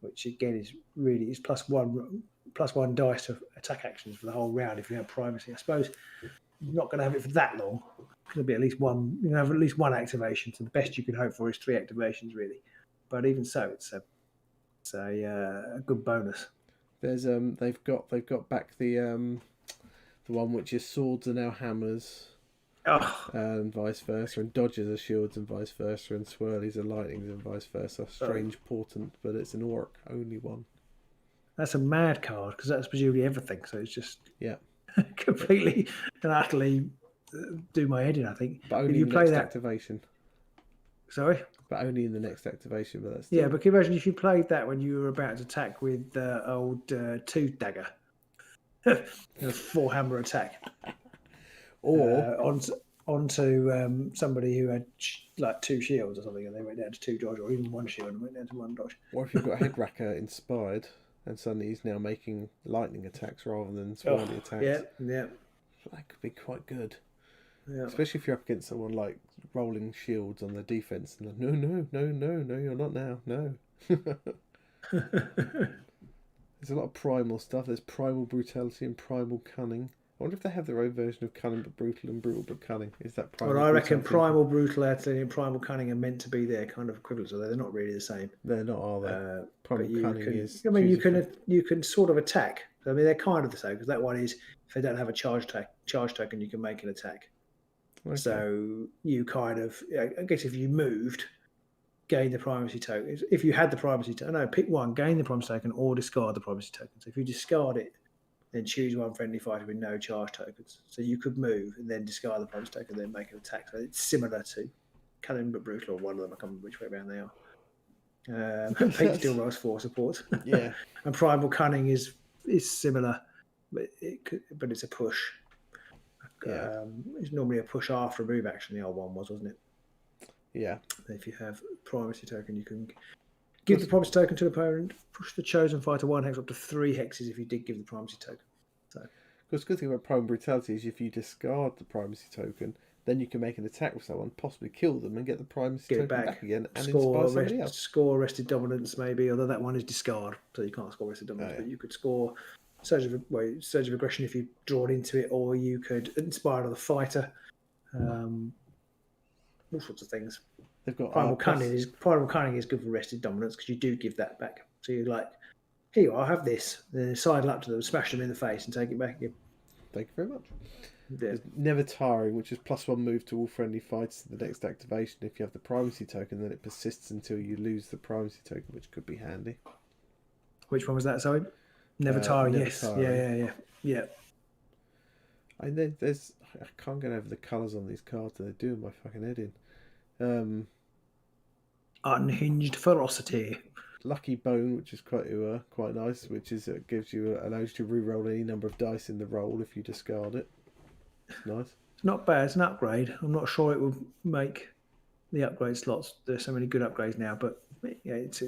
which again is +1 dice to attack actions for the whole round if you have primacy. I suppose you're not going to have it for that long. It's going to be at least one. You can have at least one activation. So the best you can hope for is 3 activations, really. But even so, it's a good bonus. There's they've got back the one which is swords are now hammers, and vice versa, and dodges are shields and vice versa, and swirlies are lightnings and vice versa. Strange portent, but it's an orc only one. That's a mad card because that's presumably everything. So it's just completely and utterly do my head in. I think. But only if you in the play next that activation. Sorry. But only in the next activation. But that's still... yeah. But can you imagine if you played that when you were about to attack with the old tooth dagger, a 4 hammer attack, or onto somebody who had like 2 shields or something, and they went down to 2 dodge, or even 1 shield and went down to 1 dodge. Or if you've got a Headracker inspired, and suddenly he's now making lightning attacks rather than swirly attacks. Yeah. That could be quite good. Yeah. Especially if you're up against someone like rolling shields on the defense. And like, no, you're not now. No. There's a lot of primal stuff. There's primal brutality and primal cunning. I wonder if they have their own version of cunning but brutal and brutal but cunning. Is that primal? Well, I reckon primal brutality and primal cunning are meant to be their kind of equivalents, although they're not really the same. They're not, are they? Primal cunning is. I mean, you can sort of attack. I mean, they're kind of the same because that one is if they don't have a charge token, you can make an attack. Okay. So you kind of, I guess, if you moved, gain the primacy token. If you had the primacy token, no, pick one, gain the primacy token, or discard the primacy token. So if you discard it, then choose one friendly fighter with no charge tokens. So you could move and then discard the primacy token, then make an attack. So it's similar to Cunning but Brutal, or one of them. I can't remember which way around they are. Pete still rolls 4 support. Yeah. And Primal Cunning is similar, but it's a push. Yeah. It's normally a push after a move action, the old one wasn't it? Yeah. If you have primacy token, you can give the primacy token to the opponent, push the chosen fighter 1 hex up to 3 hexes if you did give the primacy token. So, because the good thing about primal brutality is if you discard the primacy token, then you can make an attack with someone, possibly kill them, and get the primacy token back again and inspire somebody else. Score Arrested Dominance, maybe, although that one is discard, so you can't score Arrested Dominance, but you could score Surge of Aggression if you're drawn into it, or you could inspire another fighter. All sorts of things. They've got Primal Cunning is good for Arrested Dominance because you do give that back. So you're like, here you are, have this. Then sidle up to them, smash them in the face, and take it back again. Thank you very much. Yeah. There's Never Tiring, which is +1 move to all friendly fighters to the next activation. If you have the primacy token, then it persists until you lose the primacy token, which could be handy. Which one was that, sorry? Never Tiring, yes. Tiring. Yeah. And there's I can't get over the colours on these cards, and they're doing my fucking head in. Unhinged Ferocity. Lucky Bone, which is quite nice, which is allows you to re-roll any number of dice in the roll if you discard it. It's nice. It's not bad. It's an upgrade. I'm not sure it will make the upgrade slots. There's so many good upgrades now, but yeah, it's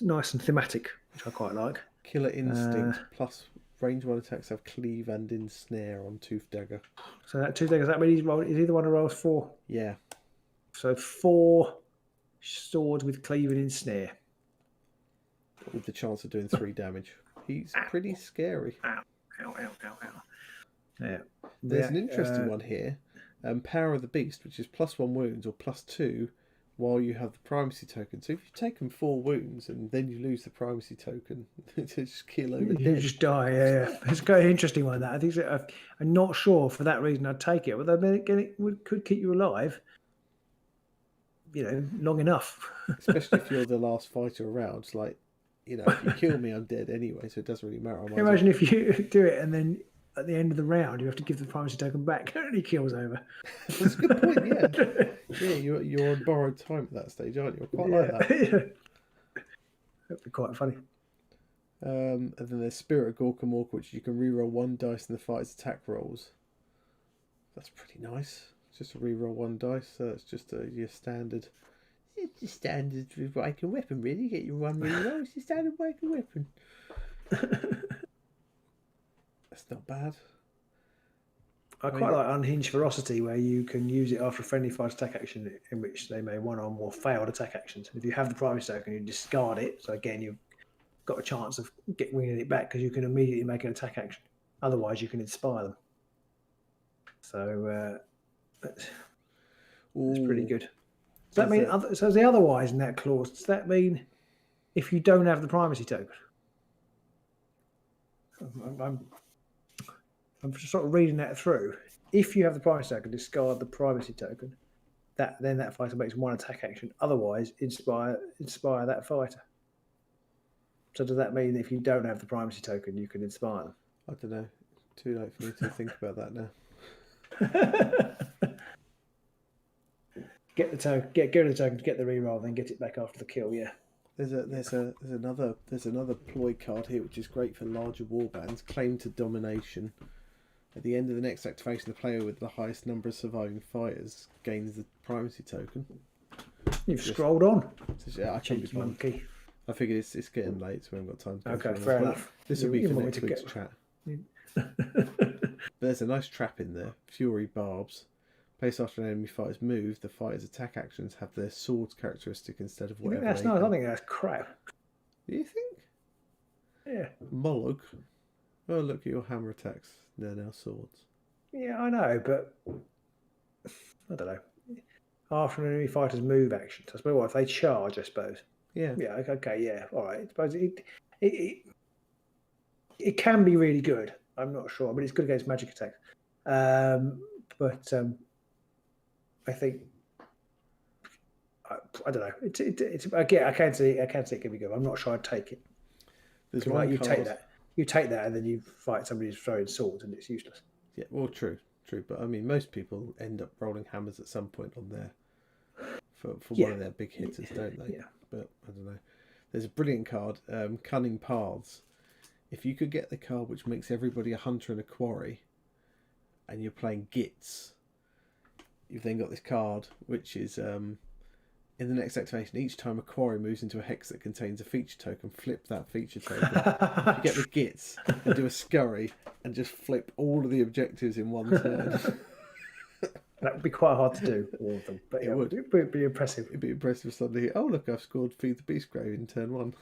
nice and thematic, which I quite like. Killer Instinct plus range 1 attacks have cleave and ensnare on Tooth Dagger. So that Tooth Dagger, is he the one who rolls 4? Yeah. So 4 swords with cleave and ensnare. with the chance of doing 3 damage. He's pretty scary. Ow, ow, ow, ow, ow. Yeah. There's an interesting one here. Power of the Beast, which is +1 wounds or +2 while you have the primacy token. So if you've taken 4 wounds and then you lose the primacy token, to just kill over You dead. just die, yeah. It's quite an interesting one, that. I think I'm not sure for that reason I'd take it, but then again, it could keep you alive, long enough. Especially if you're the last fighter around. It's like, if you kill me, I'm dead anyway, so it doesn't really matter. Can you imagine if you do it and then at the end of the round you have to give the primacy token back and he kills over? That's a good point, yeah. Yeah, you're on borrowed time at that stage, aren't you? I quite like that. Yeah. That'd be quite funny. And then there's Spirit of Gorkamork, which you can reroll 1 dice in the fighter's attack rolls. That's pretty nice. Just reroll 1 dice, so that's just your standard. It's your standard Viking weapon, really. You get your 1 reroll. It's your standard Viking weapon. That's not bad. I quite like Unhinged Ferocity, where you can use it after a friendly fight attack action in which they may one or more failed attack actions. If you have the primacy token, you discard it. So again, you've got a chance of winning it back because you can immediately make an attack action. Otherwise, you can inspire them. So that's pretty good. Does that mean so the otherwise in that clause? Does that mean if you don't have the primacy token? I'm just sort of reading that through. If you have the primacy token, discard the primacy token. Then that fighter makes 1 attack action. Otherwise, inspire that fighter. So does that mean if you don't have the primacy token, you can inspire them? I don't know. Too late for me to think about that now. Get the token, get rid of the token to get the reroll, then get it back after the kill. Yeah. There's another ploy card here which is great for larger warbands. Claim to Domination. At the end of the next activation, the player with the highest number of surviving fighters gains the primacy token. You've scrolled on. I can't be bothered. Monkey. I figured it's getting late, so we haven't got time to go Okay, through fair them. enough. This will be for want me next to week's get- chat. There's a nice trap in there. Fury Barbs. Placed after an enemy fighter's move, the fighter's attack actions have their sword's characteristic instead of You think whatever. that's they nice? I have. think that's crap. Do you think? Yeah. Moloch. Oh, look at your hammer attacks. They're now swords. Yeah, I know, but I don't know. After an enemy fighter's move action, I suppose. What if they charge? I suppose. Yeah. Yeah. Okay. Yeah. All right. I suppose it can be really good. I'm not sure, but it's good against magic attacks. But I think I don't know. It's again. I can't see it can be good. I'm not sure I'd take it. There's Like one you card. take that, and then you fight somebody who's throwing swords, and it's useless. Yeah, well, true. But I mean, most people end up rolling hammers at some point on there for one of their big hitters, don't they? Yeah. But I don't know. There's a brilliant card, Cunning Paths. If you could get the card which makes everybody a hunter and a quarry, and you're playing Gits, you've then got this card which is in the next activation, each time a quarry moves into a hex that contains a feature token, flip that feature token. You get the Gits and do a scurry and just flip all of the objectives in one turn. That would be quite hard to do, all of them. But It would. It would be impressive. It'd be impressive suddenly. Oh, look, I've scored Feed the Beast Grave in turn 1.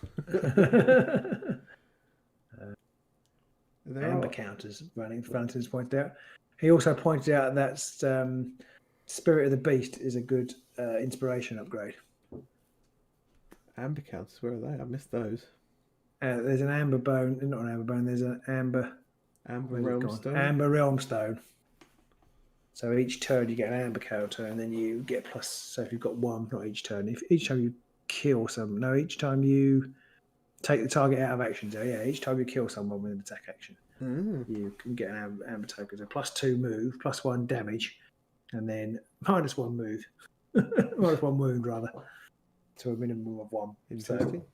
There Amber are. counters, Valentine's pointed out. He also pointed out that Spirit of the Beast is a good inspiration upgrade. Amber counters, where are they? I missed those. There's an amber bone, not an amber bone, there's an amber Realm Stone. Amber Realm Stone. So each turn you get an amber counter, and then you get plus. So if you've got one, not each turn. If each time you kill each time you take the target out of action. So yeah, each time you kill someone with an attack action, you can get an amber token. So +2 move, +1 damage, and then -1 move, -1 wound rather, to a minimum of 1. Interesting. So,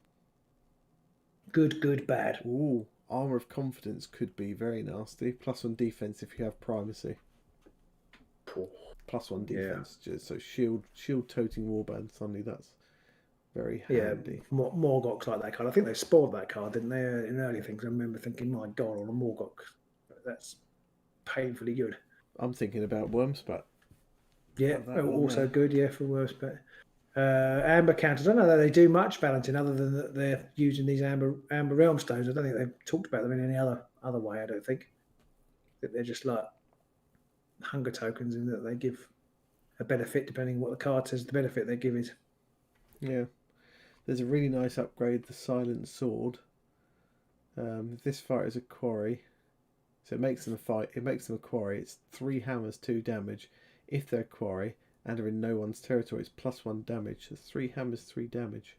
good, bad. Ooh, Armour of Confidence could be very nasty. +1 defense if you have primacy. +1 defense. So shield toting warband. Suddenly that's very handy. Morgoth's like that card. I think they spoiled that card, didn't they, in earlier things? I remember thinking, my God, on a Morgoth, that's painfully good. I'm thinking about Wormspat. Yeah, That one also there. good, yeah, for worse, but Amber counters. I don't know that they do much, Valentin, other than that they're using these amber realm stones. I don't think they've talked about them in any other way. I don't think that they're just like hunger tokens, in that they give a benefit depending on what the card says the benefit they give is. Yeah, there's a really nice upgrade, the Silent Sword. This fight is a quarry, so it makes them a fight. It makes them a quarry. It's 3 hammers, 2 damage. If they're a quarry and are in no one's territory, it's +1 damage. So 3 hammers, 3 damage.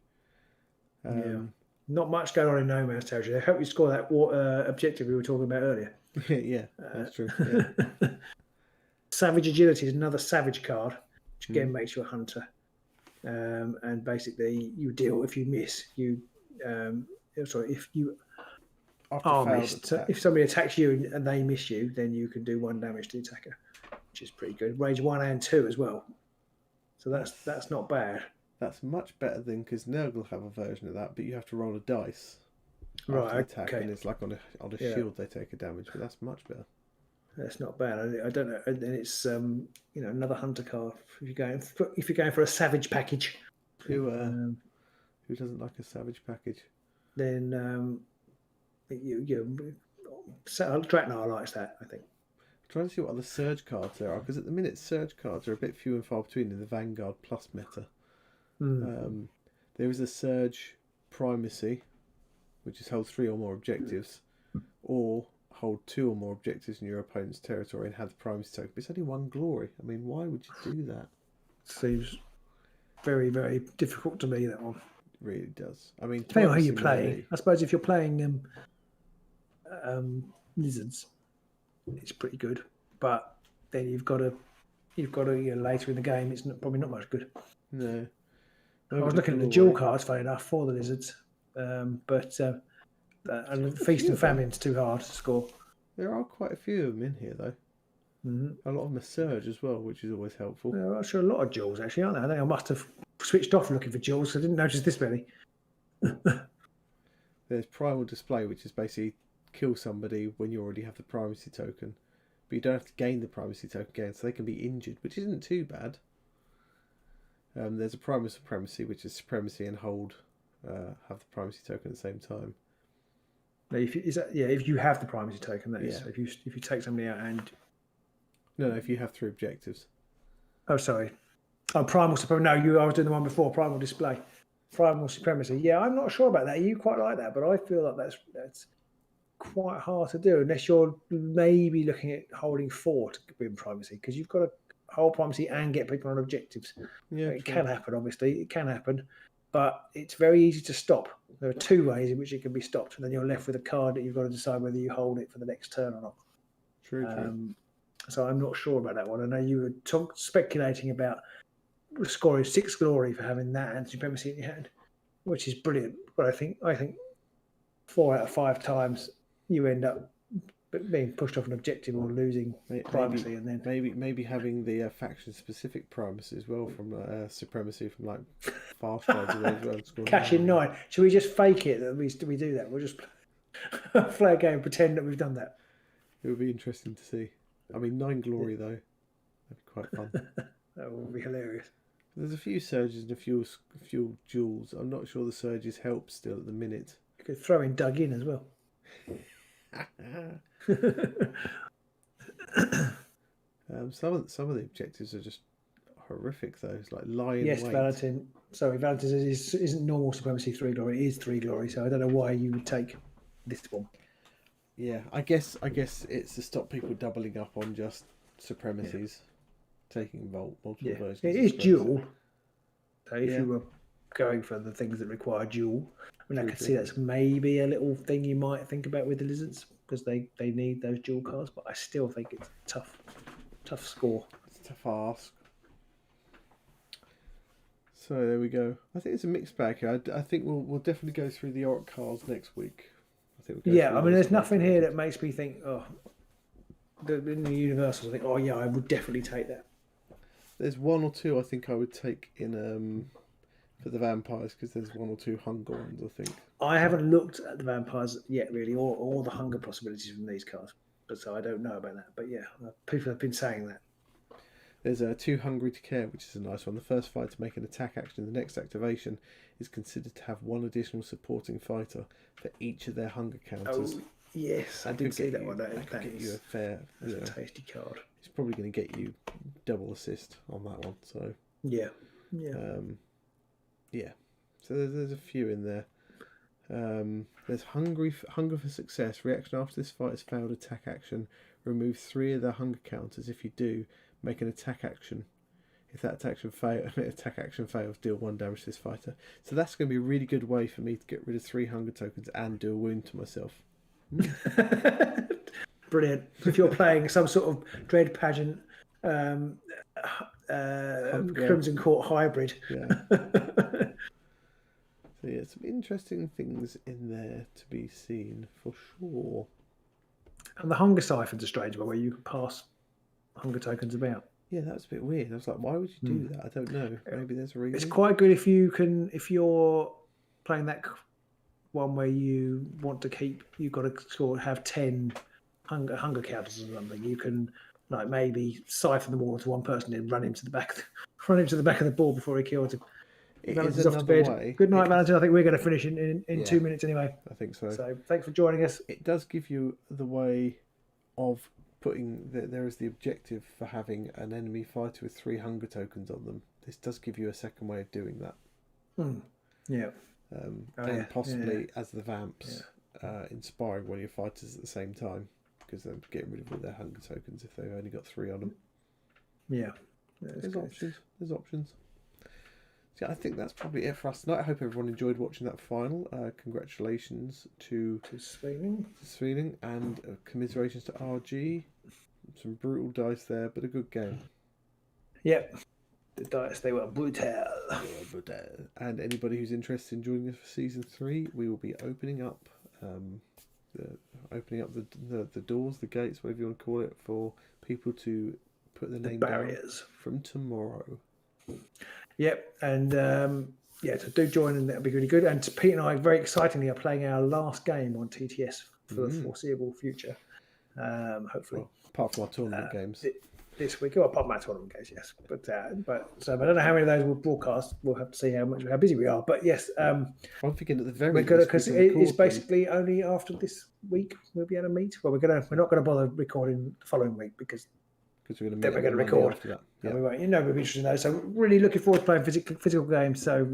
Yeah, not much going on in no man's territory. I hope you score that objective we were talking about earlier. Yeah, that's true. Yeah. Savage Agility is another savage card, which again makes you a hunter. And basically, you deal if you miss. If you are missed. So if somebody attacks you and they miss you, then you can do 1 damage to the attacker, which is pretty good. Rage 1 and 2 as well. So that's not bad. That's much better than, because Nurgle have a version of that, but you have to roll a dice. Right. Attack, and it's like on a shield they take a damage, but that's much better. That's not bad. I don't know. And it's another hunter card if you're going for a savage package. Who doesn't like a savage package? Then Dratnar likes that, I think. I'm trying to see what other surge cards there are, because at the minute surge cards are a bit few and far between in the Vanguard Plus meta. There is a surge primacy, which is hold 3 or more objectives, or hold 2 or more objectives in your opponent's territory and have the primacy token. But it's only 1 glory. I mean, why would you do that? Seems very, very difficult to me, that one. It really does. I mean, depending on who you're playing. I suppose if you're playing lizards, it's pretty good. But then you've got to later in the game, it's probably not much good. No. I was looking at the dual cards, funny enough, for the lizards, but Feast and Famine's too hard to score. There are quite a few of them in here, though. A lot of them are surge as well, which is always helpful. There are actually a lot of jewels, actually, aren't there? I think I must have switched off looking for jewels. I didn't notice this many. There's Primal Display, which is basically kill somebody when you already have the primacy token. But you don't have to gain the primacy token again, so they can be injured, which isn't too bad. There's a Primal Supremacy, which is supremacy and hold, have the primacy token at the same time. If you have the primacy token, that is. Yeah. If you take somebody out and... No, if you have 3 objectives. Oh, sorry. Oh, Primal Supremacy. No, I was doing the one before. Primal Display. Primal Supremacy. Yeah, I'm not sure about that. You quite like that, but I feel like that's quite hard to do unless you're maybe looking at holding 4 to win primacy, because you've got to hold primacy and get people on objectives. Yeah, it can happen, obviously. It can happen, but it's very easy to stop. There are 2 ways in which it can be stopped, and then you're left with a card that you've got to decide whether you hold it for the next turn or not. True. So I'm not sure about that one. I know you were speculating about scoring 6 glory for having that and supremacy in your hand, which is brilliant. But I think 4 out of 5 times you end up being pushed off an objective or losing primacy, and then maybe having the faction specific primacy as well from supremacy from like fast rides away as well. Cash in 9. Should we just fake it that we do that? We'll just play a game and pretend that we've done that. It would be interesting to see. I mean, 9 glory though. That'd be quite fun. That would be hilarious. There's a few surges and a few jewels. I'm not sure the surges help still at the minute. You could throw in Dug in as well. Some of the objectives are just horrific though. It's like lying. Yes, wait. Valentin. Sorry, Valentin says it isn't normal supremacy 3 glory. It is 3 glory. So I don't know why you would take this one. Yeah, I guess it's to stop people doubling up on just supremacies, taking multiple versions. It is dual. So if you were going for the things that require dual, I mean, I could see that's maybe a little thing you might think about with the lizards, because they need those dual cards. But I still think it's a tough score. It's a tough ask. So there we go. I think it's a mixed bag here. I think we'll definitely go through the Orc cards next week. I mean, there's nothing here that makes me think, in the Universals, I think, I would definitely take that. There's 1 or 2 I think I would take in for the vampires, because there's 1 or 2 hunger ones, I think. I haven't looked at the vampires yet, really, or the hunger possibilities from these cards, so I don't know about that. But yeah, people have been saying that. There's 2 Hungry to Care, which is a nice one. The first fighter to make an attack action in the next activation is considered to have 1 additional supporting fighter for each of their hunger counters. Oh, yes, I did see that one. That get you a is fair. that's a tasty card. It's probably going to get you double assist on that one. So Yeah. yeah. So there's a few in there. There's Hunger for Success. Reaction after this fight has failed attack action. Remove 3 of their hunger counters. If you do, make an attack action. If that attack action fails, deal 1 damage to this fighter. So that's going to be a really good way for me to get rid of 3 hunger tokens and do a wound to myself. Brilliant. If you're playing some sort of Dread Pageant Crimson Court hybrid. Yeah. So yeah, some interesting things in there to be seen for sure. And the hunger siphon's a strange one where you can pass hunger tokens about. Yeah, that's a bit weird. I was like, why would you do that? I don't know. Maybe there's a reason. It's quite good if you're playing that one where you want to keep, you've got to have 10 hunger counters or something. You can like maybe siphon them all to one person and run him to the back of the board before he kills him. Valentine's off to bed. Way. Good night, Valentine. I think we're going to finish in 2 minutes anyway. I think so. So thanks for joining us. It does give you the way of putting there is the objective for having an enemy fighter with 3 hunger tokens on them. This does give you a second way of doing that. Yeah. And possibly as the vamps, inspiring one of your fighters at the same time, because they're getting rid of all their hunger tokens if they've only got 3 on them. Yeah. There's options. So I think that's probably it for us tonight. I hope everyone enjoyed watching that final. Congratulations to Sveling and commiserations to RG. Some brutal dice there, but a good game. Yep. The dice, they were brutal. And anybody who's interested in joining us for season 3, we will be opening up the doors, the gates, whatever you want to call it, for people to put their name barriers down from tomorrow. Yep, and so do join, and that'll be really good. And Pete and I, very excitingly, are playing our last game on TTS for the foreseeable future. Hopefully, well, apart from our tournament games this week, or apart from our tournament games, yes. But I don't know how many of those we'll broadcast. We'll have to see how busy we are. But yes, I'm thinking at the very least because it's basically only after this week we'll be able to meet. Well, we're not going to bother recording the following week because we're going to record after that. Yeah. And we won't, we'll be interested in those. So really looking forward to playing physical games. So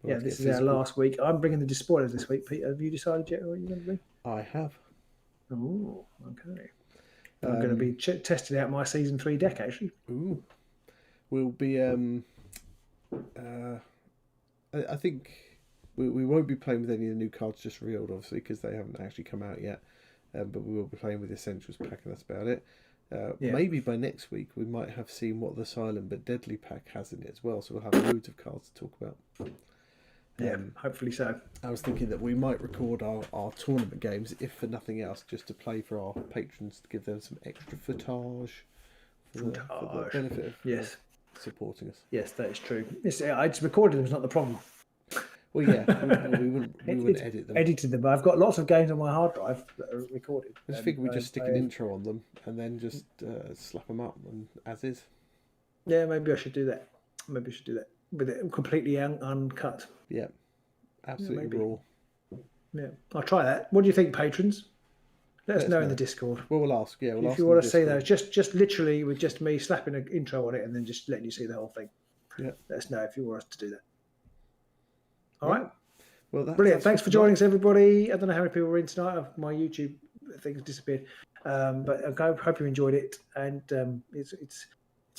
this is our last week. I'm bringing the Despoilers this week. Pete, have you decided yet what you're going to bring? I have. Oh, okay. I'm going to be testing out my season 3 deck actually. Ooh, we'll be. I think we won't be playing with any of the new cards just reeled, obviously, because they haven't actually come out yet. But we will be playing with the Essentials pack, and that's about it. Maybe by next week we might have seen what the Silent but Deadly pack has in it as well, so we'll have loads of cards to talk about. Hopefully so. I was thinking that we might record our tournament games, if for nothing else, just to play for our patrons, to give them some extra footage for the benefit of supporting us. Yes, that is true. Yes, I just recorded them, it's not the problem. Well, yeah, we wouldn't edit them. Edited them, but I've got lots of games on my hard drive that are recorded. I just figured we just stick an intro on them and then just slap them up and as is. Yeah, maybe I should do that. With it completely uncut. Yeah, absolutely raw. Yeah, I'll try that. What do you think, patrons? Let us know in the Discord. Well, we'll ask. Yeah, if you want to see those, just literally with just me slapping an intro on it and then just letting you see the whole thing. Yeah, let us know if you want us to do that. All right. Well, brilliant. Thanks for joining us, everybody. I don't know how many people were in tonight. My YouTube thing's disappeared, but I hope you enjoyed it. And it's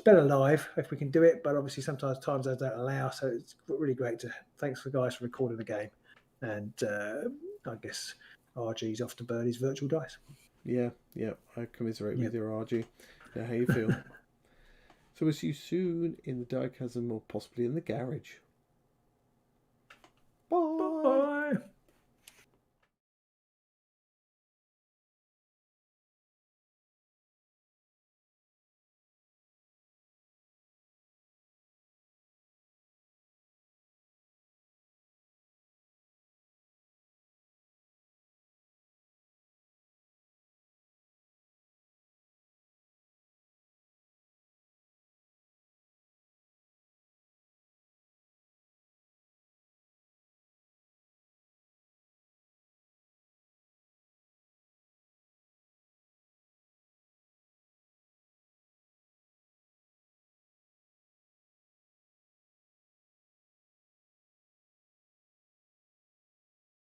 better live if we can do it, but obviously sometimes times those don't allow. So it's really great to thanks for guys for recording the game. And I guess RG's off to burn his virtual dice. Yeah. I commiserate with your RG. Yeah, how you feel? So we'll see you soon in the Chasm or possibly in the garage.